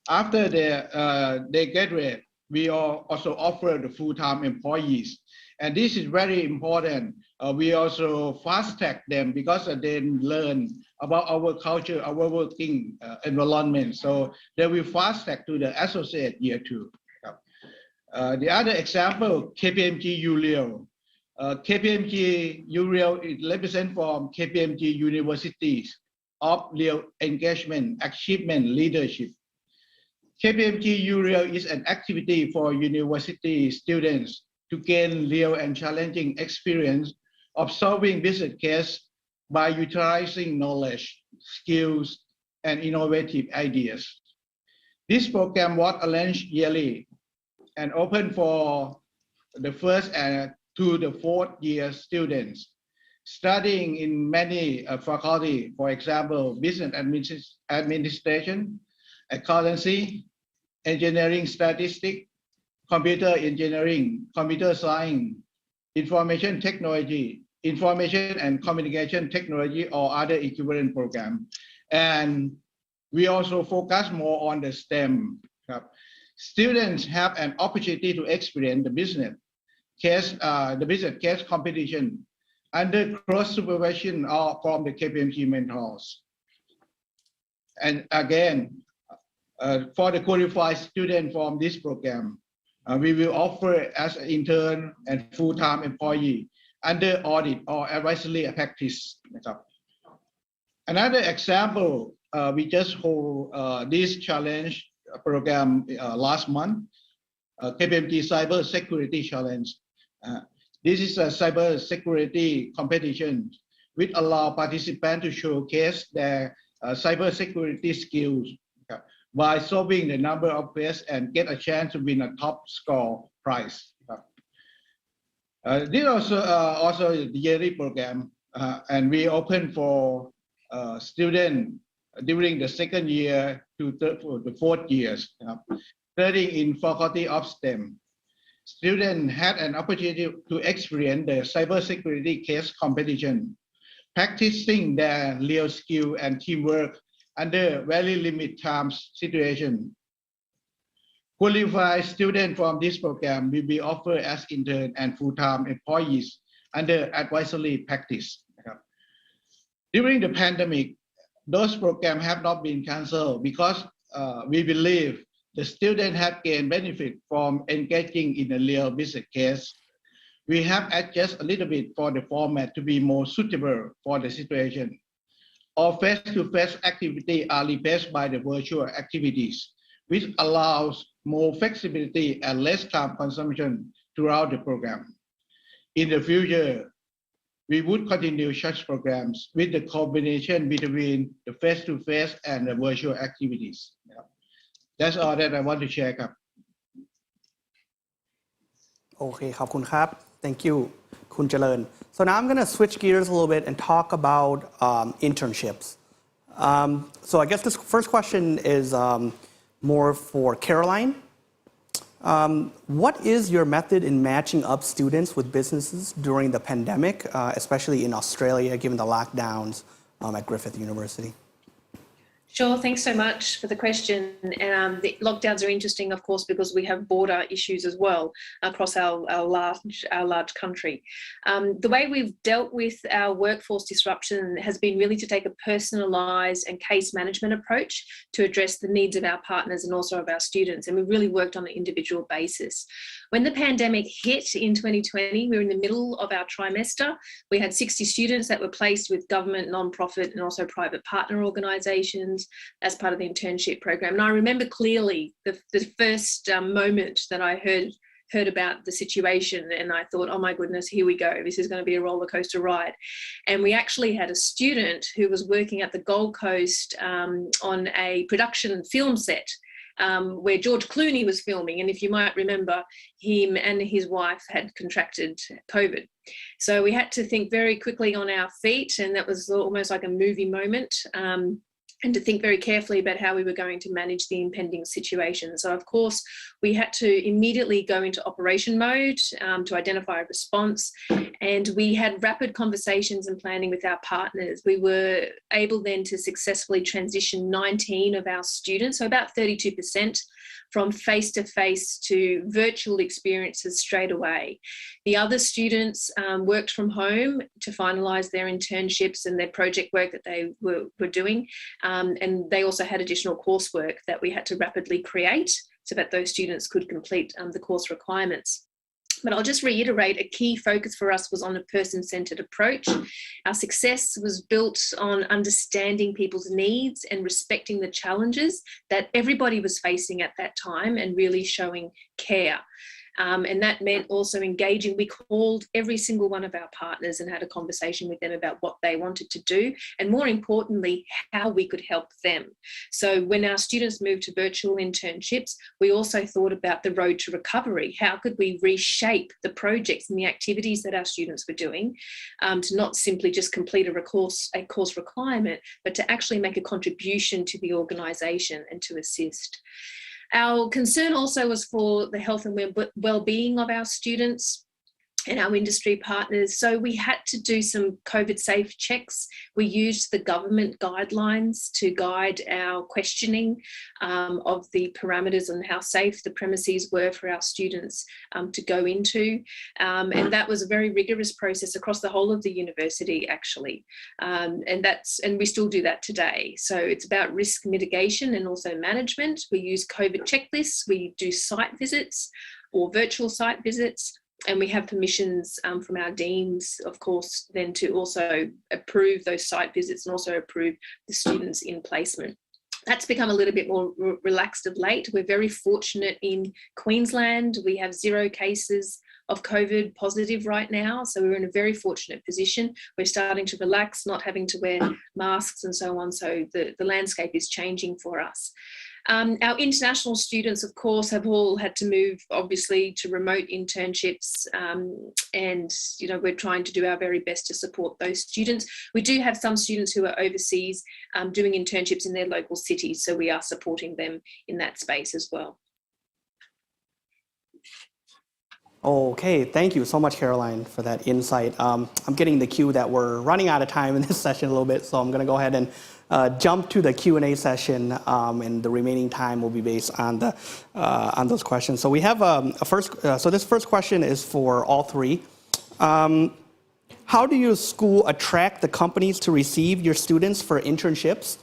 After they graduate, we also offer the full-time employees. And this is very important. We also fast-track them because they learn about our culture, our working environment. So they will fast-track to the associate year 2. The other example, KPMG UREAL. KPMG UREAL is represent from KPMG Universities of Real Engagement, Achievement, Leadership. KPMG UREAL is an activity for university students to gain real and challenging experience of solving business cases by utilizing knowledge, skills, and innovative ideas. This program was arranged yearly and open for the first to the fourth year students studying in many faculty, for example, business administration, accountancy, engineering statistics, computer engineering, computer science, information technology, information and communication technology, or other equivalent program. And we also focus more on the STEM. Students have an opportunity to experience the business case competition under cross supervision or from the KPMG mentors. And again, for the qualified student from this program, we will offer as an intern and full-time employee under audit or advisory practice. Another example, we just hold this challenge program last month, KPMG Cyber Security Challenge. This is a cyber security competition which allow participants to showcase their cyber security skills by solving the number of quests and get a chance to win a top score prize. This also is the yearly program, and we open for students during the second year to the fourth years, studying in Faculty of STEM. Students had an opportunity to experience the cybersecurity case competition, practicing their real skill and teamwork under very limited time situation. Qualified students from this program will be offered as intern and full-time employees under advisory practice. During the pandemic, those programs have not been canceled because we believe the students have gained benefit from engaging in a real business case. We have adjusted a little bit for the format to be more suitable for the situation. All face-to-face activities are replaced by the virtual activities, which allows more flexibility and less time consumption throughout the program. In the future, we would continue such programs with the combination between the face-to-face and the virtual activities. That's all that I want to share ครับ Okay, ขอบคุณครับ Thank you, คุณเจริญ So now I'm going to switch gears a little bit and talk about internships. So I guess this first question is more for Caroline. What is your method in matching up students with businesses during the pandemic, especially in Australia, given the lockdowns at Griffith University? Sure, thanks so much for the question. The lockdowns are interesting, of course, because we have border issues as well across our large country. The way we've dealt with our workforce disruption has been really to take a personalised and case management approach to address the needs of our partners and also of our students. And we've really worked on an individual basis. When the pandemic hit in 2020, we were in the middle of our trimester. We had 60 students that were placed with government, non-profit and also private partner organisations as part of the internship program. And I remember clearly the first moment that I heard about the situation, and I thought, oh my goodness, here we go. This is going to be a roller coaster ride. And we actually had a student who was working at the Gold Coast on a production film set where George Clooney was filming. And if you might remember, him and his wife had contracted COVID. So we had to think very quickly on our feet, and that was almost like a movie moment. And to think very carefully about how we were going to manage the impending situation. So, of course, we had to immediately go into operation mode to identify a response. And we had rapid conversations and planning with our partners. We were able then to successfully transition 19 of our students, so about 32%, from face-to-face to virtual experiences straight away. The other students worked from home to finalise their internships and their project work that they were doing. And they also had additional coursework that we had to rapidly create so that those students could complete the course requirements. But I'll just reiterate, a key focus for us was on a person-centred approach. Our success was built on understanding people's needs and respecting the challenges that everybody was facing at that time and really showing care. And that meant also engaging. We called every single one of our partners and had a conversation with them about what they wanted to do, and more importantly, how we could help them. So when our students moved to virtual internships, we also thought about the road to recovery. How could we reshape the projects and the activities that our students were doing to not simply just complete a course requirement, but to actually make a contribution to the organisation and to assist. Our concern also was for the health and well-being of our students and our industry partners. So we had to do some COVID safe checks. We used the government guidelines to guide our questioning of the parameters and how safe the premises were for our students to go into. And that was a very rigorous process across the whole of the university, actually. And we still do that today. So it's about risk mitigation and also management. We use COVID checklists. We do site visits or virtual site visits. And we have permissions from our deans, of course, then to also approve those site visits and also approve the students in placement. That's become a little bit more relaxed of late. We're very fortunate in Queensland. We have 0 cases of COVID positive right now. So we're in a very fortunate position. We're starting to relax, not having to wear masks and so on. So the landscape is changing for us. Our international students, of course, have all had to move, obviously, to remote internships, and we're trying to do our very best to support those students. We do have some students who are overseas doing internships in their local cities, so we are supporting them in that space as well. Okay, thank you so much, Caroline, for that insight. I'm getting the cue that we're running out of time in this session a little bit, so I'm going to go ahead and jump to the Q&A session, and the remaining time will be based on those questions. So we have so this first question is for all three. How do your school attract the companies to receive your students for internships?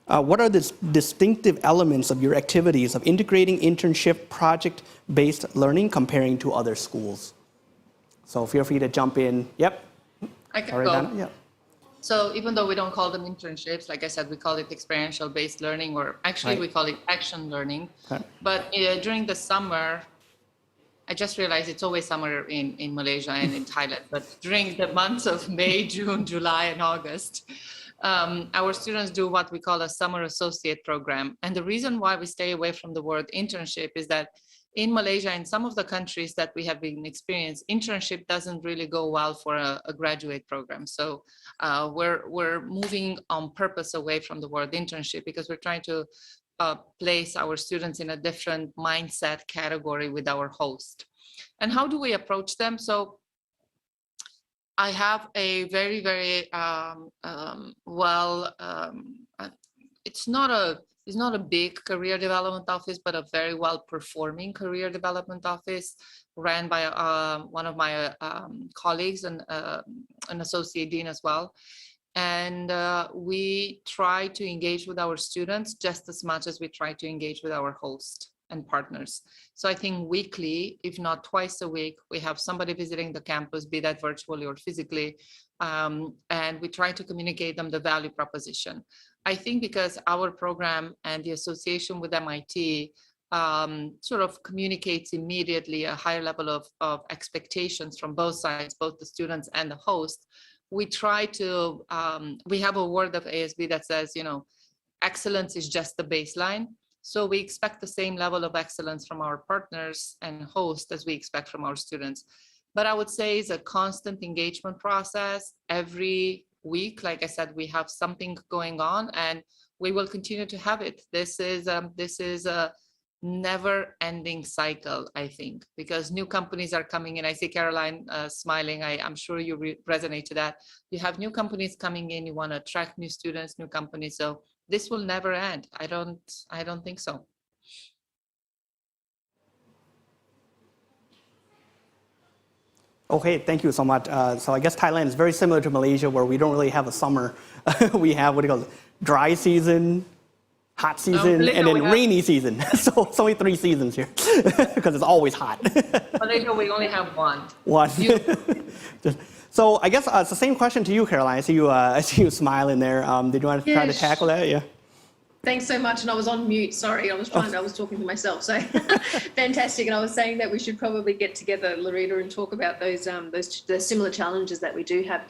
What are the distinctive elements of your activities of integrating internship project-based learning comparing to other schools? So feel free to jump in. Yep. I can go. Donna? Yep. So even though we don't call them internships, like I said, we call it experiential-based learning, or actually we call it action learning. Okay. But during the summer, I just realized it's always summer in Malaysia and in Thailand, but during the months of May, June, July, and August, our students do what we call a summer associate program. And the reason why we stay away from the word internship is that in Malaysia and some of the countries that we have been experienced, internship doesn't really go well for a graduate program. So we're moving on purpose away from the word internship because we're trying to place our students in a different mindset category with our host. And how do we approach them? So I it's it's not a big career development office, but a very well performing career development office ran by one of my colleagues and an associate dean as well. And we try to engage with our students just as much as we try to engage with our host and partners. So I think weekly, if not twice a week, we have somebody visiting the campus, be that virtually or physically, and we try to communicate them the value proposition. I think because our program and the association with MIT sort of communicates immediately a higher level of expectations from both sides, both the students and the host, we try to, we have a word of ASB that says, excellence is just the baseline. So we expect the same level of excellence from our partners and hosts as we expect from our students. But I would say it's a constant engagement process. Every week, like I said, we have something going on and we will continue to have it. This is a never-ending cycle, I think, because new companies are coming in. I see Caroline smiling. I'm sure you resonate to that. You have new companies coming in. You want to attract new students, new companies. So this will never end. I don't think so. Okay, thank you so much. So I guess Thailand is very similar to Malaysia, where we don't really have a summer. We have what do you call it? Dry season, hot season, and then rainy season. So it's only 3 seasons here because it's always hot. Malaysia, we only have one. One. So I guess it's the same question to you, Caroline. I see you smiling there. Did you want to try to tackle that? Yeah. Thanks so much. And I was on mute. Sorry, I was talking to myself. So fantastic. And I was saying that we should probably get together, Lorena, and talk about those the similar challenges that we do have.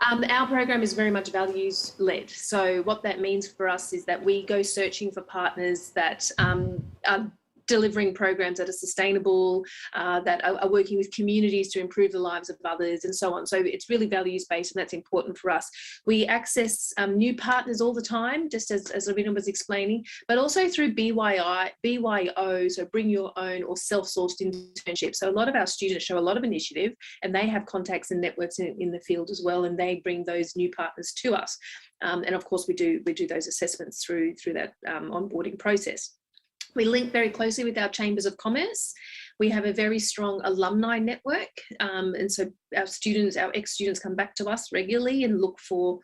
Our program is very much values led. So what that means for us is that we go searching for partners that are delivering programs that are sustainable, that are working with communities to improve the lives of others and so on. So it's really values-based, and that's important for us. We access new partners all the time, just as Lorena was explaining, but also through BYO, so bring your own or self-sourced internships. So a lot of our students show a lot of initiative, and they have contacts and networks in the field as well, and they bring those new partners to us. And of course, we do those assessments through that onboarding process. We link very closely with our chambers of commerce. We have a very strong alumni network, and so our ex-students come back to us regularly and look for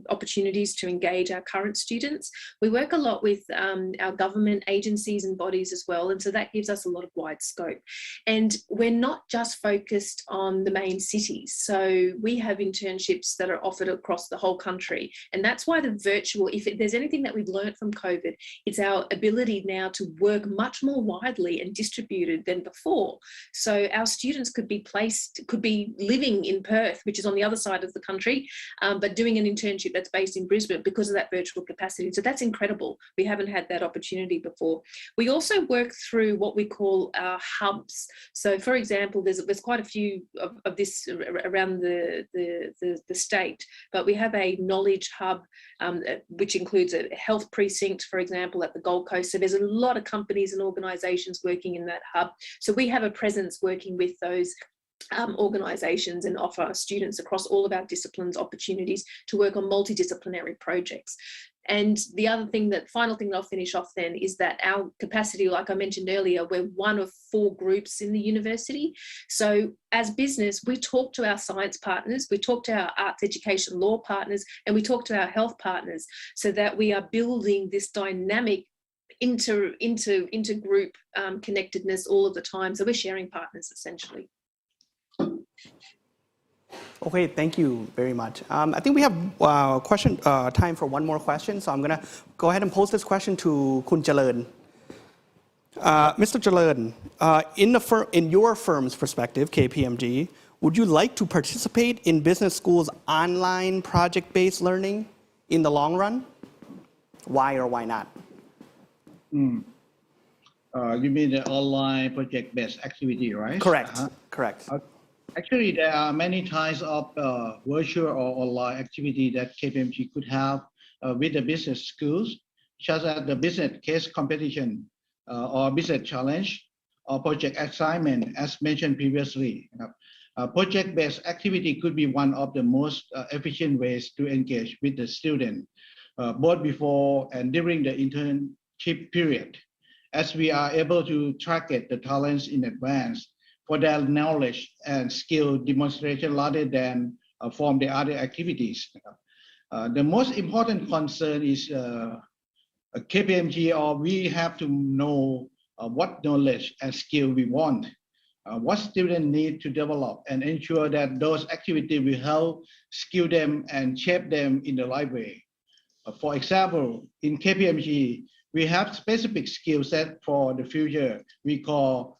opportunities to engage our current students. We work a lot with our government agencies and bodies as well, and so that gives us a lot of wide scope. And we're not just focused on the main cities, so we have internships that are offered across the whole country, and that's why the virtual, if there's anything that we've learned from COVID, it's our ability now to work much more widely and distributed than before. So our students could be living in Perth, which is on the other side of the country, but doing an internship that's based in Brisbane because of that virtual capacity. So that's incredible. We haven't had that opportunity before. We also work through what we call our hubs. So for example, there's quite a few of this around the state, but we have a knowledge hub, which includes a health precinct, for example, at the Gold Coast. So there's a lot of companies and organisations working in that hub. So we have a presence working with those organisations and offer students across all of our disciplines opportunities to work on multidisciplinary projects. And the final thing that I'll finish off then is that our capacity, like I mentioned earlier, we're one of 4 groups in the university. So as business, we talk to our science partners, we talk to our arts education law partners, and we talk to our health partners, so that we are building this dynamic inter-group connectedness all of the time. So we're sharing partners essentially. Okay, thank you very much. I think we have time for one more question. So I'm going to go ahead and pose this question to Kun Jalern. Mr. Jalern, in your firm's perspective, KPMG, would you like to participate in business school's online project-based learning in the long run? Why or why not? You mean the online project-based activity, right? Correct. Correct. Actually, there are many types of virtual or online activity that KPMG could have with the business schools, such as the business case competition or business challenge or project assignment, as mentioned previously. Project-based activity could be one of the most efficient ways to engage with the student. both before and during the internship period, as we are able to target the talents in advance for their knowledge and skill demonstration rather than from the other activities. The most important concern is KPMG, or we have to know what knowledge and skill we want, what students need to develop, and ensure that those activities will help skill them and shape them in the right way. For example, in KPMG, we have specific skill set for the future. We call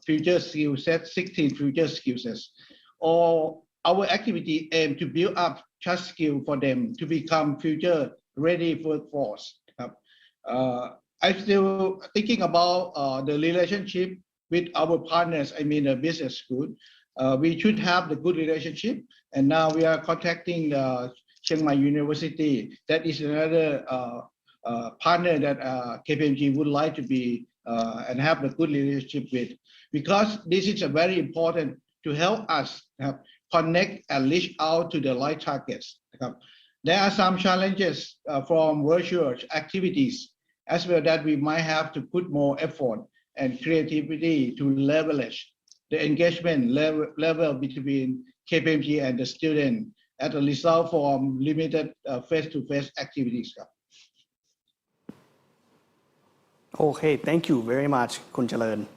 future skill set, 16 future skill sets. All our activity aim to build up such skill for them to become future ready workforce. I'm still thinking about the relationship with our partners, I mean the business school. We should have the good relationship, and now we are contacting the Chiang Mai University. That is another partner that KPMG would like to be and have a good relationship with, because this is a very important to help us connect and reach out to the right targets. There are some challenges from virtual activities as well that we might have to put more effort and creativity to leverage the engagement level between KPMG and the student as a result from limited face-to-face activities. Okay, thank you very much, Kun Jalern.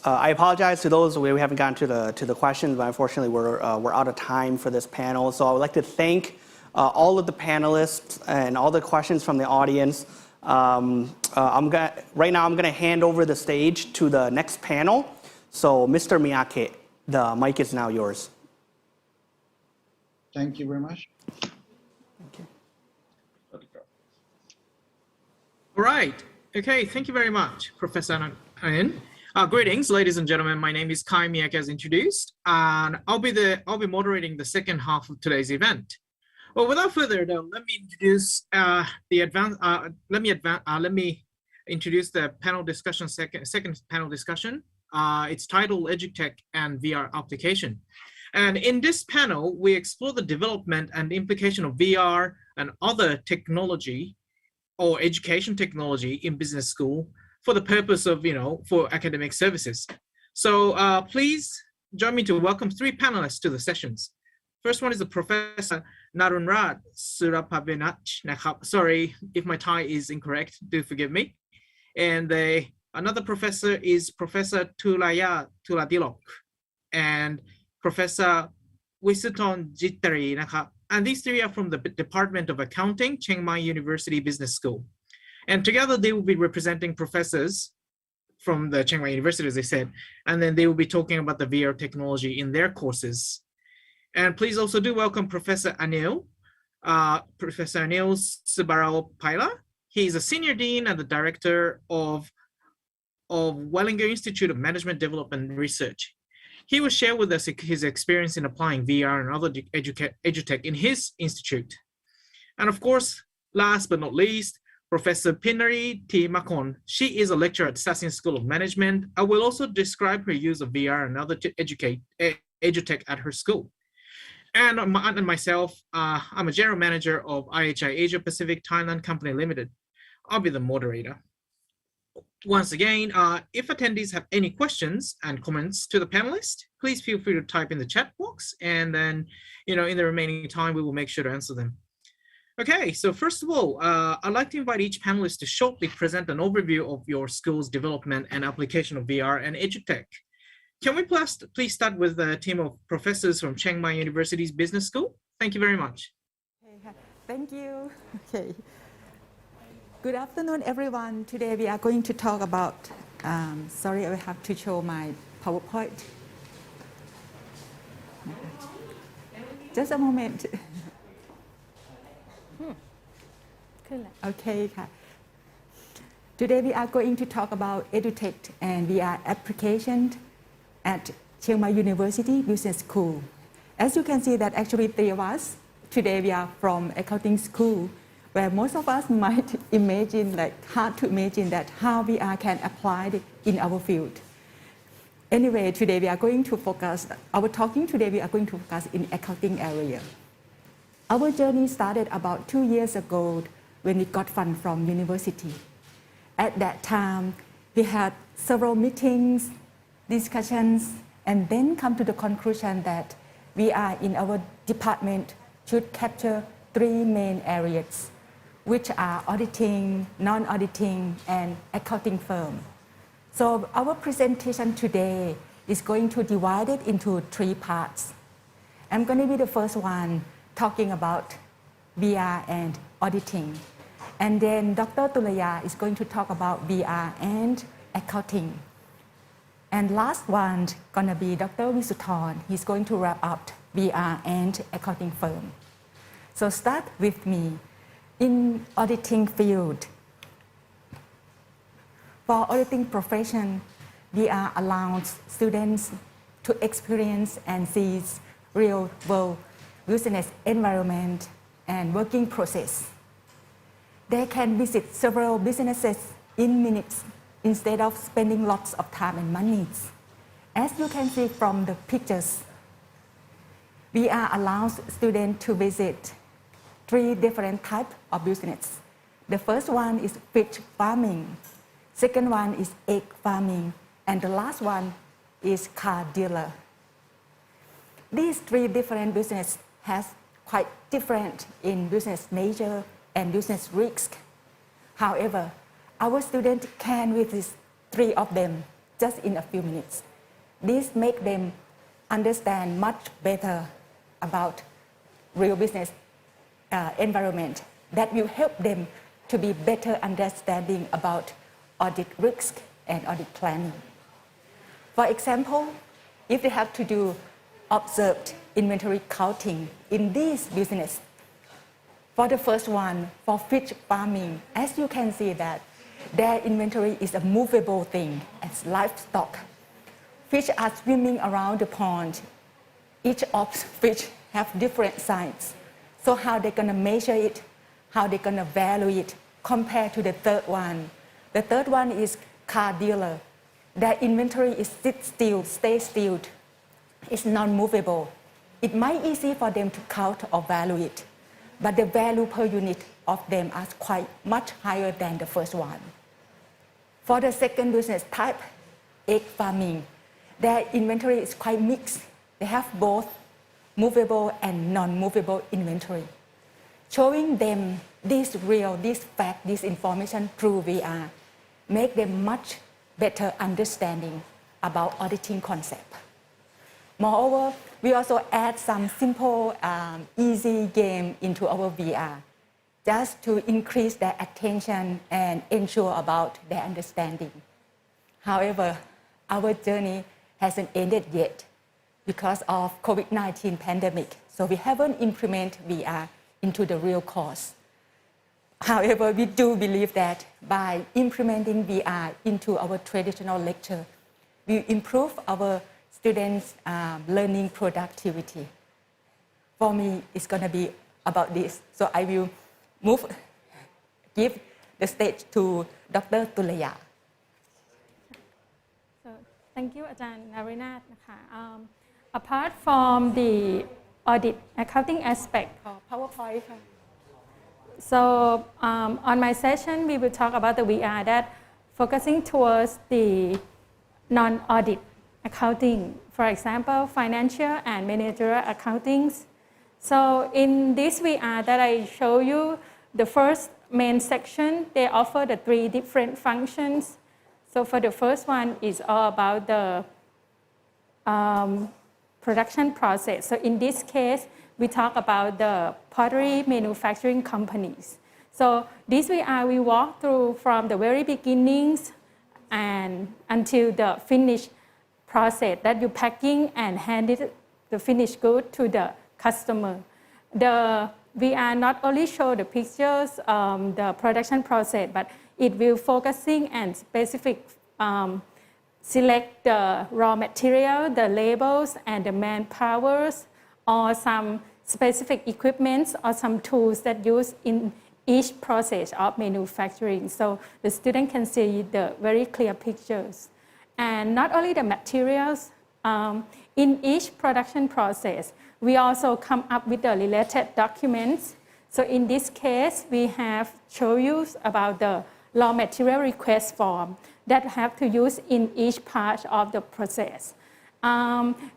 I apologize to those we haven't gotten to the questions, but unfortunately we're out of time for this panel. So I would like to thank all of the panelists and all the questions from the audience. Right now I'm gonna hand over the stage to the next panel. So Mr. Miyake, the mic is now yours. Thank you very much. Thank you. All right. Okay. Thank you very much, Professor Anin. Greetings, ladies and gentlemen. My name is Kai Miyake, as introduced, and I'll be moderating the second half of today's event. Well, without further ado, let me introduce let me introduce the panel discussion. Second panel discussion. It's titled EduTech and VR Application. And in this panel, we explore the development and implication of VR and other technology or education technology in business school for the purpose of, for academic services. So please join me to welcome three panelists to the sessions. First one is the Professor Narunrat Surapabinach. Sorry if my Thai is incorrect, do forgive me. And another professor is Professor Tulaya Tuladilok and Professor Wisuton Jittari. And these three are from the Department of Accounting, Chiang Mai University Business School. And together they will be representing professors from the Chiang Mai University, as I said, and then they will be talking about the VR technology in their courses. And please also do welcome Professor Anil, Professor Anil Subarao Paila. He is a Senior Dean and the Director of Wellinger Institute of Management Development and Research. He will share with us his experience in applying VR and other edutech in his institute. And of course, last but not least, Professor Pinari T. Makon. She is a lecturer at Surpassing School of Management. I will also describe her use of VR and other edutech at her school. And myself, I'm a general manager of IHI Asia Pacific Thailand Company Limited. I'll be the moderator. Once again, if attendees have any questions and comments to the panelists, please feel free to type in the chat box, and then, in the remaining time, we will make sure to answer them. Okay, so first of all, I'd like to invite each panelist to shortly present an overview of your school's development and application of VR and edutech. Can we please start with the team of professors from Chiang Mai University's Business School? Thank you very much. Thank you. Okay. Good afternoon, everyone. Today we are going to talk about, sorry, I have to show my PowerPoint. Just a moment. Okay. Today we are going to talk about edutech and VR application at Chiang Mai University Business School. As you can see that actually three of us, today we are from accounting school, where most of us might imagine, hard to imagine that how VR can apply it in our field. Anyway, today we are going to focus, we are going to focus in accounting area. Our journey started about 2 years ago when we got funds from university. At that time, we had several meetings, discussions, and then come to the conclusion that we are in our department should capture 3 main areas, which are auditing, non-auditing, and accounting firm. So our presentation today is going to divide it into 3 parts. I'm going to be the first one talking about VR and auditing. And then Dr. Tulaya is going to talk about VR and accounting. And last one gonna be Dr. Visuthon. He's going to wrap up VR and accounting firm. So start with me. In auditing field, for auditing profession, VR allows students to experience and see real world business environment and working process. They can visit several businesses in minutes instead of spending lots of time and money. As you can see from the pictures, VR allows students to visit 3 different types of business. The first one is fish farming, second one is egg farming, and the last one is car dealer. These 3 different businesses has quite different in business nature and business risk. However, our students can visit 3 of them just in a few minutes. This makes them understand much better about real business environment that will help them to be better understanding about audit risk and audit planning. For example, if they have to do observed inventory counting in this business, for the first one, for fish farming, as you can see that their inventory is a movable thing as livestock. Fish are swimming around the pond. Each of fish have different sizes. So how they gonna measure it, how they gonna value it compared to the third one. The third one is car dealer. Their inventory is stay still. It's non-movable. It might be easy for them to count or value it, but the value per unit of them are quite much higher than the first one. For the second business type, egg farming, their inventory is quite mixed. They have both movable and non-movable inventory. Showing them this fact, this information through VR, make them much better understanding about auditing concept. Moreover, we also add some simple, easy game into our VR, just to increase their attention and ensure about their understanding. However, our journey hasn't ended yet because of COVID-19 pandemic, so we haven't implemented VR into the real course. However, we do believe that by implementing VR into our traditional lecture, we improve our students' learning productivity. For me, it's going to be about this. So I will give the stage to Dr. Tulaya. So thank you, Ajahn Narinat. Apart from the audit accounting aspect, PowerPoint. so on my session, we will talk about the VR that focusing towards the non-audit accounting, for example, financial and managerial accountings. So in this VR that I show you, the first main section, they offer the 3 different functions. So for the first one is all about the production process. So in this case, we talk about the pottery manufacturing companies. So this VR we walk through from the very beginnings and until the finished process that you packing and handed the finished good to the customer. The VR not only show the pictures, the production process, but it will focusing and specific select the raw material, the labels, and the manpowers, or some specific equipments or some tools that used in each process of manufacturing. So the student can see the very clear pictures. And not only the materials, in each production process, we also come up with the related documents. So in this case, we have shown you about the raw material request form that have to use in each part of the process.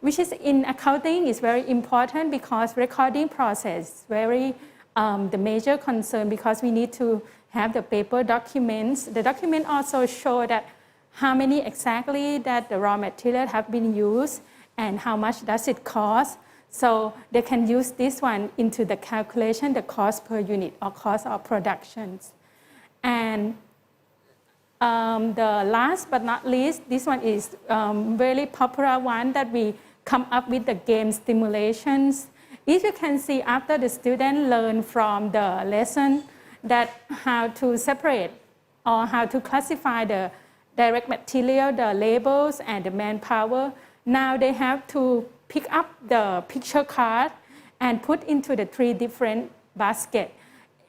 Which is in accounting is very important because recording process is very the major concern because we need to have the paper documents. The document also show that how many exactly that the raw material have been used and how much does it cost. So they can use this one into the calculation, the cost per unit or cost of productions. And the last but not least, this one is very popular one that we come up with the game stimulations. If you can see after the student learn from the lesson that how to separate or how to classify the direct material, the labels and the manpower, now they have to pick up the picture card and put into the 3 different baskets.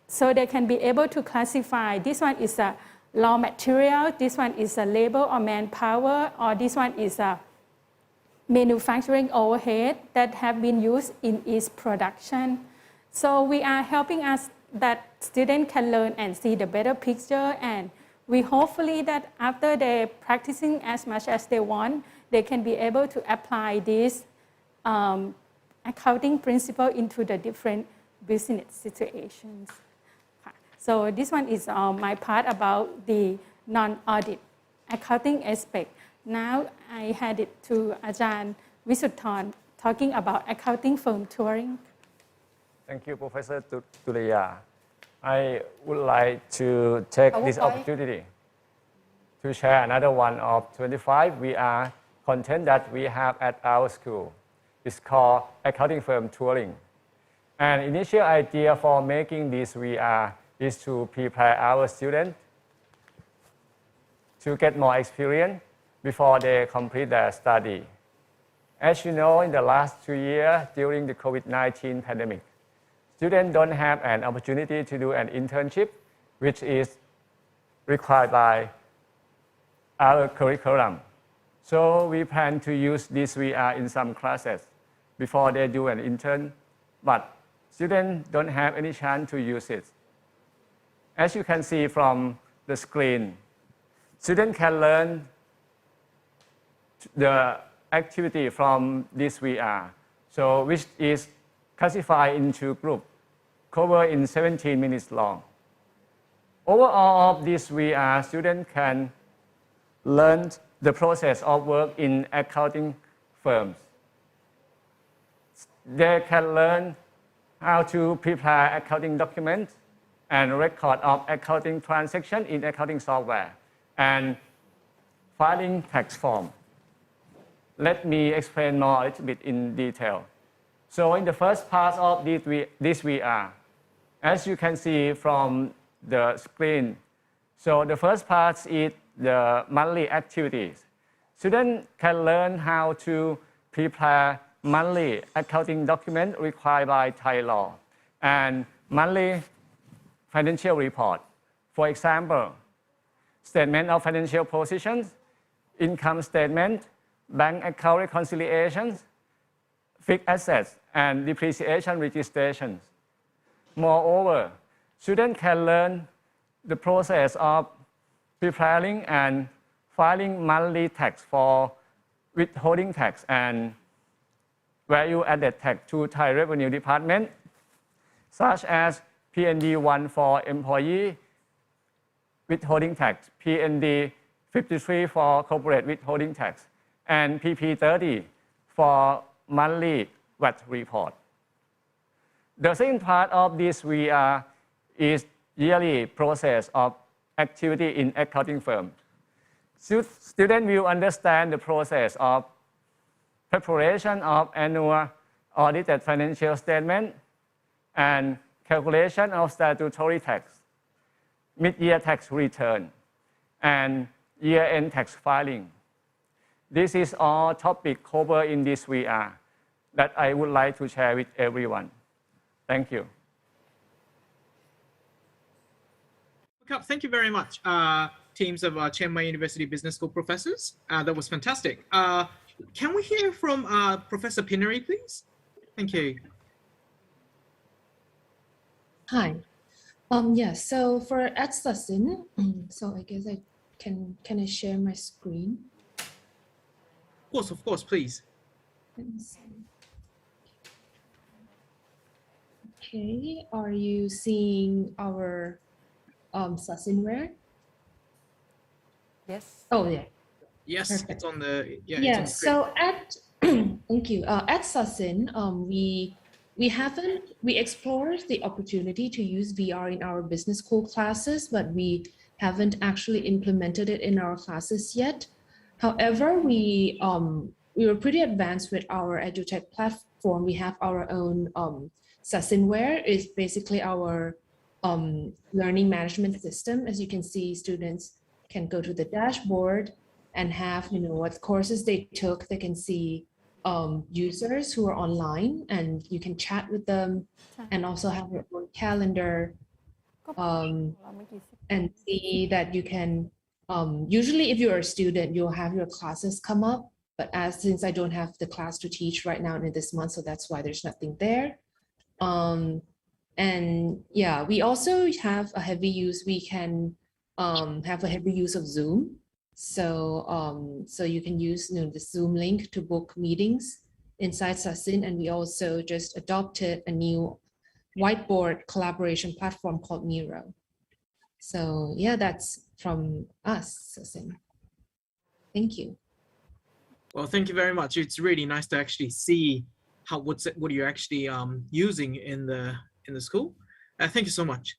So they can be able to classify this one is a raw material, this one is a labor or manpower, or this one is a manufacturing overhead that have been used in each production. So we are helping us that students can learn and see the better picture, and we hopefully that after they practicing as much as they want, they can be able to apply this accounting principle into the different business situations. So this one is my part about the non-audit accounting aspect. Now I hand it to Ajahn Visuthon talking about accounting firm touring. Thank you, Professor Tulaya. I would like to take this opportunity to share another one of 25 VR content that we have at our school. It's called accounting firm touring. And initial idea for making this VR is to prepare our students to get more experience before they complete their study. As you know, in the last 2 years during the COVID-19 pandemic, students don't have an opportunity to do an internship, which is required by our curriculum. So we plan to use this VR in some classes before they do an intern, but students don't have any chance to use it. As you can see from the screen, students can learn the activity from this VR, so which is classified into groups, covered in 17 minutes long. Overall of this VR, students can learn the process of work in accounting firms. They can learn how to prepare accounting documents and record of accounting transaction in accounting software and filing tax form. Let me explain more a little bit in detail. So in the first part of this VR, as you can see from the screen, so the first part is the monthly activities. Students can learn how to prepare monthly accounting document required by Thai law and monthly financial report. For example, statement of financial positions, income statement, bank account reconciliations, fixed assets, and depreciation registrations. Moreover, students can learn the process of preparing and filing monthly tax for withholding tax and value-added tax to Thai Revenue Department, such as PND 1 for employee withholding tax, PND 53 for corporate withholding tax, and PP 30 for monthly VAT report. The second part of this VR is yearly process of activity in accounting firm. Students will understand the process of preparation of annual audited financial statement and calculation of statutory tax, mid-year tax return, and year-end tax filing. This is all topic covered in this VR that I would like to share with everyone. Thank you. Thank you very much, teams of Chiang Mai University Business School professors. That was fantastic. Can we hear from Professor Pinnery, please? Thank you. Hi. Yes, so for Surpassing, so I guess I can I share my screen? Of course, please. Let me see. Okay, are you seeing our Surpassingware? Yes. Oh yeah. Yes, Perfect. it's on the it's on Yeah, the screen. so at thank you. At Surpassing, we explored the opportunity to use VR in our business school classes, but we haven't actually implemented it in our classes yet. However, we were pretty advanced with our EduTech platform. We have our own Surpassingware. Is basically our learning management system. As you can see, students can go to the dashboard and have, what courses they took. They can see users who are online, and you can chat with them, and also have your own calendar, and see that you can, usually if you're a student, you'll have your classes come up, but since I don't have the class to teach right now in this month, so that's why there's nothing there. And yeah, we also have a heavy use. We can have a heavy use of Zoom. So so you can use the Zoom link to book meetings inside Surpassing, and we also just adopted a new whiteboard collaboration platform called Miro. So yeah, that's from us, Surpassing. Thank you. Well, thank you very much. It's really nice to actually see what you're actually using in the school. Thank you so much.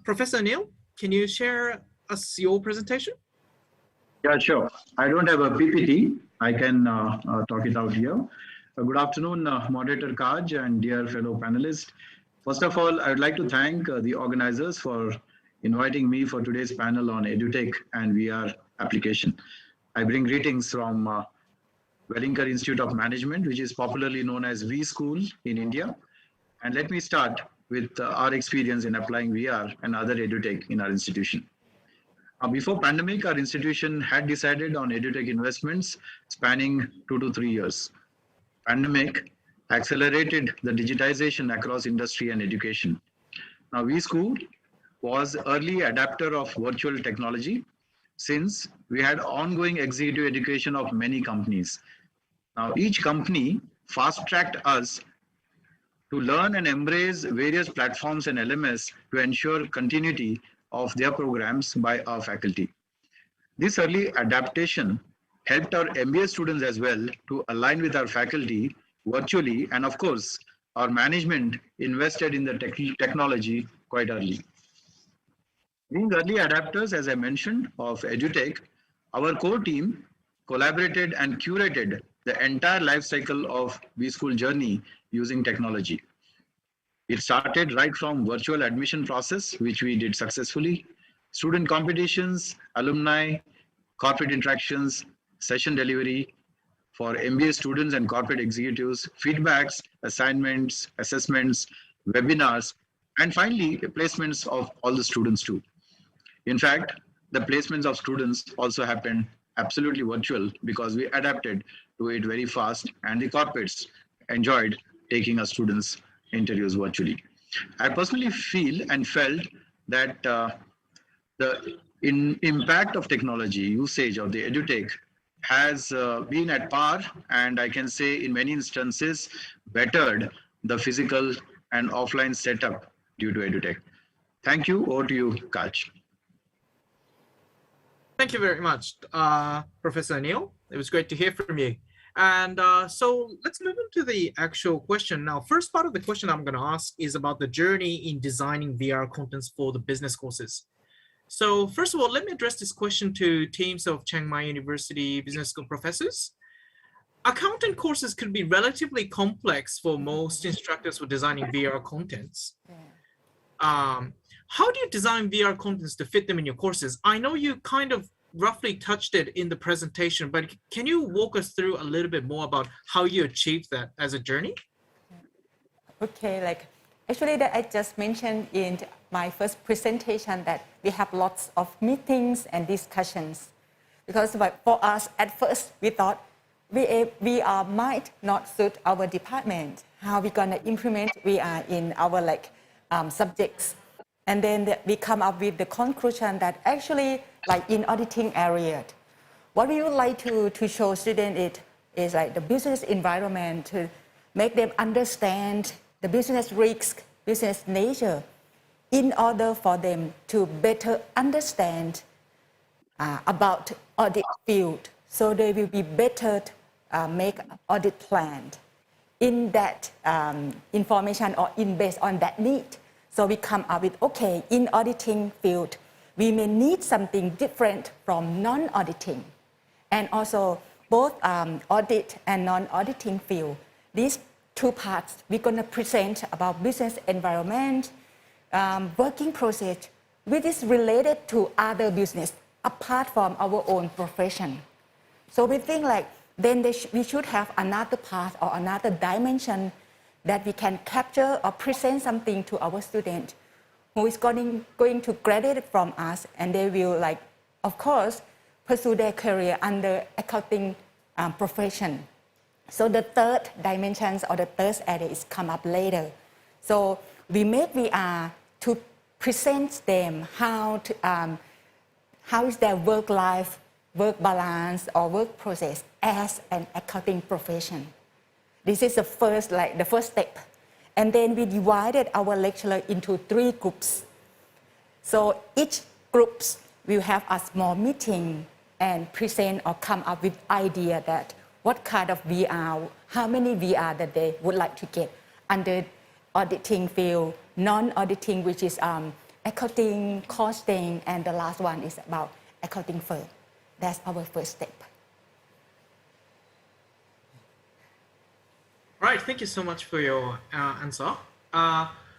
Professor Neil, can you share us your presentation? Yeah, sure. I don't have a PPT. I can talk it out here. Good afternoon, Moderator Kaj and dear fellow panelists. First of all, I would like to thank the organizers for inviting me for today's panel on EduTech and VR application. I bring greetings from Wellinger Institute of Management, which is popularly known as V School in India. And let me start with our experience in applying VR and other EduTech in our institution. Before pandemic, our institution had decided on EduTech investments spanning 2 to 3 years. Pandemic accelerated the digitization across industry and education. Now, V School was early adapter of virtual technology since we had ongoing executive education of many companies. Now, each company fast-tracked us to learn and embrace various platforms and LMS to ensure continuity of their programs by our faculty. This early adaptation helped our MBA students as well to align with our faculty virtually, and of course, our management invested in the technology quite early. Being early adapters, as I mentioned, of EduTech, our core team collaborated and curated the entire life cycle of V-School journey using technology. It started right from virtual admission process, which we did successfully, student competitions, alumni, corporate interactions, session delivery for MBA students and corporate executives, feedbacks, assignments, assessments, webinars, and finally, placements of all the students too. In fact, the placements of students also happened absolutely virtual because we adapted to it very fast, and the corporates enjoyed taking our students' interviews virtually. I personally feel and felt that the impact of technology usage of the EduTech has been at par, and I can say in many instances bettered the physical and offline setup due to EduTech. Thank you. Over to you, Kaj. Thank you very much, Professor Neil. It was great to hear from you. And so let's move into the actual question. Now, first part of the question I'm going to ask is about the journey in designing VR contents for the business courses. So first of all, let me address this question to teams of Chiang Mai University Business School professors. Accounting courses could be relatively complex for most instructors for designing VR contents. How do you design VR contents to fit them in your courses? I know you kind of roughly touched it in the presentation, but can you walk us through a little bit more about how you achieved that as a journey? Okay, like actually that I just mentioned in my first presentation that we have lots of meetings and discussions, because for us at first we thought VR might not suit our department. How we gonna implement VR in our subjects? And then we come up with the conclusion that actually, like in auditing area, what we would like to show students is like the business environment, to make them understand the business risk, business nature, in order for them to better understand about audit field. So they will be better make audit plan in that information or based on that need. So we come up with, okay, in auditing field, we may need something different from non-auditing. And also both audit and non-auditing field, these two parts, we're gonna present about business environment, working process, which is related to other business apart from our own profession. So we think like, then we should have another part or another dimension that we can capture or present something to our student who is going to graduate from us, and they will of course, pursue their career under accounting profession. So the third dimensions or the third area is come up later. So we make VR to present them how is their work life, work balance or work process as an accounting profession. This is the first step. And then we divided our lecturer into 3 groups. So each group will have a small meeting and present or come up with idea that what kind of VR, how many VR that they would like to get under auditing field, non-auditing, which is accounting, costing, and the last one is about accounting firm. That's our first step. Right, thank you so much for your answer.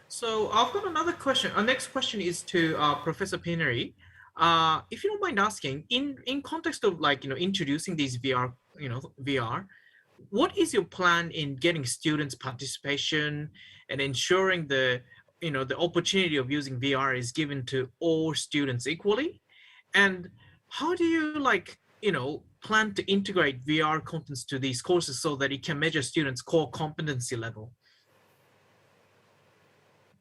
So I've got another question. Our next question is to Professor Pinery. If you don't mind asking, in context of introducing these VR, what is your plan in getting students' participation and ensuring the opportunity of using VR is given to all students equally? And how do you plan to integrate VR contents to these courses so that it can measure students' core competency level?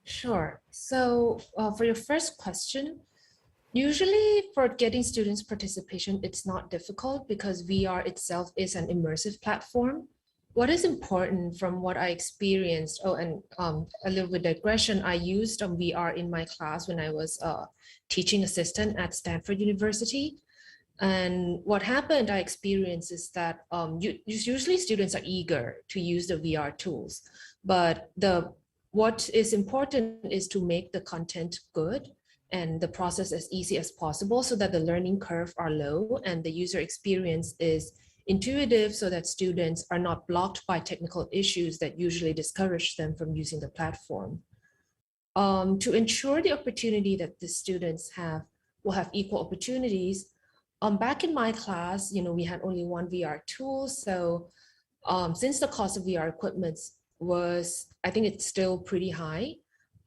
Sure. So for your first question, usually for getting students participation, it's not difficult because VR itself is an immersive platform. What is important from what I experienced, and a little bit digression, I used VR in my class when I was a teaching assistant at Stanford University. And what happened, I experienced, is that usually students are eager to use the VR tools, but what is important is to make the content good and the process as easy as possible so that the learning curve are low and the user experience is intuitive so that students are not blocked by technical issues that usually discourage them from using the platform. To ensure the opportunity that the students will have equal opportunities, back in my class, we had only one VR tool. So since the cost of VR equipment I think it's still pretty high.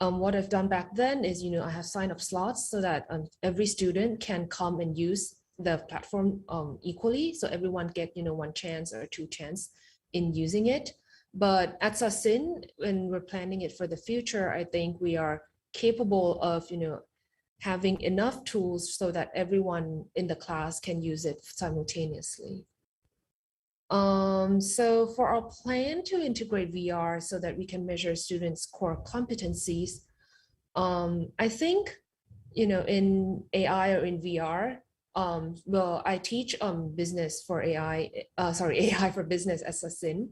What I've done back then is, I have sign-up slots so that every student can come and use the platform equally. So everyone get, 1 chance or 2 chance in using it. But at Surpassing, when we're planning it for the future, I think we are capable of, having enough tools so that everyone in the class can use it simultaneously. So for our plan to integrate VR so that we can measure students' core competencies, I think, in AI or in VR, well, I teach business for AI, AI for business at Surpassing.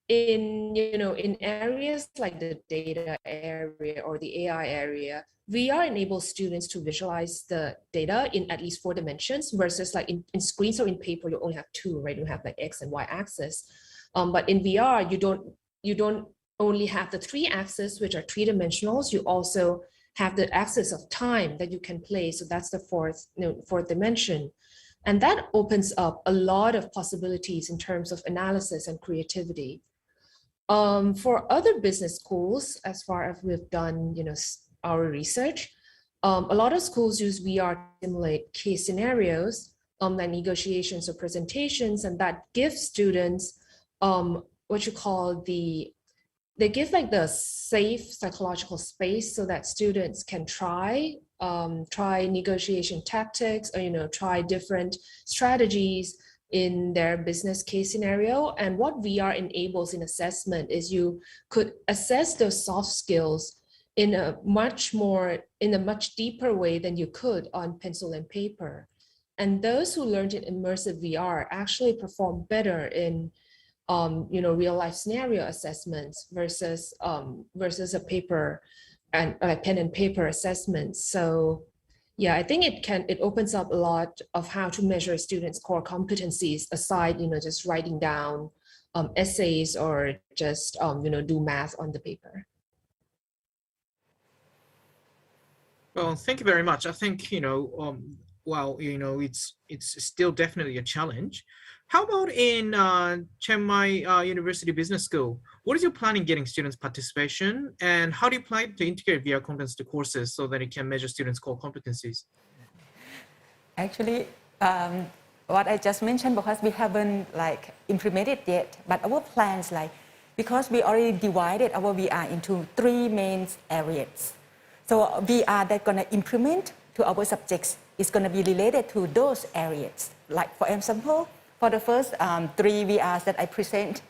In areas like the data area or the AI area, VR enables students to visualize the data in at least 4 dimensions versus like in screens or in paper, you only have 2, right? You have like X and Y axis. But in VR, you don't only have the 3 axes, which are 3-dimensionals. You also have the axis of time that you can play. So that's the fourth dimension. And that opens up a lot of possibilities in terms of analysis and creativity. For other business schools, as far as we've done, our research, a lot of schools use VR to simulate case scenarios like negotiations or presentations, and that gives students what you call they give like the safe psychological space so that students can try negotiation tactics, or try different strategies in their business case scenario. And what VR enables in assessment is you could assess those soft skills in a much deeper way than you could on pencil and paper. And those who learned in immersive VR actually perform better in real life scenario assessments versus a paper and pen and paper assessments. So yeah, I think it opens up a lot of how to measure students' core competencies aside, just writing down essays or just do math on the paper. Well, thank you very much. I think, while, it's still definitely a challenge. How about in Chiang Mai University Business School? What is your plan in getting students' participation, and how do you plan to integrate VR contents to courses so that it can measure students' core competencies? Actually, what I just mentioned, because we haven't implemented yet, but our plans because we already divided our VR into 3 main areas. So VR that's going to implement to our subjects is going to be related to those areas. Like for example, for the first 3 VRs that I present,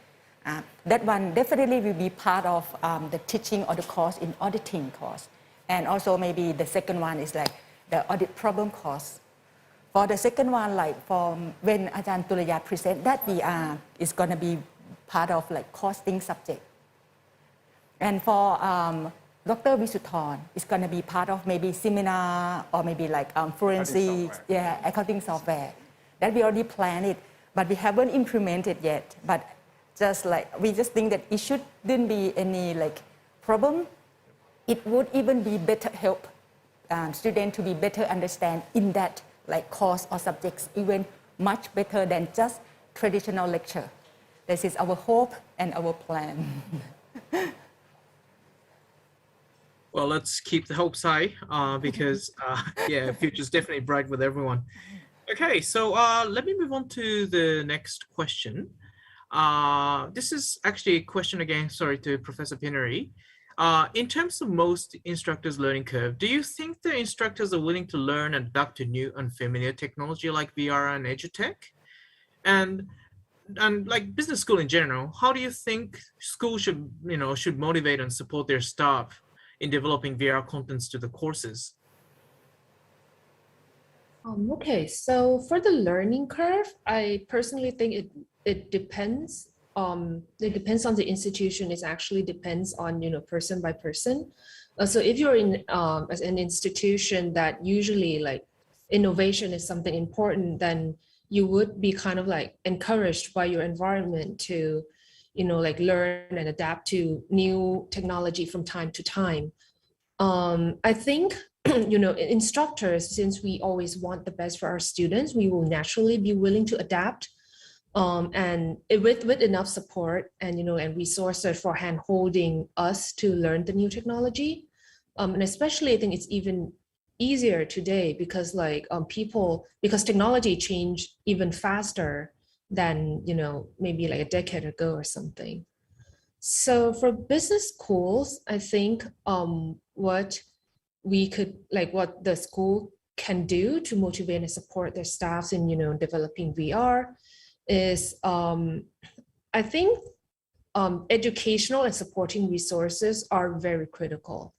that one definitely will be part of the teaching or the course in auditing course. And also maybe the second one is the audit problem course. For the second one, for when Ajahn Tulaya present that VR is going to be part of costing subject. And for Dr. Visuthorn is going to be part of maybe seminar or maybe forensics, accounting software. That we already planned it, but we haven't implemented yet. But just we just think that it shouldn't be any problem. It would even be better help students to be better understand in that course or subjects, even much better than just traditional lecture. This is our hope and our plan. Well, let's keep the hopes high because future is definitely bright with everyone. Okay, so let me move on to the next question. This is actually a question again, sorry, to Professor Pinnery. In terms of most instructors' learning curve, do you think the instructors are willing to learn and adapt to new unfamiliar technology like VR and edutech? And like business school in general, how do you think schools should motivate and support their staff in developing VR contents to the courses? Okay, so for the learning curve, I personally think it depends. It depends on the institution. It actually depends on person by person. So if you're in as an institution that usually innovation is something important, then you would be kind of encouraged by your environment to learn and adapt to new technology from time to time. I think instructors, since we always want the best for our students, we will naturally be willing to adapt and with enough support and and resources for hand holding us to learn the new technology. And especially I think it's even easier today because because technology changed even faster than maybe a decade ago or something. So for business schools, I think what we could what the school can do to motivate and support their staffs in developing VR is I think educational and supporting resources are very critical.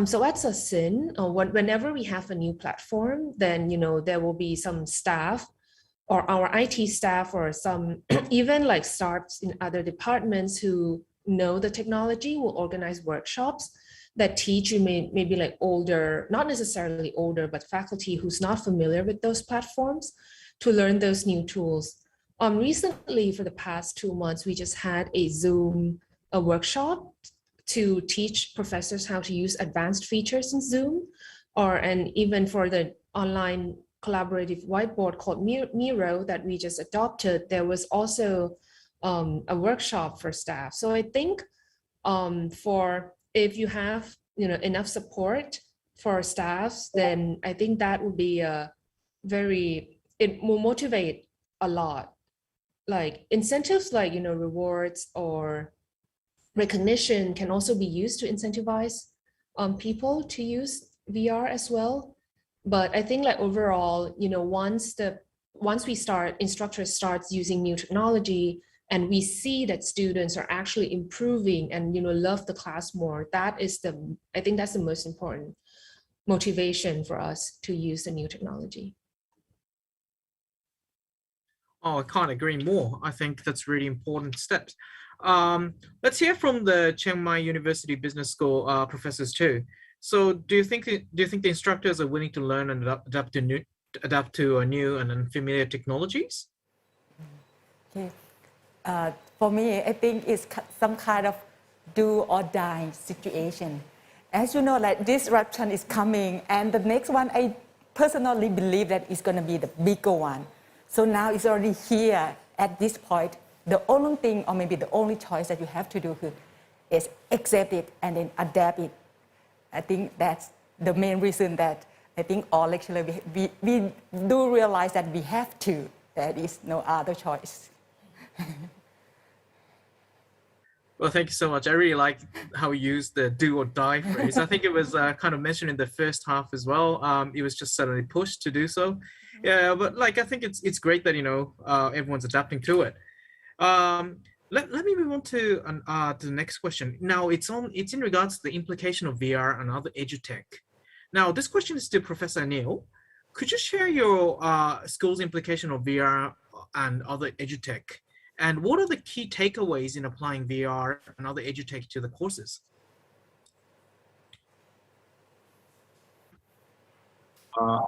So at SIN, whenever we have a new platform, then there will be some staff or our IT staff or some even staffs in other departments who know the technology will organize workshops that teach you maybe older, not necessarily older, but faculty who's not familiar with those platforms to learn those new tools. Recently, for the past 2 months, we just had a Zoom workshop to teach professors how to use advanced features in Zoom, and even for the online collaborative whiteboard called Miro that we just adopted, there was also a workshop for staff. So I think if you have enough support for staffs, then I think that would be a very it will motivate a lot. Like incentives like, rewards or recognition can also be used to incentivize people to use VR as well. But I think like overall, once instructors starts using new technology and we see that students are actually improving and love the class more, I think that's the most important motivation for us to use the new technology. Oh, I can't agree more. I think that's really important steps. Let's hear from the Chiang Mai University Business School professors too. So, do you think the instructors are willing to learn and adapt to new and unfamiliar technologies? Okay. For me, I think it's some kind of do or die situation. As you know, like disruption is coming, and the next one, I personally believe that it's going to be the bigger one. So now it's already here at this point. The only thing, or maybe the only choice that you have to do is accept it and then adapt it. I think that's the main reason that I think all lecturers, we do realize that we have to. There is no other choice. Well, thank you so much. I really like how you used the do or die phrase. I think it was kind of mentioned in the first half as well. It was just suddenly pushed to do so. Yeah, but like I think it's great that everyone's adapting to it. Let me move on to the next question. Now it's in regards to the implication of VR and other edutech. Now this question is to Professor Neil. Could you share your school's implication of VR and other edutech? And what are the key takeaways in applying VR and other edutech to the courses?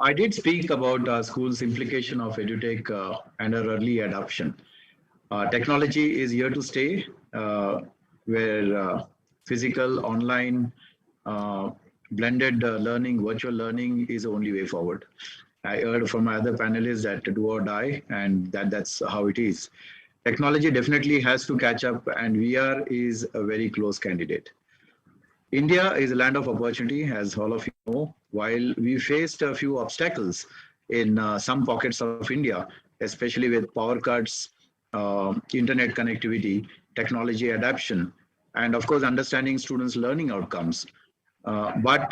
I did speak about school's implication of edutech and our early adoption. Technology is here to stay, where physical, online, blended learning, virtual learning is the only way forward. I heard from my other panelists that do or die, and that's how it is. Technology definitely has to catch up, and VR is a very close candidate. India is a land of opportunity, as all of you know. While we faced a few obstacles in some pockets of India, especially with power cuts, internet connectivity, technology adoption, and of course, understanding students' learning outcomes. But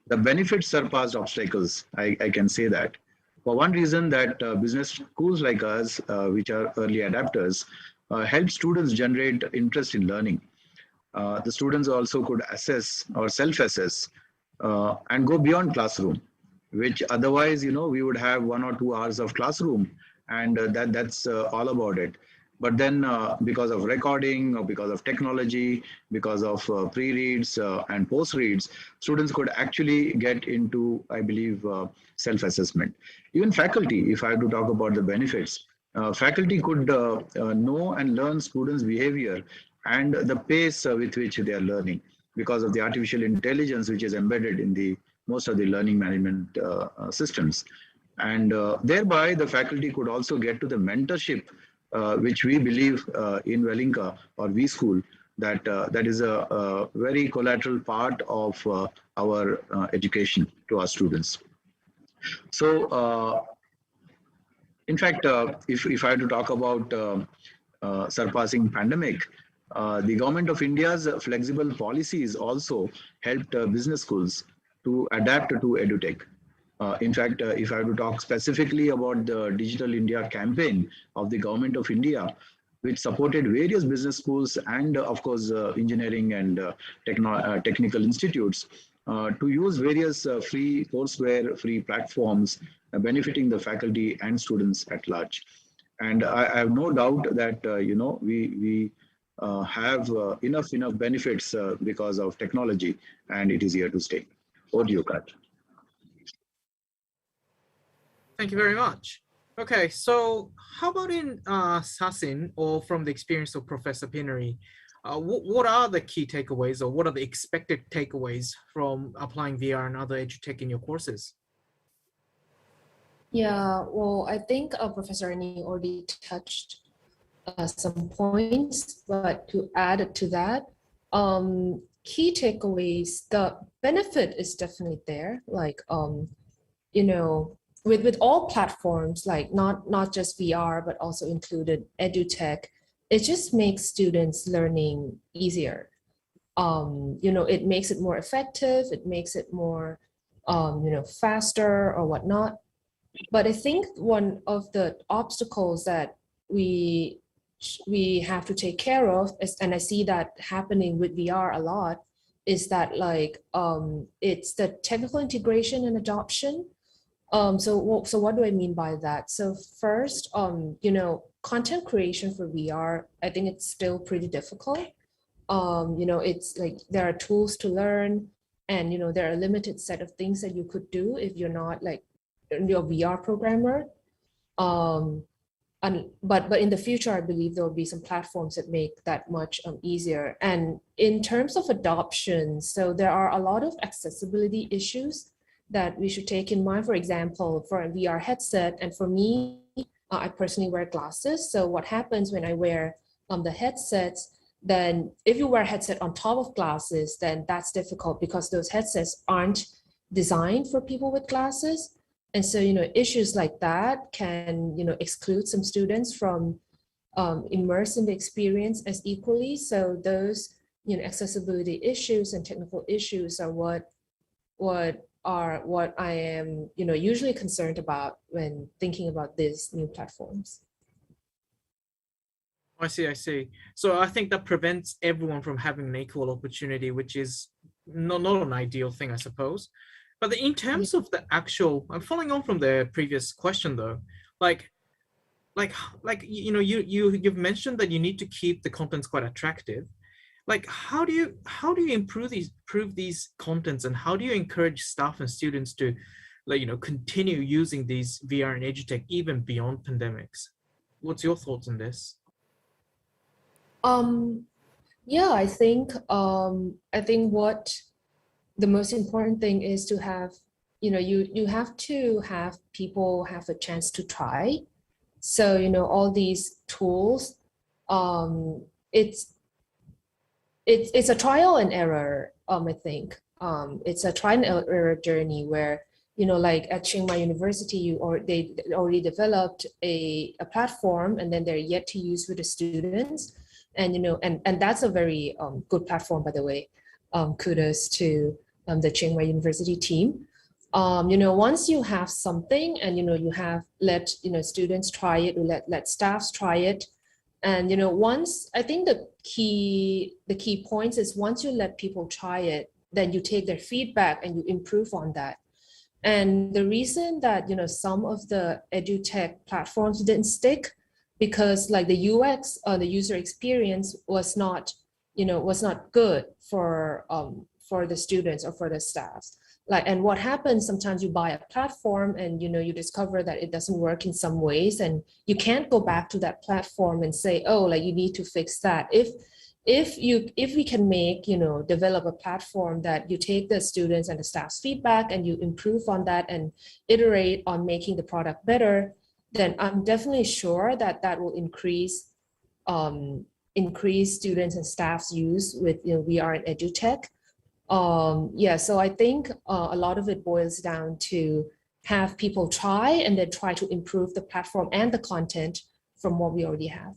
the benefits surpassed obstacles, I can say that. For one reason that business schools like us, which are early adapters, help students generate interest in learning. The students also could assess or self-assess and go beyond classroom, which otherwise, we would have 1 or 2 hours of classroom, and that's all about it. But then because of recording or because of technology, because of pre-reads and post-reads, students could actually get into, I believe, self-assessment. Even faculty, if I have to talk about the benefits, faculty could know and learn students' behavior and the pace with which they are learning because of the artificial intelligence which is embedded in most of the learning management systems. And thereby, the faculty could also get to the mentorship which we believe in Wellinka or V School that is a very collateral part of our education to our students. So, in fact, if I had to talk about surpassing pandemic, the government of India's flexible policies also helped business schools to adapt to edutech. In fact, if I have to talk specifically about the Digital India campaign of the Government of India, which supported various business schools and, of course, engineering and technical institutes to use various free courseware, free platforms, benefiting the faculty and students at large. And I have no doubt that, we have enough benefits because of technology, and it is here to stay. Over to you, Kat. Thank you very much. Okay, so how about in Sachin, or from the experience of Professor Pinery, what are the key takeaways, or what are the expected takeaways from applying VR and other edutech in your courses? Yeah, well, I think Professor Ani already touched some points, but to add to that, key takeaways, the benefit is definitely there. Like, with all platforms, like not just VR, but also included EduTech, it just makes students learning easier. It makes it more effective, it makes it more, faster or whatnot. But I think one of the obstacles that we have to take care of is, and I see that happening with VR a lot, is that it's the technical integration and adoption. So what do I mean by that? So first, content creation for VR, I think it's still pretty difficult. It's like there are tools to learn, and there are a limited set of things that you could do if you're not like your VR programmer. But in the future, I believe there will be some platforms that make that much easier. And in terms of adoption, so there are a lot of accessibility issues that we should take in mind. For example, for a VR headset, and for me, I personally wear glasses. So what happens when I wear the headsets, then if you wear a headset on top of glasses, then that's difficult because those headsets aren't designed for people with glasses. And so, issues like that can, exclude some students from immerse in the experience as equally. So those, accessibility issues and technical issues are what I am, usually concerned about when thinking about these new platforms. I see. So I think that prevents everyone from having an equal opportunity, which is not an ideal thing, I suppose. But in terms of the actual, I'm following on from the previous question though, you've mentioned that you need to keep the contents quite attractive. Like, how do you improve these contents, and how do you encourage staff and students to, continue using these VR and EduTech even beyond pandemics? What's your thoughts on this? Yeah, I think what the most important thing is to have, you have to have people have a chance to try. So, all these tools, it's a trial and error, I think. It's a trial and error journey where, like at Chiang Mai University, they already developed a platform, and then they're yet to use with the students. And, and that's a very good platform, by the way. Kudos to the Chiang Mai University team. Once you have something, and, you have let, students try it, let staffs try it. And, once, I think the key points is once you let people try it, then you take their feedback and you improve on that. And the reason that, some of the EduTech platforms didn't stick, because like the UX, the user experience was not good for the students or for the staffs. And what happens, sometimes you buy a platform and, you discover that it doesn't work in some ways, and you can't go back to that platform and say, oh, you need to fix that. If we can make, develop a platform that you take the students and the staff's feedback and you improve on that and iterate on making the product better, then I'm definitely sure that will increase students and staff's use with VR and EduTech. So I think a lot of it boils down to have people try and then try to improve the platform and the content from what we already have.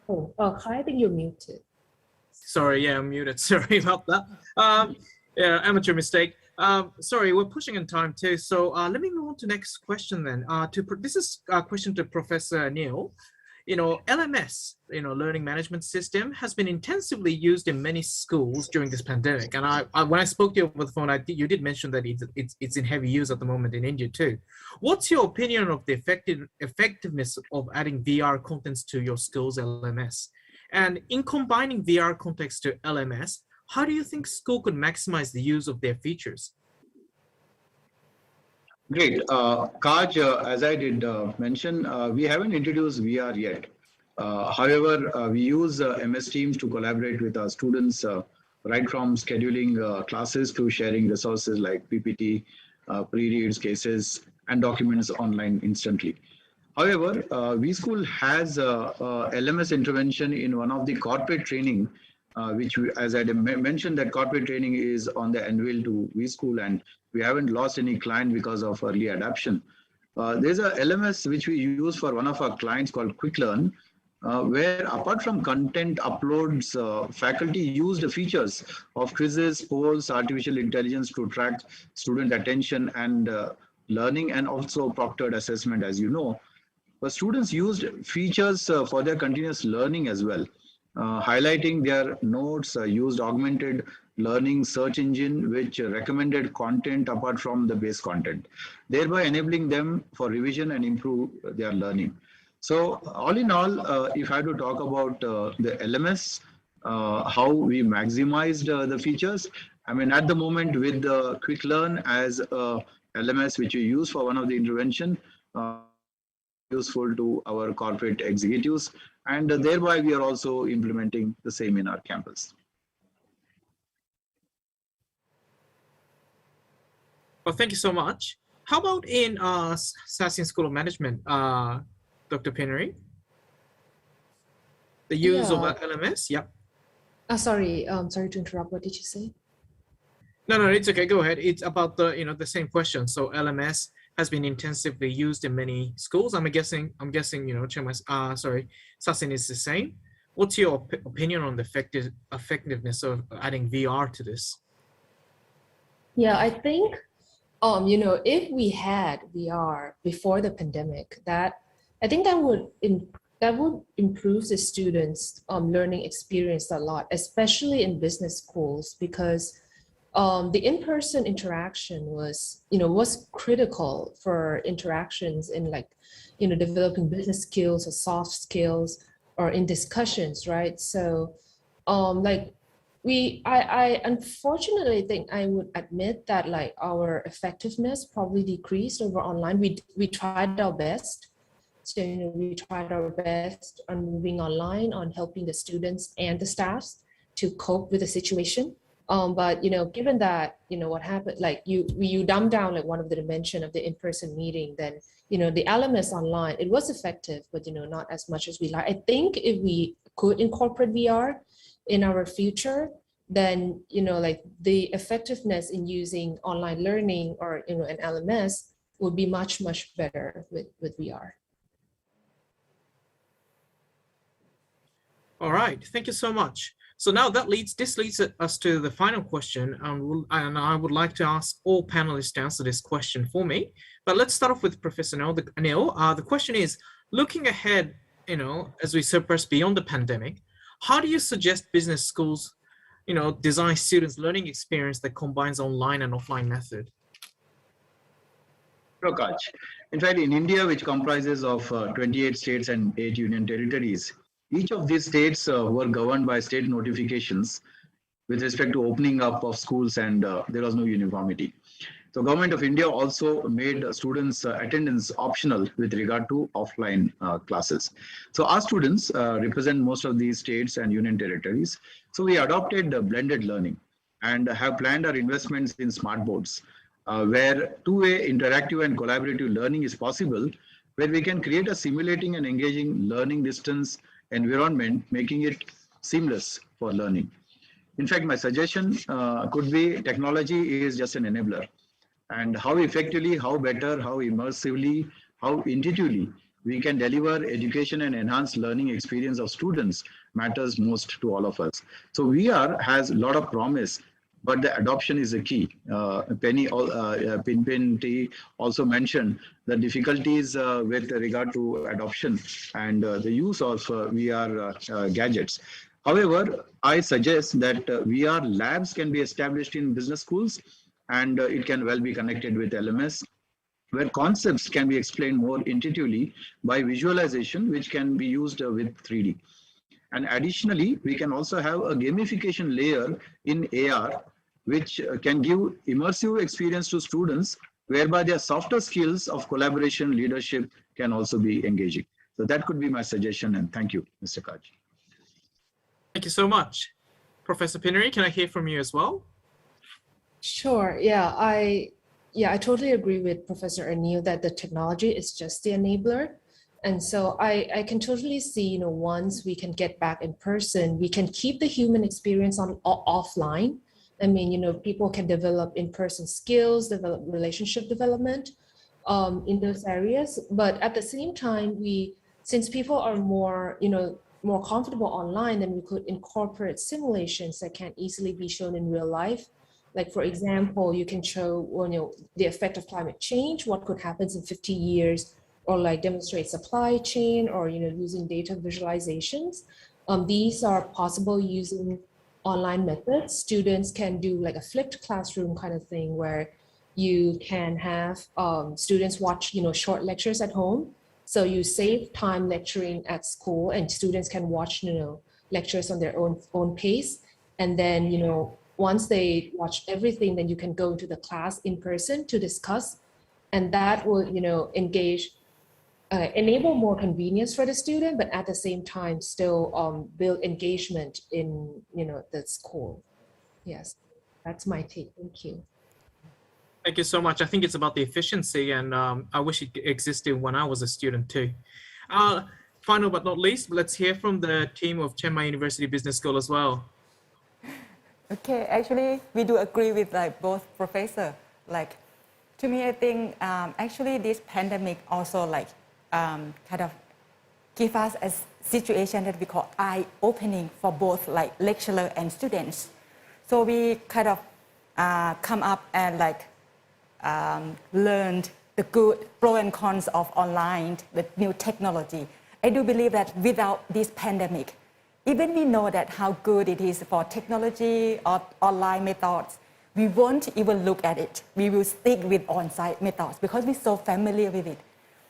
Kai, I think you're muted. Sorry, yeah, I'm muted. Sorry about that. Yeah, amateur mistake. Sorry, we're pushing in time too. So let me move on to next question then. This is a question to Professor Neil. LMS, learning management system, has been intensively used in many schools during this pandemic. And when I spoke to you over the phone, you did mention that it's in heavy use at the moment in India too. What's your opinion of the effectiveness of adding VR contents to your school's LMS? And in combining VR context to LMS, how do you think school could maximize the use of their features? Great. Kaj, as I did mention, we haven't introduced VR yet. However, we use MS Teams to collaborate with our students, right from scheduling classes to sharing resources like PPT, pre-reads, cases, and documents online instantly. However, vSchool has LMS intervention in one of the corporate training which as I mentioned, that corporate training is on the anvil to vSchool, and we haven't lost any client because of early adoption. There's a LMS which we use for one of our clients called Quick Learn, where apart from content uploads, faculty use the features of quizzes, polls, artificial intelligence to track student attention and learning, and also proctored assessment, as you know. But students used features for their continuous learning as well, highlighting their notes, used augmented learning search engine, which recommended content apart from the base content, thereby enabling them for revision and improve their learning. So all in all, if I had to talk about the LMS, how we maximized the features, I mean, at the moment with the Quick Learn as a LMS, which we use for one of the intervention, useful to our corporate executives, and thereby we are also implementing the same in our campus. Well, thank you so much. How about in Surpassing School of Management, Dr. Penry? The use of LMS? Yep. Sorry to interrupt. What did you say? No, it's okay. Go ahead. It's about the the same question. So LMS has been intensively used in many schools. I'm guessing Sachin is the same. What's your opinion on the effectiveness of adding VR to this? Yeah, I think if we had VR before the pandemic, I think that would improve the students' learning experience a lot, especially in business schools, because the in-person interaction was critical for interactions in developing business skills or soft skills or in discussions, right? So I unfortunately think I would admit that our effectiveness probably decreased over online. We tried our best. So we tried our best on moving online, on helping the students and the staffs to cope with the situation. But given that what happened, you dumb down one of the dimension of the in-person meeting, then the LMS online, it was effective, but not as much as we like. I think if we could incorporate VR in our future, then the effectiveness in using online learning or an LMS would be much better with VR. All right, thank you so much. So now this leads us to the final question, and I would like to ask all panelists to answer this question for me. But let's start off with Professor Anil. The question is, looking ahead, as we surpass beyond the pandemic, how do you suggest business schools, design students' learning experience that combines online and offline method? Prakash. In fact, in India, which comprises of 28 states and 8 union territories, each of these states were governed by state notifications with respect to opening up of schools, and there was no uniformity. So Government of India also made students' attendance optional with regard to offline classes. So our students represent most of these states and union territories. So we adopted blended learning and have planned our investments in smart boards, where two-way interactive and collaborative learning is possible, where we can create a simulating and engaging learning distance environment, making it seamless for learning. In fact, my suggestion could be technology is just an enabler, and how effectively, how better, how immersively, how intuitively we can deliver education and enhance learning experience of students matters most to all of us. So VR has a lot of promise, but the adoption is the key. Pinpin also mentioned the difficulties with regard to adoption and the use of VR gadgets. However, I suggest that VR labs can be established in business schools, and it can well be connected with LMS, where concepts can be explained more intuitively by visualization, which can be used with 3D. And additionally, we can also have a gamification layer in AR, which can give immersive experience to students, whereby their softer skills of collaboration, leadership can also be engaging. So that could be my suggestion, and thank you, Mr. Kaj. Thank you so much. Professor Pinnery, can I hear from you as well? Sure, yeah, I totally agree with Professor Anil that the technology is just the enabler. And so I can totally see, you know, once we can get back in person, we can keep the human experience on offline. I mean, you know, people can develop in-person skills, develop relationship development in those areas. But at the same time, since people are more, you know, more comfortable online, then we could incorporate simulations that can easily be shown in real life. Like, for example, you can show, well, you know, the effect of climate change, what could happen in 50 years, or like demonstrate supply chain, or, you know, using data visualizations. These are possible using online methods. Students can do like a flipped classroom kind of thing where you can have students watch, you know, short lectures at home. So you save time lecturing at school, and students can watch, you know, lectures on their own pace. And then, you know, once they watch everything, then you can go into the class in person to discuss, and that will, you know, enable more convenience for the student, but at the same time still build engagement in, you know, the school. Yes, that's my take. Thank you. Thank you so much. I think it's about the efficiency, and I wish it existed when I was a student too. Final but not least, let's hear from the team of Chiang Mai University Business School as well. Okay, actually, we do agree with like both professor. Like, to me, I think actually this pandemic also like kind of give us a situation that we call eye-opening for both like lecturer and students. So we kind of come up and like learned the good pros and cons of online, the new technology. I do believe that without this pandemic, even we know that how good it is for technology or online methods, we won't even look at it. We will stick with on-site methods because we're so familiar with it.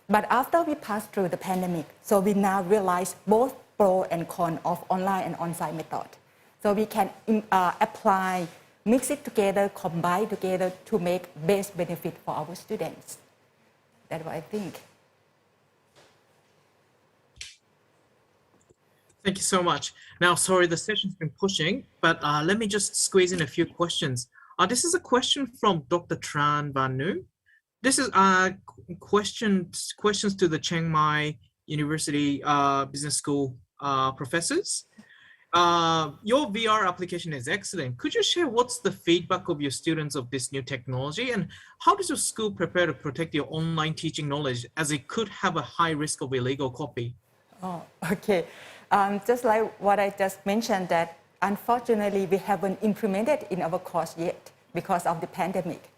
But after we pass through the pandemic, so we now realize both pro and con of online and on-site method. So we can apply, mix it together, combine together to make best benefit for our students. That's what I think. Thank you so much. Now, sorry, the session's been pushing, but let me just squeeze in a few questions. This is a question from Dr. Tran Van Nu. This is questions to the Chiang Mai University Business School professors. Your VR application is excellent. Could you share what's the feedback of your students of this new technology, and how does your school prepare to protect your online teaching knowledge, as it could have a high risk of illegal copy? Oh, okay. Just like what I just mentioned, that unfortunately we haven't implemented in our course yet because of the pandemic.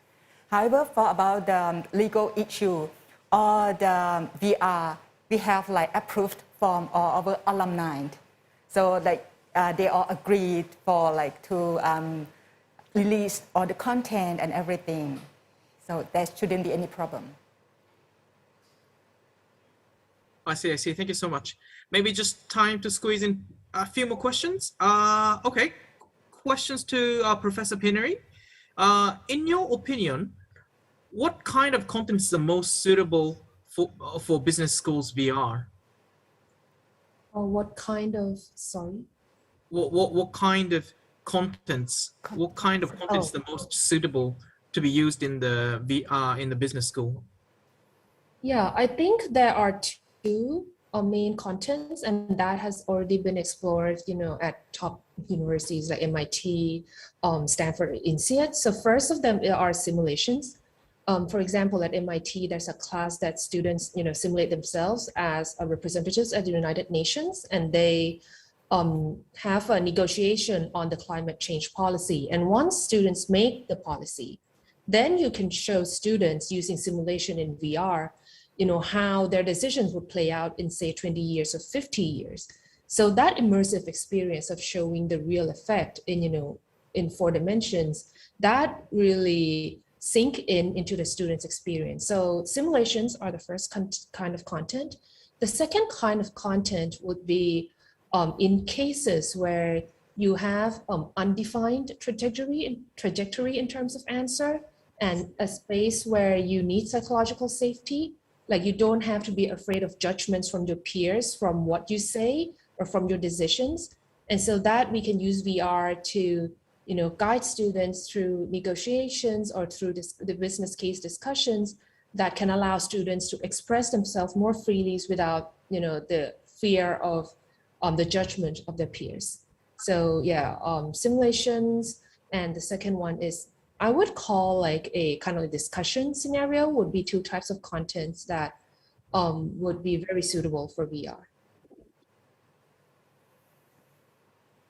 However, for about the legal issue or the VR, we have like approved from our alumni. So like they all agreed for like to release all the content and everything. So there shouldn't be any problem. I see. Thank you so much. Maybe just time to squeeze in a few more questions. Okay, questions to Professor Pinery. In your opinion, what kind of content is the most suitable for business schools VR? What kind of, sorry? What kind of contents? What kind of content is the most suitable to be used in the VR in the business school? Yeah, I think there are two main contents, and that has already been explored, you know, at top universities like MIT, Stanford, INSEAD. So first of them are simulations. For example, at MIT, there's a class that students, you know, simulate themselves as representatives at the United Nations, and they have a negotiation on the climate change policy. And once students make the policy, then you can show students using simulation in VR, you know, how their decisions would play out in, say, 20 years or 50 years. So that immersive experience of showing the real effect in, you know, in 4 dimensions, that really sink into the student's experience. So simulations are the first kind of content. The second kind of content would be in cases where you have undefined trajectory in terms of answer, and a space where you need psychological safety. Like, you don't have to be afraid of judgments from your peers, from what you say or from your decisions. And so that we can use VR to, you know, guide students through negotiations or through the business case discussions that can allow students to express themselves more freely without, the fear of the judgment of their peers. So yeah, simulations. And the second one is, I would call like a kind of a discussion scenario would be two types of contents that would be very suitable for VR.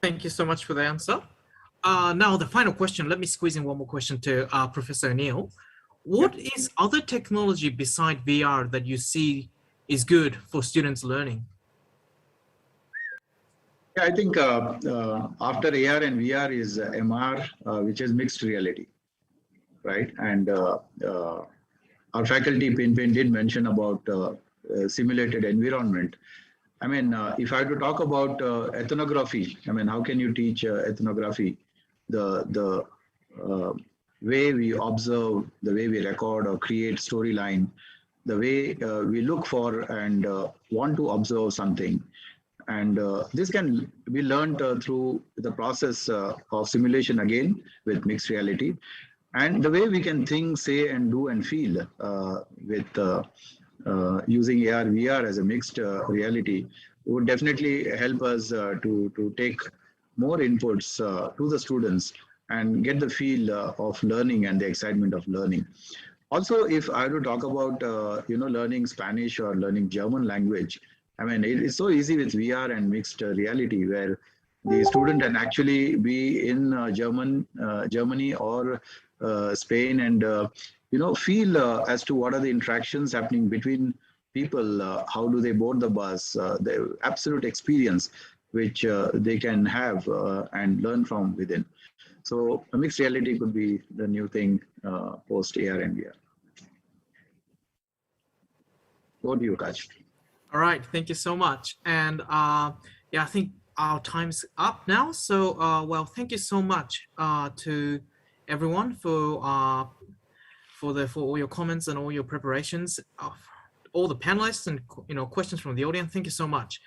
Thank you so much for the answer. Now the final question, let me squeeze in one more question to Professor Neil. What is other technology beside VR that you see is good for students learning? Yeah, I think after AR and VR is MR, which is mixed reality, right? And our faculty Pinpin did mention about simulated environment. I mean, if I had to talk about ethnography, I mean, how can you teach ethnography? The way we observe, the way we record or create storyline, the way we look for and want to observe something. And this can be learned through the process of simulation again with mixed reality. And the way we can think, say, and do and feel with using AR, VR as a mixed reality would definitely help us to take more inputs to the students and get the feel of learning and the excitement of learning. Also, if I were to talk about learning Spanish or learning German language, I mean, it's so easy with VR and mixed reality where the student can actually be in Germany or Spain and feel as to what are the interactions happening between people, how do they board the bus, the absolute experience which they can have and learn from within. So a mixed reality could be the new thing post AR and VR. Over to you, Kaj. All right, thank you so much. And yeah, I think our time's up now. So well, thank you so much to everyone for all your comments and all your preparations, all the panelists and questions from the audience. Thank you so much.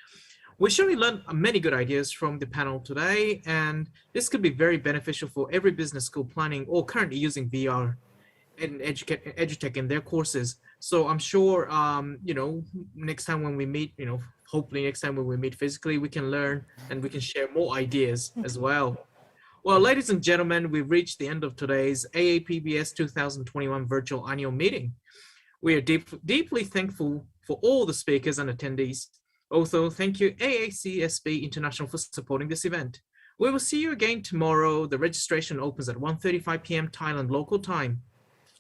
We surely learned many good ideas from the panel today, and this could be very beneficial for every business school planning or currently using VR and edutech in their courses. So I'm sure, next time when we meet, hopefully next time when we meet physically, we can learn and we can share more ideas as well. Well, ladies and gentlemen, we've reached the end of today's AAPBS 2021 virtual annual meeting. We are deeply thankful for all the speakers and attendees. Also, thank you AACSB International for supporting this event. We will see you again tomorrow. The registration opens at 1:35 p.m. Thailand local time.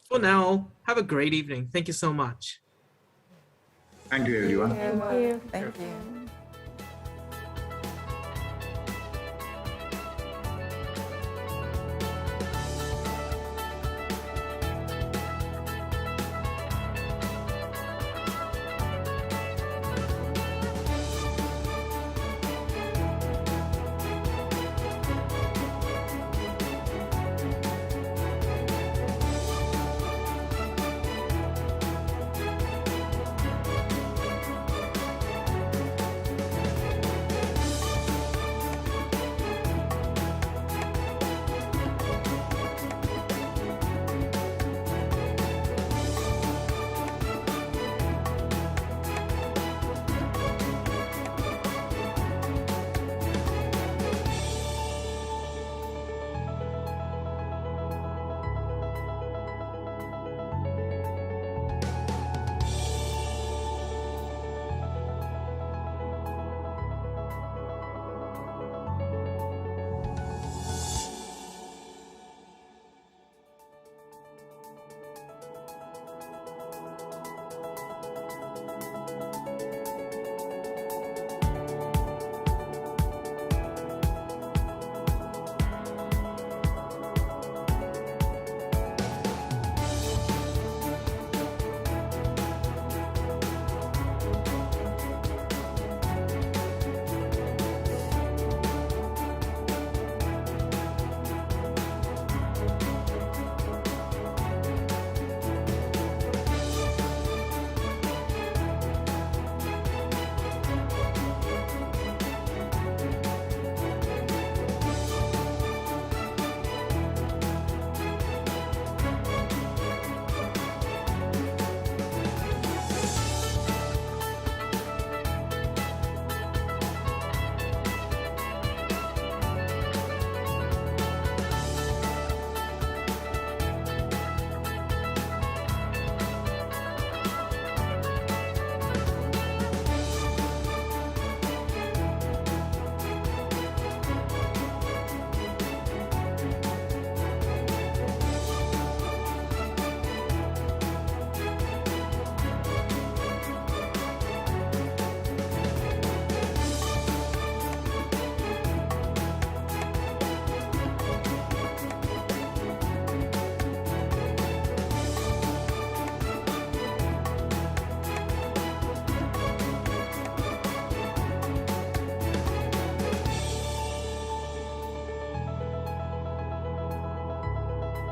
For now, have a great evening. Thank you so much. Thank you, everyone. Thank you.